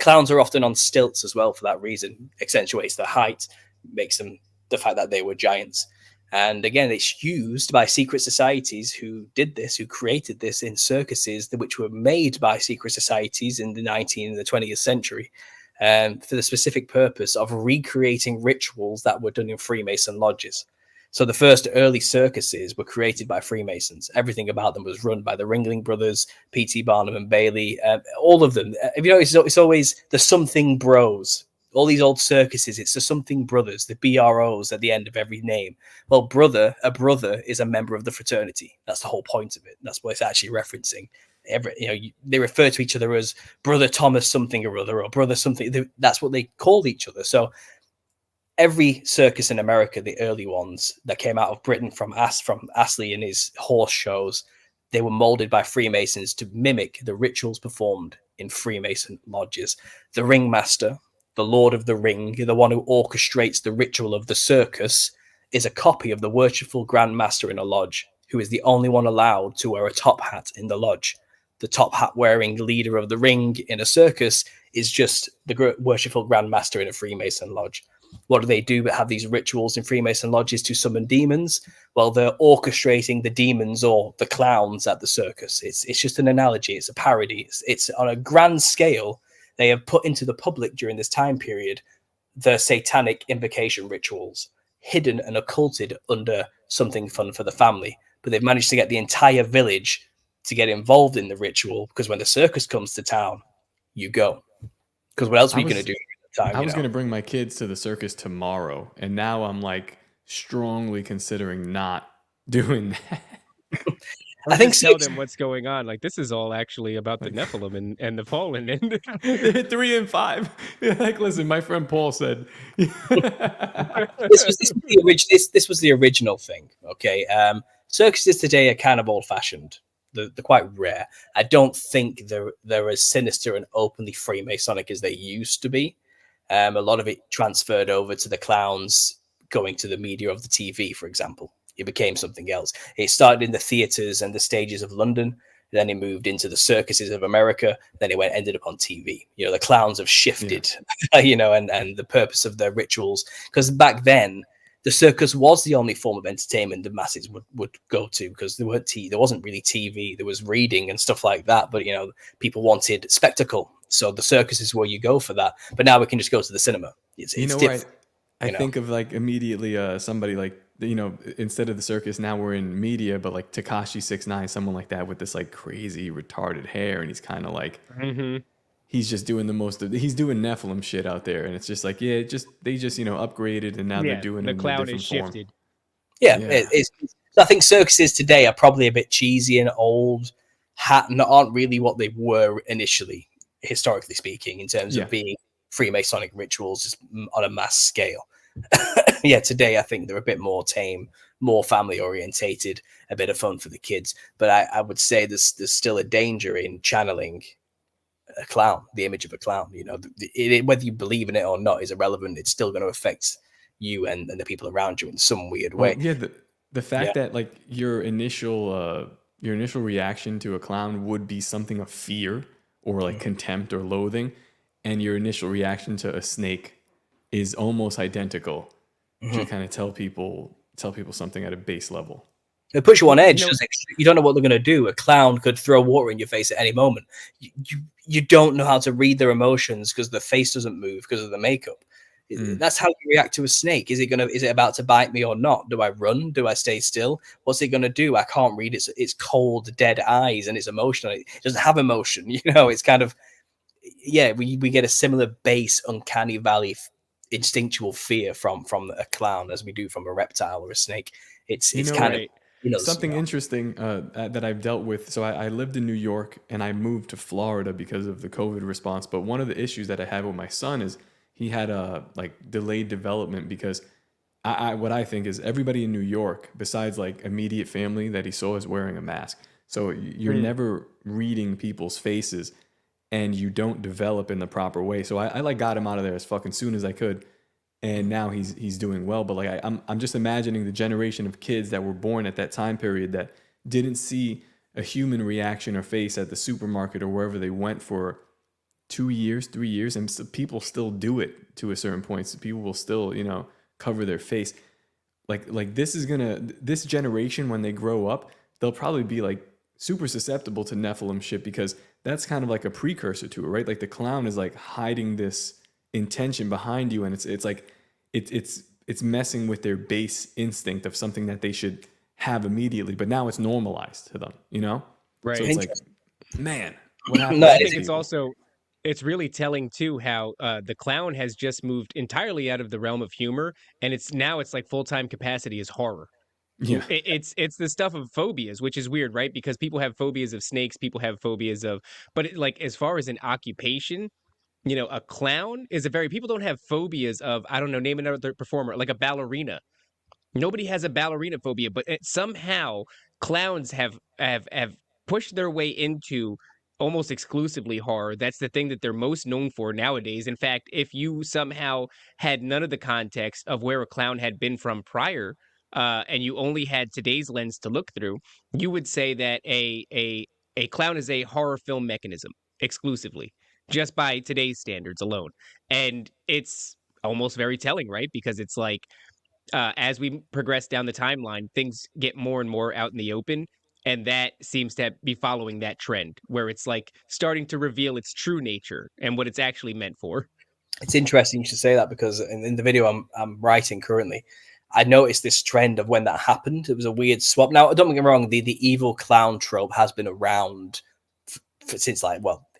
Clowns are often on stilts as well for that reason. Accentuates their height, makes them the fact that they were giants. And again, it's used by secret societies who did this, who created this in circuses, which were made by secret societies in the 19th and the 20th century. For the specific purpose of recreating rituals that were done in Freemason lodges. So the first early circuses were created by Freemasons. Everything about them was run by the Ringling Brothers, P.T. Barnum and Bailey, all of them. If you know, it's always the something bros. All these old circuses, it's the something brothers, the BROs at the end of every name. Well, a brother is a member of the fraternity. That's the whole point of it. That's what it's actually referencing. They refer to each other as brother Thomas something or other, or brother something. That's what they called each other. So every circus in America, the early ones that came out of Britain from Astley and his horse shows, they were molded by Freemasons to mimic the rituals performed in Freemason lodges. The ringmaster, the Lord of the Ring, the one who orchestrates the ritual of the circus, is a copy of the worshipful Grand Master in a lodge, who is the only one allowed to wear a top hat in the lodge. The top hat wearing leader of the ring in a circus is just the worshipful Grand Master in a Freemason lodge. What do they do but have these rituals in Freemason lodges to summon demons? Well, they're orchestrating the demons or the clowns at the circus. It's just an analogy. It's a parody. It's on a grand scale. They have put into the public during this time period the satanic invocation rituals, hidden and occulted under something fun for the family. But they've managed to get the entire village to get involved in the ritual, because when the circus comes to town, you go. Because what else are we going to do? I was going to bring my kids to the circus tomorrow, and now I'm like strongly considering not doing that. I think tell them what's going on. Like, this is all actually about the Nephilim and the fallen. And 3 and 5. Like, listen, my friend Paul said this was the original thing. Okay, circuses today are kind of old-fashioned. They're quite rare. I don't think they're as sinister and openly Freemasonic as they used to be. A lot of it transferred over to the clowns going to the media of the TV, for example. It became something else. It started in the theaters and the stages of London. Then it moved into the circuses of America. Then it ended up on TV. You know, the clowns have shifted, you know, and the purpose of their rituals. Because back then, the circus was the only form of entertainment the masses would go to, because there wasn't really TV. There was reading and stuff like that. But, you know, people wanted spectacle. So the circus is where you go for that. But now we can just go to the cinema. It's different. I think of like immediately somebody like, you know, instead of the circus, now we're in media, but like Tekashi 6ix9ine, someone like that with this like crazy retarded hair, and he's kind of like, he's just doing he's doing Nephilim shit out there, and it's just like, they just you know upgraded, and now they're doing the clown is form. shifted. I think circuses today are probably a bit cheesy and old, aren't really what they were initially, historically speaking, in terms of being Freemasonic rituals just on a mass scale. Today I think they're a bit more tame, more family orientated, a bit of fun for the kids. But I would say there's still a danger in channeling a clown, the image of a clown. You know, whether you believe in it or not is irrelevant. It's still going to affect you and the people around you in some weird way. The fact that like your initial reaction to a clown would be something of fear or like contempt or loathing, and your initial reaction to a snake is almost identical, to kind of tell people something at a base level. It puts you on edge. You don't know what they're going to do. A clown could throw water in your face at any moment. You don't know how to read their emotions because the face doesn't move because of the makeup. That's how you react to a snake. Is it about to bite me or not? Do I run? Do I stay still? What's it going to do? I can't read its cold, dead eyes, and it's emotional. It doesn't have emotion. You know, it's kind of, we get a similar base uncanny valley instinctual fear from a clown as we do from a reptile or a snake. It's kind of, you know, something interesting that I've dealt with. So I lived in New York and I moved to Florida because of the COVID response. But one of the issues that I had with my son is he had a like delayed development, because what I think is everybody in New York, besides like immediate family that he saw, is wearing a mask. So you're never reading people's faces, and you don't develop in the proper way. So I like got him out of there as fucking soon as I could, and now he's doing well. But like I'm just imagining the generation of kids that were born at that time period that didn't see a human reaction or face at the supermarket or wherever they went for 2 years, 3 years, and so people still do it to a certain point. So people will still, you know, cover their face. Like this generation, when they grow up, they'll probably be like super susceptible to Nephilim shit, because that's kind of like a precursor to it, right? Like the clown is like hiding this intention behind you, and it's like it's messing with their base instinct of something that they should have immediately, but now it's normalized to them, you know? Right. So it's like, man, what happened? I think it's really telling too how the clown has just moved entirely out of the realm of humor, and it's like full-time capacity is horror. Yeah, it's the stuff of phobias, which is weird, right? Because people have phobias of snakes, people have phobias of, but like as far as an occupation, you know, a clown is people don't have phobias of, I don't know, name another performer, like a ballerina. Nobody has a ballerina phobia, but somehow clowns have pushed their way into almost exclusively horror. That's the thing that they're most known for nowadays. In fact, if you somehow had none of the context of where a clown had been from prior, and you only had today's lens to look through, you would say that a clown is a horror film mechanism exclusively, just by today's standards alone. And it's almost very telling, right? Because it's like, as we progress down the timeline, things get more and more out in the open. And that seems to be following that trend, where it's like starting to reveal its true nature and what it's actually meant for. It's interesting you should say that, because in the video I'm writing currently, I noticed this trend of when that happened. It was a weird swap. Now, don't get me wrong, the evil clown trope has been around since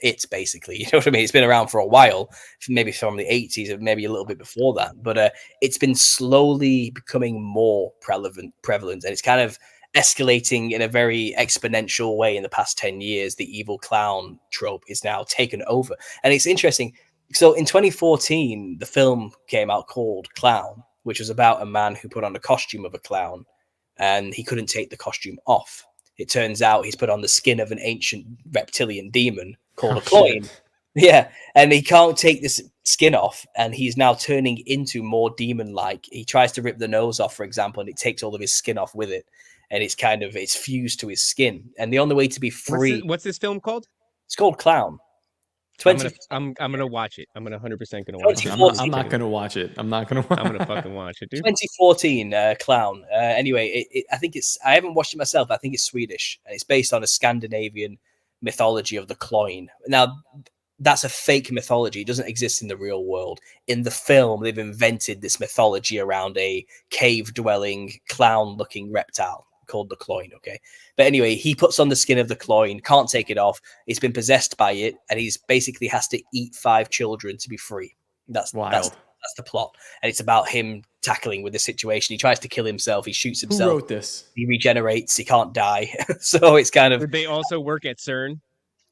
it's basically, you know what I mean? It's been around for a while, maybe from the 80s or maybe a little bit before that. But it's been slowly becoming more prevalent. And it's kind of escalating in a very exponential way in the past 10 years. The evil clown trope is now taken over. And it's interesting. So in 2014, the film came out called Clown, which was about a man who put on a costume of a clown and he couldn't take the costume off. It turns out he's put on the skin of an ancient reptilian demon called a cloyne. Yeah, and he can't take this skin off, and he's now turning into more demon-like. He tries to rip the nose off, for example, and it takes all of his skin off with it, and it's fused to his skin. And the only way to be free. What's this film called? It's called Clown. I'm gonna watch it. I'm gonna 100% gonna watch it. I'm not gonna watch it. I'm not gonna. I'm gonna fucking watch it, dude. 2014 Clown. Anyway, I think I haven't watched it myself. I think it's Swedish, and it's based on a Scandinavian mythology of the cloyne. Now, that's a fake mythology. It doesn't exist in the real world. In the film, they've invented this mythology around a cave-dwelling, clown-looking reptile called the cloyne, okay? But anyway, he puts on the skin of the cloyne, can't take it off. He's been possessed by it, and he's basically has to eat 5 children to be free. That's wild. That's the plot. And it's about him tackling with the situation. He tries to kill himself. He shoots himself. Who wrote this? He regenerates. He can't die. So it's kind of... Did they also work at CERN?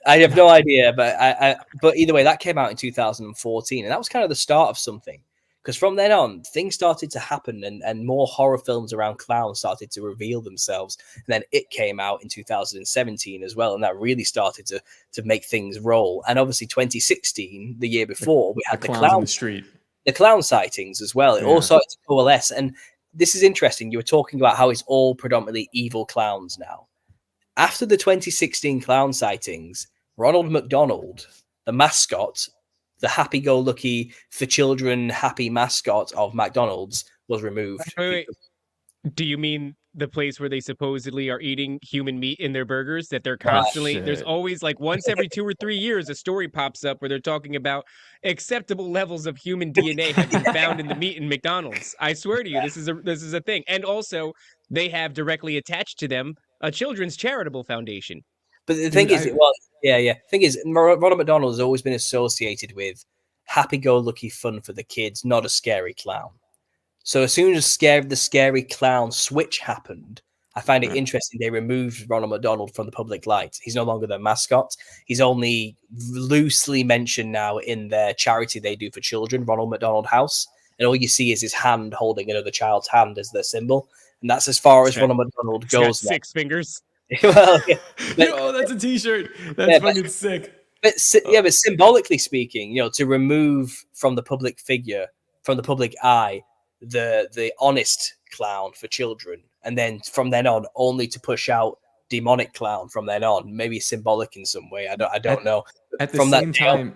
I have no idea, but either way, that came out in 2014, and that was kind of the start of something. Because from then on, things started to happen, and more horror films around clowns started to reveal themselves. And then It came out in 2017 as well, and that really started to make things roll. And obviously, 2016, the year before, we had the clown in the street, the clown sightings as well. It all started to coalesce, and this is interesting. You were talking about how it's all predominantly evil clowns now. After the 2016 clown sightings, Ronald McDonald, the mascot, the happy-go-lucky, for children, happy mascot of McDonald's, was removed. Wait. Do you mean the place where they supposedly are eating human meat in their burgers? That they're constantly... there's always, like, once every 2 or 3 years, a story pops up where they're talking about acceptable levels of human DNA have been found in the meat in McDonald's. I swear to you, this is a thing. And also, they have directly attached to them a children's charitable foundation. But the thing is, thing is, Ronald McDonald has always been associated with happy-go-lucky fun for the kids, not a scary clown. So as soon as the scary clown switch happened, I find it interesting they removed Ronald McDonald from the public light. He's no longer their mascot. He's only loosely mentioned now in their charity they do for children, Ronald McDonald House. And all you see is his hand holding another child's hand as their symbol. And that's as far as Ronald McDonald goes. 6 fingers. Well, that's a T-shirt. That's fucking sick. But symbolically speaking, to remove from the public figure, from the public eye, the honest clown for children, and then from then on, only to push out demonic clown from then on, maybe symbolic in some way. I don't know. At the same time,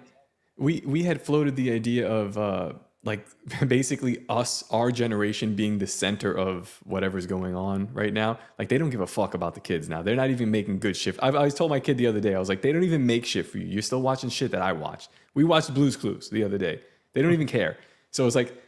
we had floated the idea of like basically our generation being the center of whatever's going on right now. Like they don't give a fuck about the kids now. They're not even making good shit. I was told my kid the other day, I was like, they don't even make shit for you. You're still watching shit that I watched. We watched Blue's Clues the other day. They don't even care. So it's like,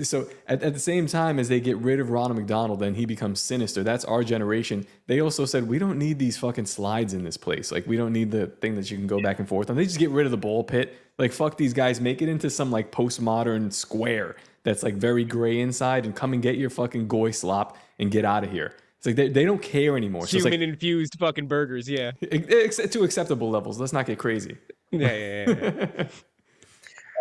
so at the same time as they get rid of Ronald McDonald and he becomes sinister, that's our generation. They also said, we don't need these fucking slides in this place. Like we don't need the thing that you can go back and forth on. They just get rid of the ball pit. Like fuck these guys, make it into some like postmodern square that's like very gray inside and come and get your fucking goy slop and get out of here. It's like they don't care anymore. So human infused fucking burgers, yeah. To acceptable levels. Let's not get crazy. Yeah.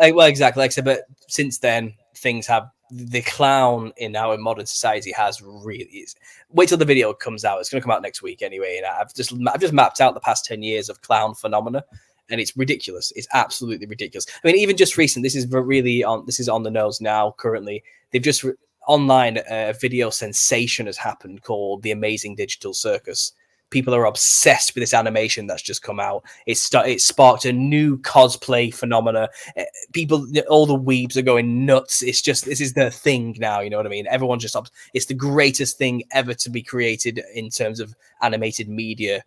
Well, exactly. Like I said, but since then, things have the clown in our modern society has really. Wait till the video comes out. It's going to come out next week anyway. And I've just mapped out the past 10 years of clown phenomena, and it's ridiculous. It's absolutely ridiculous. I mean, even just recent. This is on the nose now. Currently, they've just online a video sensation has happened called The Amazing Digital Circus. People are obsessed with this animation that's just come out. It sparked a new cosplay phenomena. People, all the weebs are going nuts. This is the thing now. You know what I mean? Everyone's just it's the greatest thing ever to be created in terms of animated media.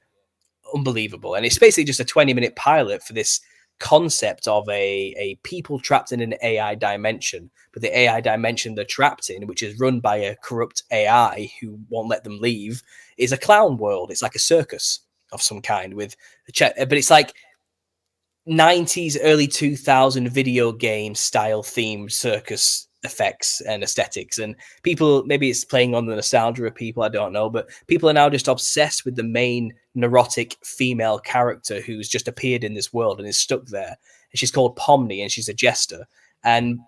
Unbelievable. And it's basically just a 20-minute pilot for this concept of a people trapped in an AI dimension, but the AI dimension they're trapped in, which is run by a corrupt AI who won't let them leave, is a clown world. It's like a circus of some kind but it's like 90s, early 2000 video game style themed circus effects and aesthetics, and people, maybe it's playing on the nostalgia of people, I don't know, but people are now just obsessed with the main neurotic female character who's just appeared in this world and is stuck there. And she's called Pomni, and she's a jester, and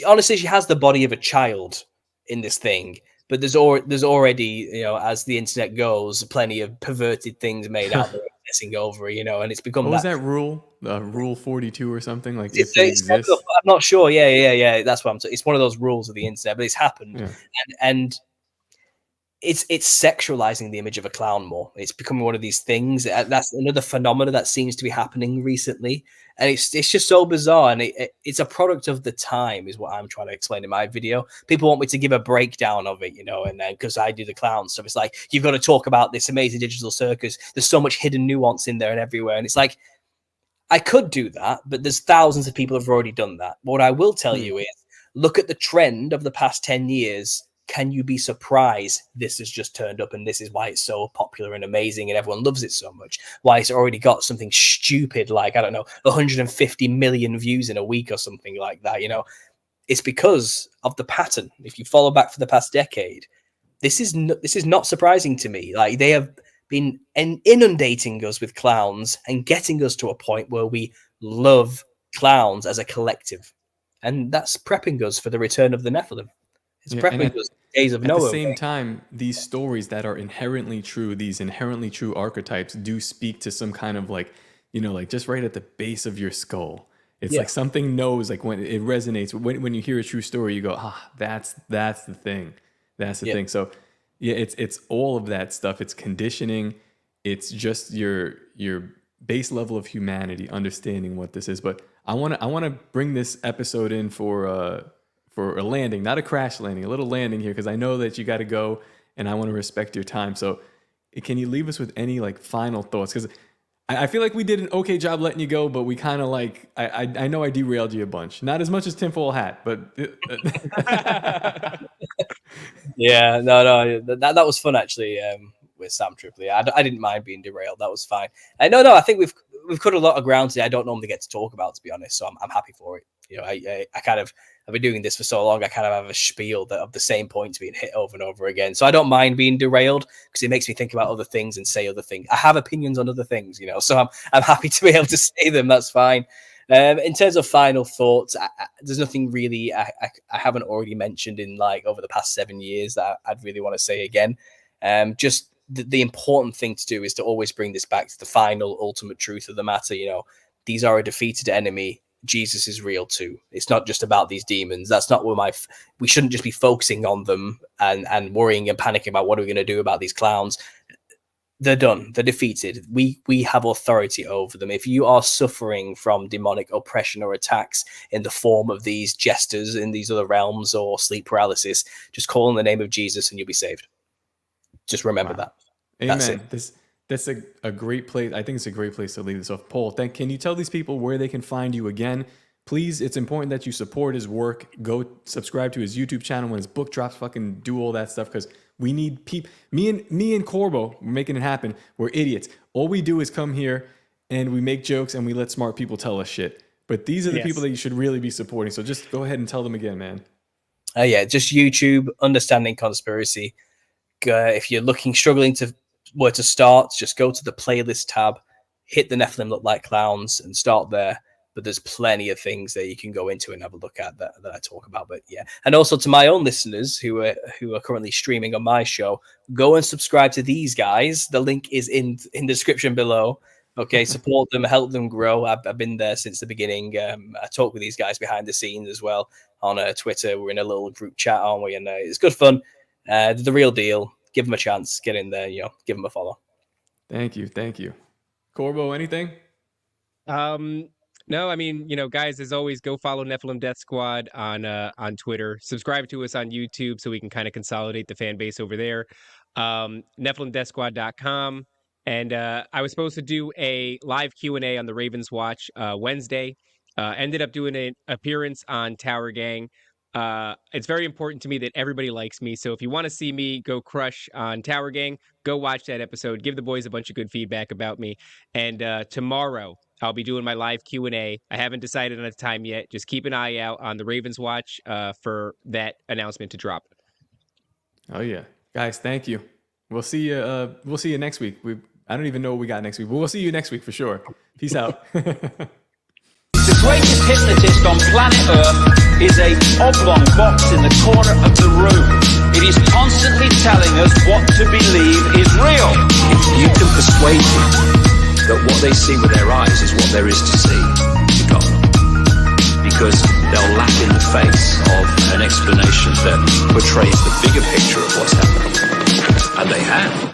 honestly, she has the body of a child in this thing. But there's already, as the internet goes, plenty of perverted things made out there messing over, and it's become. What was that rule? Rule 42 or something? Like, It's, if it exists. I'm not sure. Yeah. That's what I'm saying. It's one of those rules of the internet, but it's happened, and it's sexualizing the image of a clown more. It's becoming one of these things. That's another phenomena that seems to be happening recently, and it's just so bizarre. And it's a product of the time, is what I'm trying to explain in my video. People want me to give a breakdown of it, and then because I do the clown stuff, it's like, you've got to talk about this amazing digital circus. There's so much hidden nuance in there and everywhere, and it's like, I could do that, but there's thousands of people who have already done that. What I will tell you is, look at the trend of the past 10 years. Can you be surprised this has just turned up, and this is why it's so popular and amazing and everyone loves it so much? Why it's already got something stupid like, I don't know, 150 million views in a week or something like that, It's because of the pattern. If you follow back for the past decade, this is not surprising to me. Like, they have been inundating us with clowns and getting us to a point where we love clowns as a collective. And that's prepping us for the return of the Nephilim. It's prepping us days of Noah. At the same time, these stories that are inherently true, these inherently true archetypes, do speak to some kind of like just right at the base of your skull. It's like something knows, like when it resonates. When you hear a true story, you go, that's the thing. That's the thing. So yeah, it's all of that stuff. It's conditioning. It's just your base level of humanity, understanding what this is. But I wanna bring this episode in for a landing, not a crash landing, a little landing here, because I know that you got to go, and I want to respect your time. So, can you leave us with any like final thoughts? Because I feel like we did an okay job letting you go, but we kind of like I know I derailed you a bunch, not as much as Tinfoil Hat, but yeah, no, that was fun actually. With Sam Tripoli, I didn't mind being derailed. That was fine. No, I think we've covered a lot of ground today. I don't normally get to talk about, to be honest, so I'm happy for it. I kind of, I've been doing this for so long, I kind of have a spiel of the same points being hit over and over again. So I don't mind being derailed, because it makes me think about other things and say other things. I have opinions on other things, so I'm happy to be able to say them. That's fine. In terms of final thoughts, there's nothing really I haven't already mentioned in like over the past 7 years that I'd really want to say again. Just the important thing to do is to always bring this back to the final ultimate truth of the matter. These are a defeated enemy. Jesus is real too. It's not just about these demons. That's not where we shouldn't just be focusing on them and worrying and panicking about what are we going to do about these clowns. They're done. They're defeated. We have authority over them. If you are suffering from demonic oppression or attacks in the form of these jesters in these other realms or sleep paralysis, just call on the name of Jesus and you'll be saved. Just remember that. Amen. That's a great place. I think it's a great place to leave this off. Paul, can you tell these people where they can find you again? Please, it's important that you support his work. Go subscribe to his YouTube channel. When his book drops, fucking do all that stuff, because we need people. Me and Corbo, we're making it happen. We're idiots. All we do is come here and we make jokes and we let smart people tell us shit. But these are the people that you should really be supporting. So just go ahead and tell them again, man. Just YouTube, Understanding Conspiracy. If you're struggling to where to start, just go to the playlist tab, hit the Nephilim Look Like Clowns and start there. But there's plenty of things that you can go into and have a look at that I talk about. But yeah, and also to my own listeners who are currently streaming on my show, go and subscribe to these guys. The link is in the description below. Okay, support them, help them grow. I've been there since the beginning. I talk with these guys behind the scenes as well on Twitter. We're in a little group chat, aren't we? And it's good fun. The real deal. Give them a chance. Get in there. Give them a follow. Thank you. Corbo, anything? No, I mean, guys, as always, go follow Nephilim Death Squad on Twitter. Subscribe to us on YouTube so we can kind of consolidate the fan base over there. NephilimDeathSquad.com. And I was supposed to do a live Q&A on the Ravens Watch Wednesday. Ended up doing an appearance on Tower Gang. It's very important to me that everybody likes me. So if you want to see me go crush on Tower Gang, go watch that episode. Give the boys a bunch of good feedback about me. And tomorrow, I'll be doing my live Q&A. I haven't decided on a time yet. Just keep an eye out on the Ravens Watch for that announcement to drop. Oh yeah, guys, thank you. We'll see you. We'll see you next week. I don't even know what we got next week, but we'll see you next week for sure. Peace out. The greatest hypnotist on planet Earth is a oblong box in the corner of the room. It is constantly telling us what to believe is real. If you can persuade people that what they see with their eyes is what there is to see, you got them. Because they'll laugh in the face of an explanation that portrays the bigger picture of what's happening. And they have.